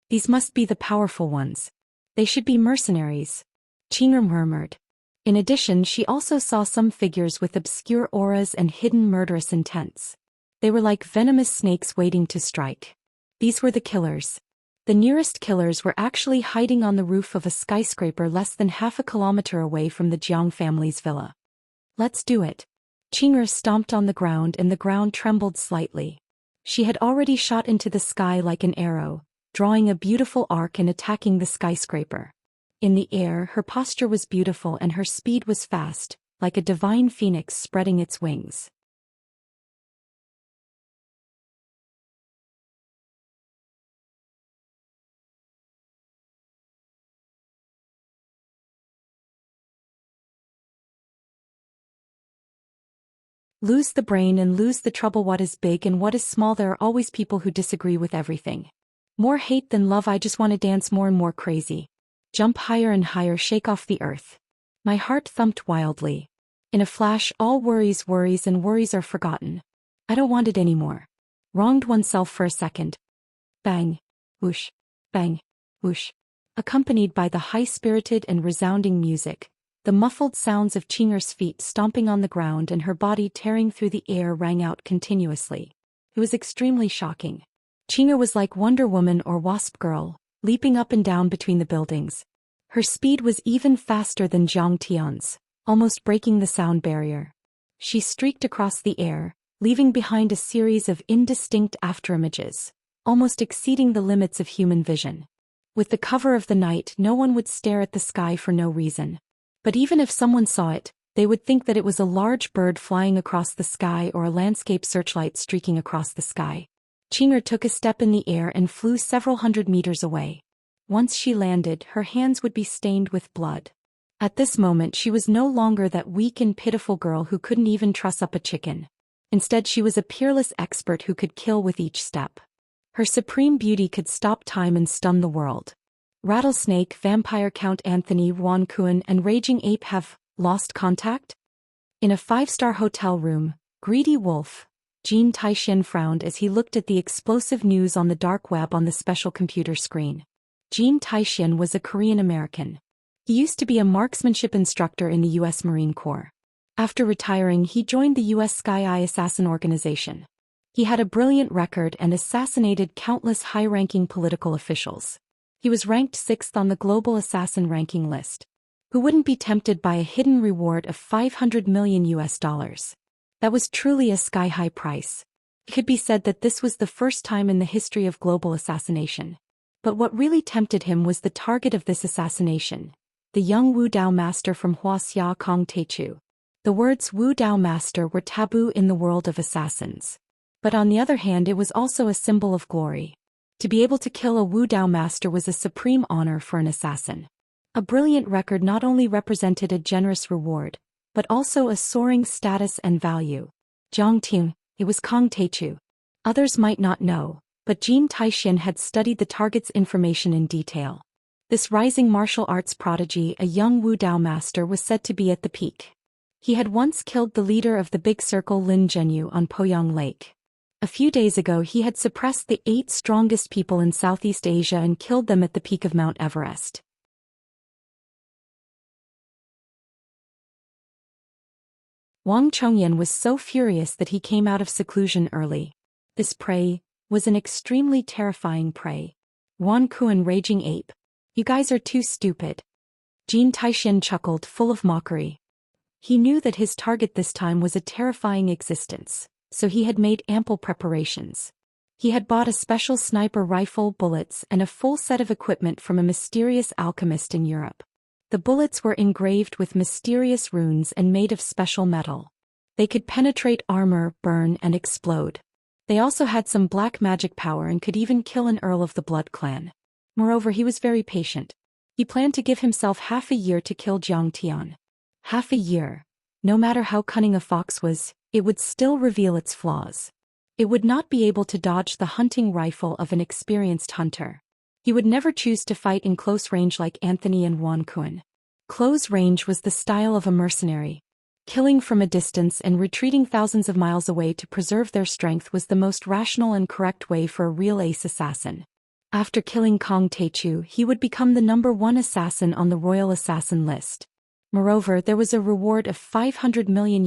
These must be the powerful ones. They should be mercenaries. Qing'er murmured. In addition, she also saw some figures with obscure auras and hidden murderous intents. They were like venomous snakes waiting to strike. These were the killers. The nearest killers were actually hiding on the roof of a skyscraper less than half a kilometer away from the Jiang family's villa. Let's do it. Qing'er stomped on the ground and the ground trembled slightly. She had already shot into the sky like an arrow, drawing a beautiful arc and attacking the skyscraper. In the air, her posture was beautiful and her speed was fast, like a divine phoenix spreading its wings. Lose the brain and lose the trouble. What is big and what is small? There are always people who disagree with everything. More hate than love. I just want to dance more and more crazy. Jump higher and higher, shake off the earth. My heart thumped wildly. In a flash, all worries are forgotten. I don't want it anymore. Wronged oneself for a second. Bang. Whoosh. Bang. Whoosh. Accompanied by the high-spirited and resounding music, the muffled sounds of Qing'er's feet stomping on the ground and her body tearing through the air rang out continuously. It was extremely shocking. Qing'er was like Wonder Woman or Wasp Girl, leaping up and down between the buildings. Her speed was even faster than Zhang Tian's, almost breaking the sound barrier. She streaked across the air, leaving behind a series of indistinct afterimages, almost exceeding the limits of human vision. With the cover of the night, no one would stare at the sky for no reason. But even if someone saw it, they would think that it was a large bird flying across the sky or a landscape searchlight streaking across the sky. Qing'er took a step in the air and flew several hundred meters away. Once she landed, her hands would be stained with blood. At this moment, she was no longer that weak and pitiful girl who couldn't even truss up a chicken. Instead, she was a peerless expert who could kill with each step. Her supreme beauty could stop time and stun the world. Rattlesnake, Vampire Count Anthony, Wan Kuan, and Raging Ape have lost contact? In a 5-star hotel room, Greedy Wolf, Jin Taixian frowned as he looked at the explosive news on the dark web on the special computer screen. Jin Taixian was a Korean American. He used to be a marksmanship instructor in the U.S. Marine Corps. After retiring, he joined the U.S. Sky Eye Assassin Organization. He had a brilliant record and assassinated countless high-ranking political officials. He was ranked 6th on the global assassin ranking list. Who wouldn't be tempted by a hidden reward of $500 million? That was truly a sky-high price. It could be said that this was the first time in the history of global assassination. But what really tempted him was the target of this assassination, the young Wu Dao master from Wuxia Kong Teichu. The words Wu Dao master were taboo in the world of assassins. But on the other hand, it was also a symbol of glory. To be able to kill a Wu Dao master was a supreme honor for an assassin. A brilliant record not only represented a generous reward, but also a soaring status and value. Jiang Ting, it was Kong Teichu. Others might not know, but Jin Taixian had studied the target's information in detail. This rising martial arts prodigy, a young Wu Dao master, was said to be at the peak. He had once killed the leader of the Big Circle Lin Zhenyu on Poyang Lake. A few days ago he had suppressed the 8 strongest people in Southeast Asia and killed them at the peak of Mount Everest. Wang Chongyan was so furious that he came out of seclusion early. This prey was an extremely terrifying prey. Wan Kuan, Raging Ape. You guys are too stupid. Jin Taixian chuckled, full of mockery. He knew that his target this time was a terrifying existence, so he had made ample preparations. He had bought a special sniper rifle, bullets, and a full set of equipment from a mysterious alchemist in Europe. The bullets were engraved with mysterious runes and made of special metal. They could penetrate armor, burn, and explode. They also had some black magic power and could even kill an Earl of the Blood Clan. Moreover, he was very patient. He planned to give himself half a year to kill Jiang Tian. Half a year. No matter how cunning a fox was, it would still reveal its flaws. It would not be able to dodge the hunting rifle of an experienced hunter. He would never choose to fight in close range like Anthony and Wan Kuan. Close range was the style of a mercenary. Killing from a distance and retreating thousands of miles away to preserve their strength was the most rational and correct way for a real ace assassin. After killing Kong Teichu, he would become the #1 assassin on the Royal Assassin list. Moreover, there was a reward of $500 million.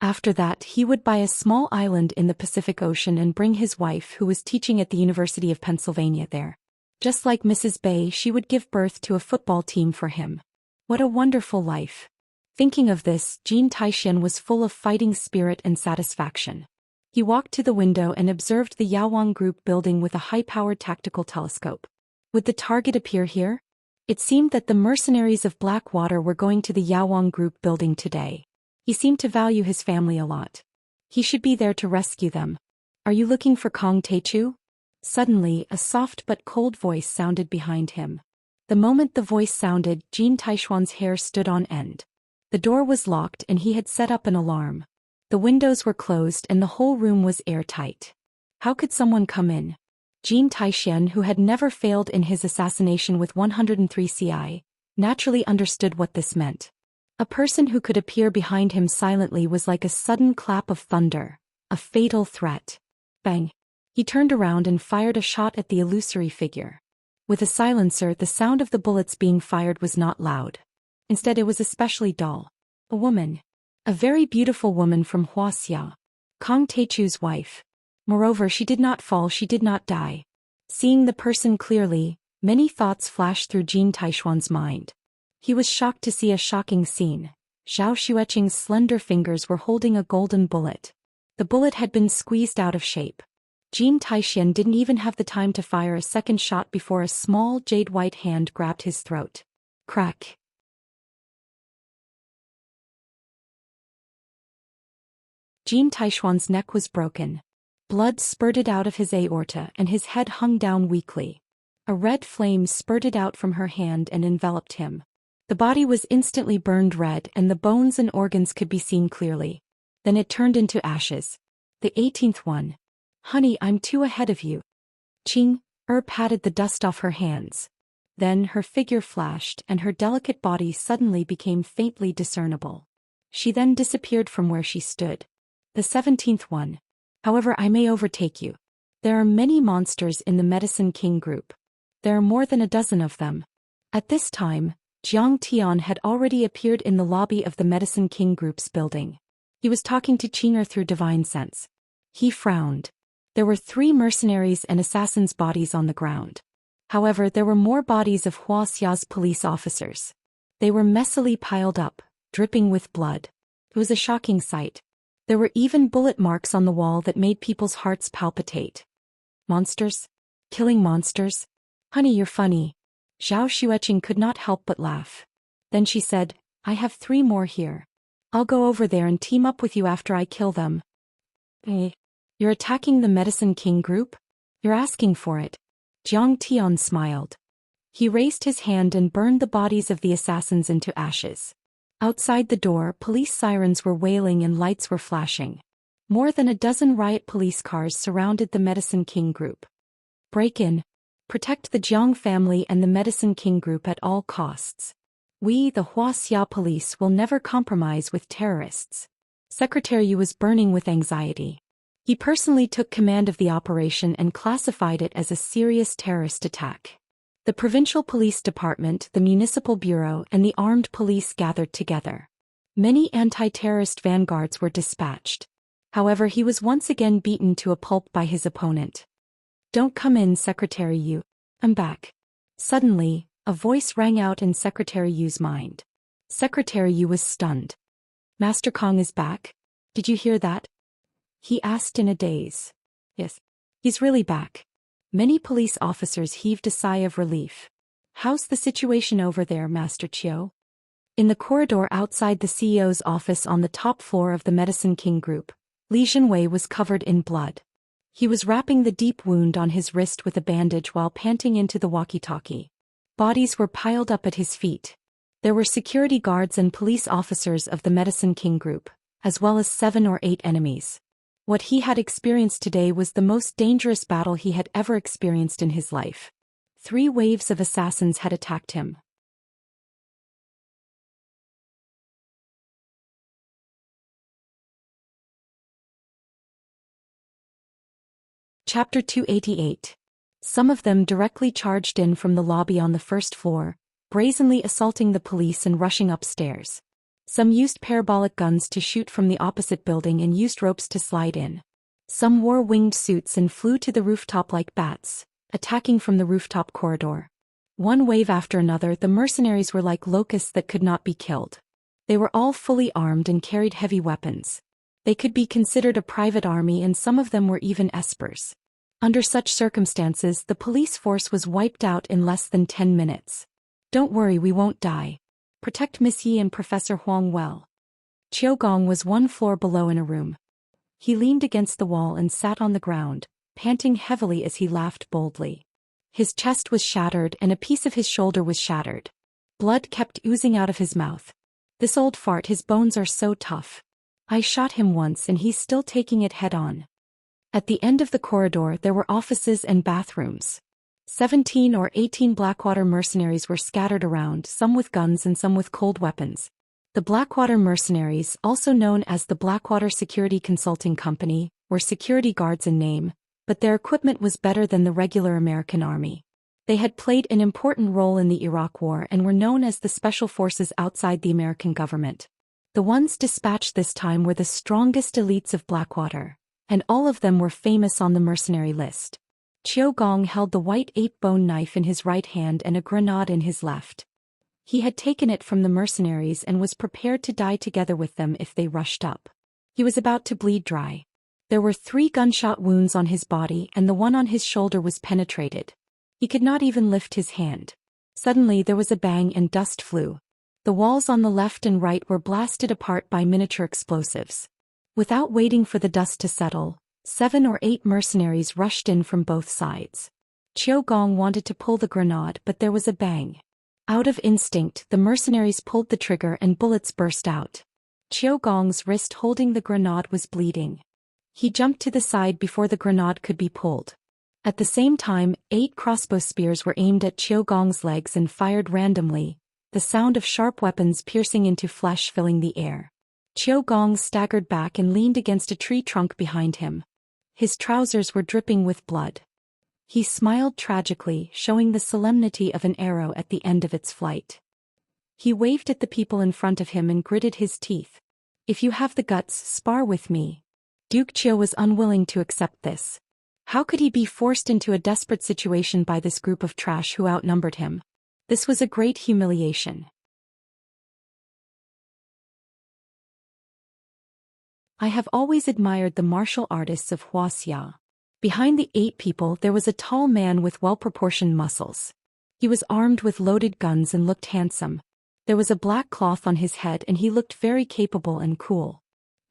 After that, he would buy a small island in the Pacific Ocean and bring his wife, who was teaching at the University of Pennsylvania, there. Just like Mrs. Bay, she would give birth to a football team for him. What a wonderful life. Thinking of this, Jin Taixian was full of fighting spirit and satisfaction. He walked to the window and observed the Yaowang Group building with a high-powered tactical telescope. Would the target appear here? It seemed that the mercenaries of Blackwater were going to the Yaowang Group building today. He seemed to value his family a lot. He should be there to rescue them. Are you looking for Kong Teichu? Suddenly, a soft but cold voice sounded behind him. The moment the voice sounded, Jin Taishuan's hair stood on end. The door was locked and he had set up an alarm. The windows were closed and the whole room was airtight. How could someone come in? Jin Taixian, who had never failed in his assassination with 103 CI, naturally understood what this meant. A person who could appear behind him silently was like a sudden clap of thunder, a fatal threat. Bang! He turned around and fired a shot at the illusory figure. With a silencer, the sound of the bullets being fired was not loud. Instead, it was especially dull. A woman. A very beautiful woman from Wuxia. Kong Teichu's wife. Moreover, she did not fall, she did not die. Seeing the person clearly, many thoughts flashed through Jin Taishuan's mind. He was shocked to see a shocking scene. Zhou Xian's slender fingers were holding a golden bullet. The bullet had been squeezed out of shape. Jin Taishuan didn't even have the time to fire a second shot before a small jade-white hand grabbed his throat. Crack. Jin Taishuan's neck was broken. Blood spurted out of his aorta and his head hung down weakly. A red flame spurted out from her hand and enveloped him. The body was instantly burned red and the bones and organs could be seen clearly. Then it turned into ashes. The 18th one. Honey, I'm too ahead of you. Ching, patted the dust off her hands. Then her figure flashed and her delicate body suddenly became faintly discernible. She then disappeared from where she stood. The 17th one. However, I may overtake you. There are many monsters in the Medicine King group. There are more than a dozen of them. At this time, Jiang Tian had already appeared in the lobby of the Medicine King group's building. He was talking to Qinger through divine sense. He frowned. There were 3 mercenaries and assassins' bodies on the ground. However, there were more bodies of Wuxia's police officers. They were messily piled up, dripping with blood. It was a shocking sight. There were even bullet marks on the wall that made people's hearts palpitate. Monsters? Killing monsters? Honey, you're funny. Zhao Xueqing could not help but laugh. Then she said, I have 3 more here. I'll go over there and team up with you after I kill them. You're attacking the Medicine King group? You're asking for it. Jiang Tian smiled. He raised his hand and burned the bodies of the assassins into ashes. Outside the door, police sirens were wailing and lights were flashing. More than a dozen riot police cars surrounded the Medicine King group. Break in. Protect the Jiang family and the Medicine King group at all costs. We, the Wuxia police, will never compromise with terrorists. Secretary Yu was burning with anxiety. He personally took command of the operation and classified it as a serious terrorist attack. The provincial police department, the municipal bureau, and the armed police gathered together. Many anti-terrorist vanguards were dispatched. However, he was once again beaten to a pulp by his opponent. Don't come in, Secretary Yu. I'm back. Suddenly, a voice rang out in Secretary Yu's mind. Secretary Yu was stunned. Master Kong is back? Did you hear that? He asked in a daze. Yes. He's really back. Many police officers heaved a sigh of relief. How's the situation over there, Master Chiu? In the corridor outside the CEO's office on the top floor of the Medicine King group, Li Jinwei was covered in blood. He was wrapping the deep wound on his wrist with a bandage while panting into the walkie-talkie. Bodies were piled up at his feet. There were security guards and police officers of the Medicine King group, as well as 7 or 8 enemies. What he had experienced today was the most dangerous battle he had ever experienced in his life. 3 waves of assassins had attacked him. Chapter 288. Some of them directly charged in from the lobby on the first floor, brazenly assaulting the police and rushing upstairs. Some used parabolic guns to shoot from the opposite building and used ropes to slide in. Some wore winged suits and flew to the rooftop like bats, attacking from the rooftop corridor. One wave after another, the mercenaries were like locusts that could not be killed. They were all fully armed and carried heavy weapons. They could be considered a private army, and some of them were even espers. Under such circumstances, the police force was wiped out in less than 10 minutes. Don't worry, we won't die. Protect Miss Yi and Professor Huang well. Qiu Gong was 1 floor below in a room. He leaned against the wall and sat on the ground, panting heavily as he laughed boldly. His chest was shattered and a piece of his shoulder was shattered. Blood kept oozing out of his mouth. This old fart, his bones are so tough. I shot him once and he's still taking it head on. At the end of the corridor there were offices and bathrooms. 17 or 18 Blackwater mercenaries were scattered around, some with guns and some with cold weapons. The Blackwater mercenaries, also known as the Blackwater Security Consulting Company, were security guards in name, but their equipment was better than the regular American army. They had played an important role in the Iraq War and were known as the special forces outside the American government. The ones dispatched this time were the strongest elites of Blackwater, and all of them were famous on the mercenary list. Qiu Gong held the white ape-bone knife in his right hand and a grenade in his left. He had taken it from the mercenaries and was prepared to die together with them if they rushed up. He was about to bleed dry. There were 3 gunshot wounds on his body and the one on his shoulder was penetrated. He could not even lift his hand. Suddenly there was a bang and dust flew. The walls on the left and right were blasted apart by miniature explosives. Without waiting for the dust to settle, 7 or 8 mercenaries rushed in from both sides. Qiu Gong wanted to pull the grenade but there was a bang. Out of instinct, the mercenaries pulled the trigger and bullets burst out. Qiu Gong's wrist holding the grenade was bleeding. He jumped to the side before the grenade could be pulled. At the same time, 8 crossbow spears were aimed at Qiu Gong's legs and fired randomly, the sound of sharp weapons piercing into flesh filling the air. Qiu Gong staggered back and leaned against a tree trunk behind him. His trousers were dripping with blood. He smiled tragically, showing the solemnity of an arrow at the end of its flight. He waved at the people in front of him and gritted his teeth. "If you have the guts, spar with me." Duke Qiu was unwilling to accept this. How could he be forced into a desperate situation by this group of trash who outnumbered him? This was a great humiliation. I have always admired the martial artists of Wuxia. Behind the 8 people there was a tall man with well-proportioned muscles. He was armed with loaded guns and looked handsome. There was a black cloth on his head and he looked very capable and cool.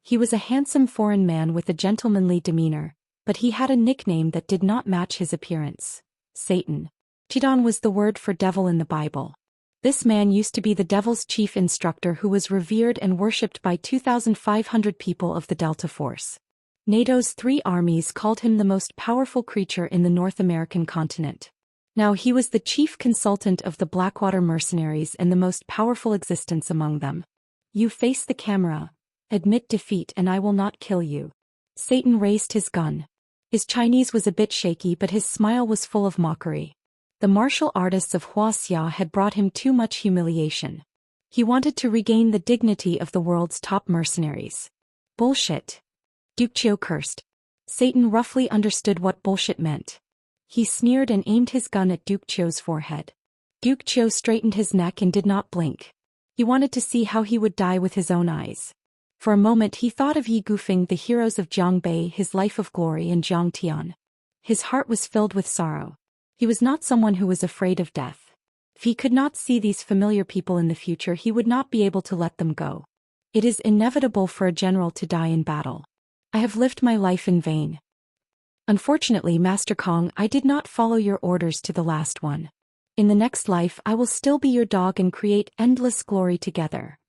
He was a handsome foreign man with a gentlemanly demeanor, but he had a nickname that did not match his appearance: Satan. Chidon was the word for devil in the Bible. This man used to be the devil's chief instructor who was revered and worshipped by 2,500 people of the Delta Force. NATO's 3 armies called him the most powerful creature in the North American continent. Now he was the chief consultant of the Blackwater mercenaries and the most powerful existence among them. "You face the camera, admit defeat and I will not kill you." Satan raised his gun. His Chinese was a bit shaky but his smile was full of mockery. The martial artists of Wuxia had brought him too much humiliation. He wanted to regain the dignity of the world's top mercenaries. "Bullshit." Duke Qiu cursed. Satan roughly understood what bullshit meant. He sneered and aimed his gun at Duke Qiu's forehead. Duke Qiu straightened his neck and did not blink. He wanted to see how he would die with his own eyes. For a moment he thought of Yi Gufeng, the heroes of Jiangbei, his life of glory, and Zhang Tian. His heart was filled with sorrow. He was not someone who was afraid of death. If he could not see these familiar people in the future, he would not be able to let them go. It is inevitable for a general to die in battle. I have lived my life in vain. Unfortunately, Master Kong, I did not follow your orders to the last one. In the next life I will still be your dog and create endless glory together.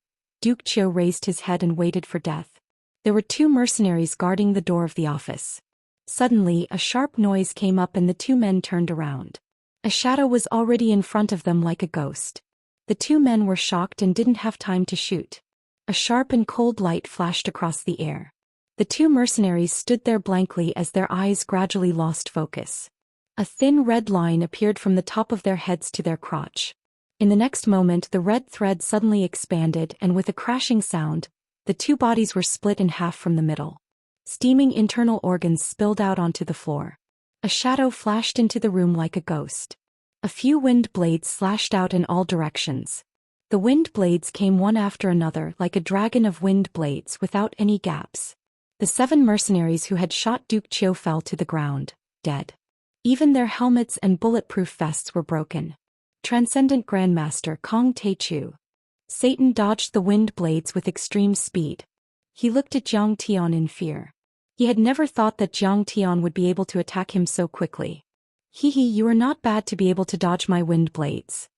Duke Qiu raised his head and waited for death. There were 2 mercenaries guarding the door of the office. Suddenly, a sharp noise came up and the 2 men turned around. A shadow was already in front of them like a ghost. The 2 men were shocked and didn't have time to shoot. A sharp and cold light flashed across the air. The 2 mercenaries stood there blankly as their eyes gradually lost focus. A thin red line appeared from the top of their heads to their crotch. In the next moment the red thread suddenly expanded and with a crashing sound, the 2 bodies were split in half from the middle. Steaming internal organs spilled out onto the floor. A shadow flashed into the room like a ghost. A few wind blades slashed out in all directions. The wind blades came one after another like a dragon of wind blades without any gaps. The 7 mercenaries who had shot Duke Qiu fell to the ground, dead. Even their helmets and bulletproof vests were broken. Transcendent Grandmaster Kong Teichu. Satan dodged the wind blades with extreme speed. He looked at Zhang Tian in fear. He had never thought that Zhang Tian would be able to attack him so quickly. "Hee hee, you are not bad to be able to dodge my wind blades."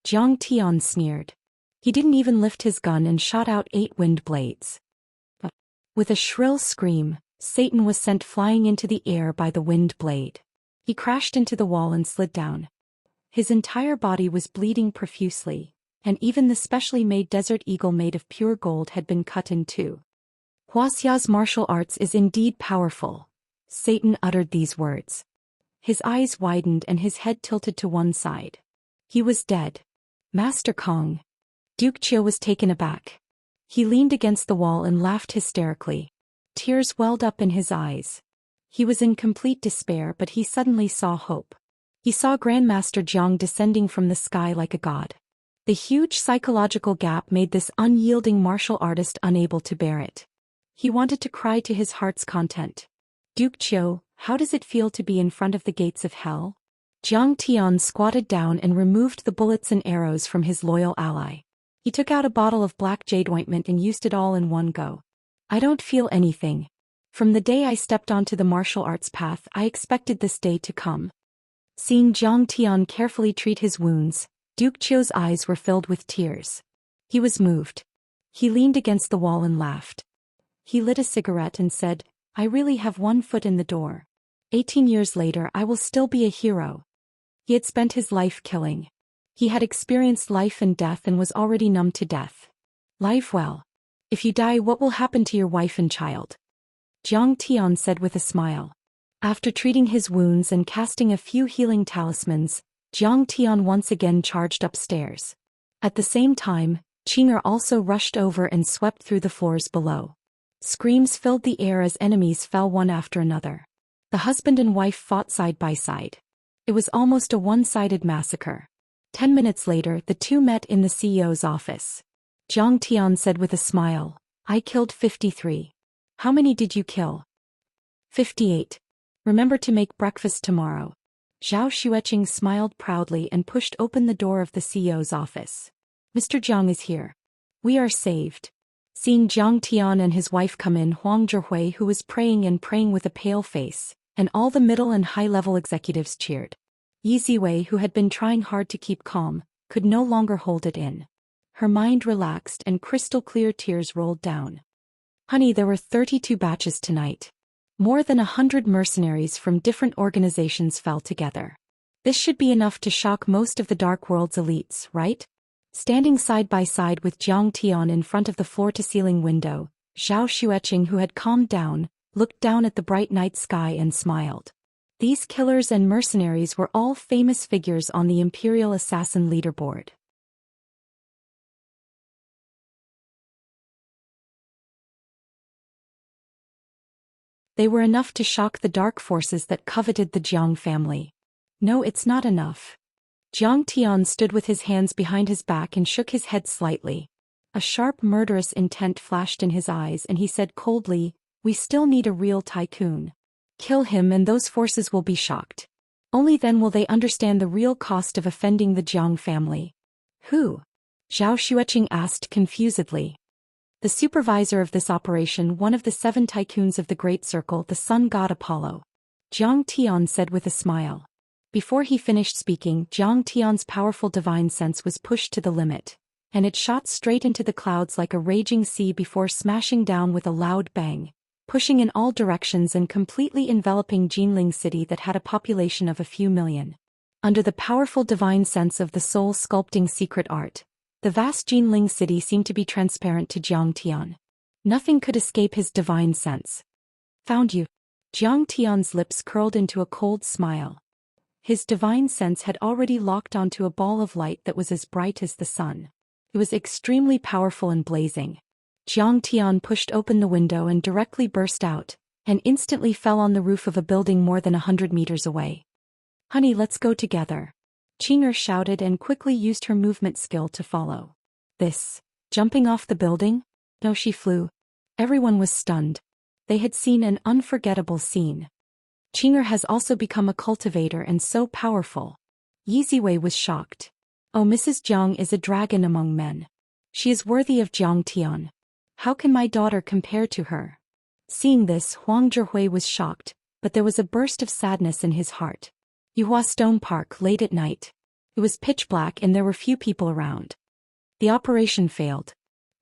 Zhang Tian sneered. He didn't even lift his gun and shot out 8 wind blades. With a shrill scream, Satan was sent flying into the air by the wind blade. He crashed into the wall and slid down. His entire body was bleeding profusely, and even the specially made desert eagle made of pure gold had been cut in two. Wuxia's martial arts is indeed powerful. Satan uttered these words. His eyes widened and his head tilted to one side. He was dead. Master Kong. Duke Chiu was taken aback. He leaned against the wall and laughed hysterically. Tears welled up in his eyes. He was in complete despair, but he suddenly saw hope. He saw Grandmaster Jiang descending from the sky like a god. The huge psychological gap made this unyielding martial artist unable to bear it. He wanted to cry to his heart's content. Duke Chiu, how does it feel to be in front of the gates of hell? Jiang Tian squatted down and removed the bullets and arrows from his loyal ally. He took out a bottle of black jade ointment and used it all in one go. I don't feel anything. From the day I stepped onto the martial arts path, I expected this day to come. Seeing Jiang Tian carefully treat his wounds, Duke Chiu's eyes were filled with tears. He was moved. He leaned against the wall and laughed. He lit a cigarette and said, I really have one foot in the door. 18 years later I will still be a hero. He had spent his life killing. He had experienced life and death and was already numb to death. Life well. If you die, what will happen to your wife and child? Jiang Tian said with a smile. After treating his wounds and casting a few healing talismans, Jiang Tian once again charged upstairs. At the same time, Qing'er also rushed over and swept through the floors below. Screams filled the air as enemies fell one after another. The husband and wife fought side by side. It was almost a one-sided massacre. 10 minutes later, the two met in the CEO's office. Jiang Tian said with a smile, I killed 53. How many did you kill? 58. Remember to make breakfast tomorrow. Zhou Xian smiled proudly and pushed open the door of the CEO's office. Mr. Jiang is here. We are saved. Seeing Jiang Tian and his wife come in, Huang Zhihui, who was praying with a pale face, and all the middle and high-level executives cheered. Yi Ziwei, who had been trying hard to keep calm, could no longer hold it in. Her mind relaxed and crystal-clear tears rolled down. Honey, there were 32 batches tonight. More than 100 mercenaries from different organizations fell together. This should be enough to shock most of the Dark World's elites, right? Standing side by side with Jiang Tian in front of the floor-to-ceiling window, Zhou Xian, who had calmed down, looked down at the bright night sky and smiled. These killers and mercenaries were all famous figures on the Imperial Assassin leaderboard. They were enough to shock the dark forces that coveted the Jiang family. No, it's not enough. Jiang Tian stood with his hands behind his back and shook his head slightly. A sharp murderous intent flashed in his eyes and he said coldly, we still need a real tycoon. Kill him and those forces will be shocked. Only then will they understand the real cost of offending the Jiang family. Who? Zhou Xian asked confusedly. The supervisor of this operation, one of the 7 tycoons of the Great Circle, the sun god Apollo. Jiang Tian said with a smile. Before he finished speaking, Jiang Tian's powerful divine sense was pushed to the limit, and it shot straight into the clouds like a raging sea before smashing down with a loud bang, pushing in all directions and completely enveloping Jinling City that had a population of a few million. Under the powerful divine sense of the soul sculpting secret art, the vast Jinling City seemed to be transparent to Jiang Tian. Nothing could escape his divine sense. Found you. Jiang Tian's lips curled into a cold smile. His divine sense had already locked onto a ball of light that was as bright as the sun. It was extremely powerful and blazing. Jiang Tian pushed open the window and directly burst out, and instantly fell on the roof of a building more than 100 meters away. Honey, let's go together. Qing'er shouted and quickly used her movement skill to follow. This, jumping off the building? No, she flew. Everyone was stunned. They had seen an unforgettable scene. Qing'er has also become a cultivator and so powerful. Yi Ziwei was shocked. Oh, Mrs. Jiang is a dragon among men. She is worthy of Jiang Tian. How can my daughter compare to her? Seeing this, Huang Zhihui was shocked, but there was a burst of sadness in his heart. Yuhua Stone Park, late at night. It was pitch black and there were few people around. The operation failed.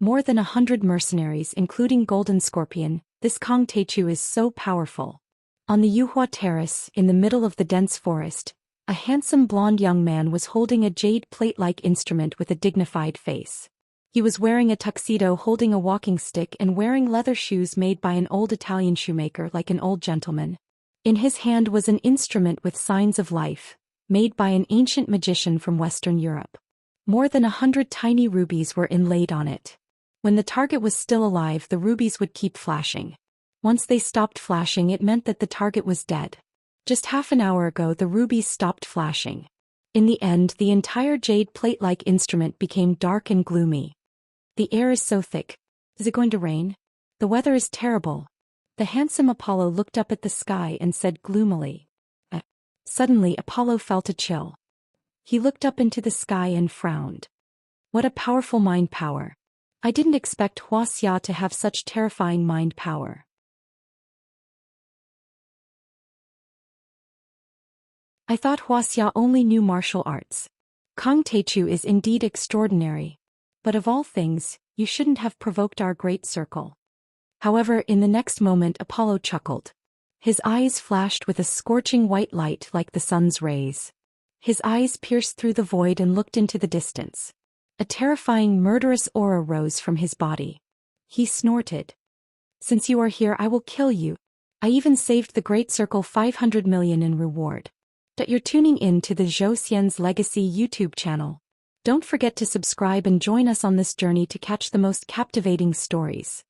More than 100 mercenaries, including Golden Scorpion, This Kong Teichu is so powerful. On the Yuhua terrace, in the middle of the dense forest, a handsome blonde young man was holding a jade plate-like instrument with a dignified face. He was wearing a tuxedo, holding a walking stick, and wearing leather shoes made by an old Italian shoemaker like an old gentleman. In his hand was an instrument with signs of life, made by an ancient magician from Western Europe. More than 100 tiny rubies were inlaid on it. When the target was still alive, the rubies would keep flashing. Once they stopped flashing, it meant that the target was dead. Just half an hour ago, the rubies stopped flashing. In the end, the entire jade plate-like instrument became dark and gloomy. The air is so thick. Is it going to rain? The weather is terrible. The handsome Apollo looked up at the sky and said gloomily. Suddenly, Apollo felt a chill. He looked up into the sky and frowned. What a powerful mind power. I didn't expect Wuxia to have such terrifying mind power. I thought Wuxia only knew martial arts. Kong Teichu is indeed extraordinary. But of all things, you shouldn't have provoked our great circle. However, in the next moment Apollo chuckled. His eyes flashed with a scorching white light like the sun's rays. His eyes pierced through the void and looked into the distance. A terrifying murderous aura rose from his body. He snorted. Since you are here, I will kill you. I even saved the Great Circle 500 million in reward. That you're tuning in to the Zhou Xian's Legacy YouTube channel. Don't forget to subscribe and join us on this journey to catch the most captivating stories.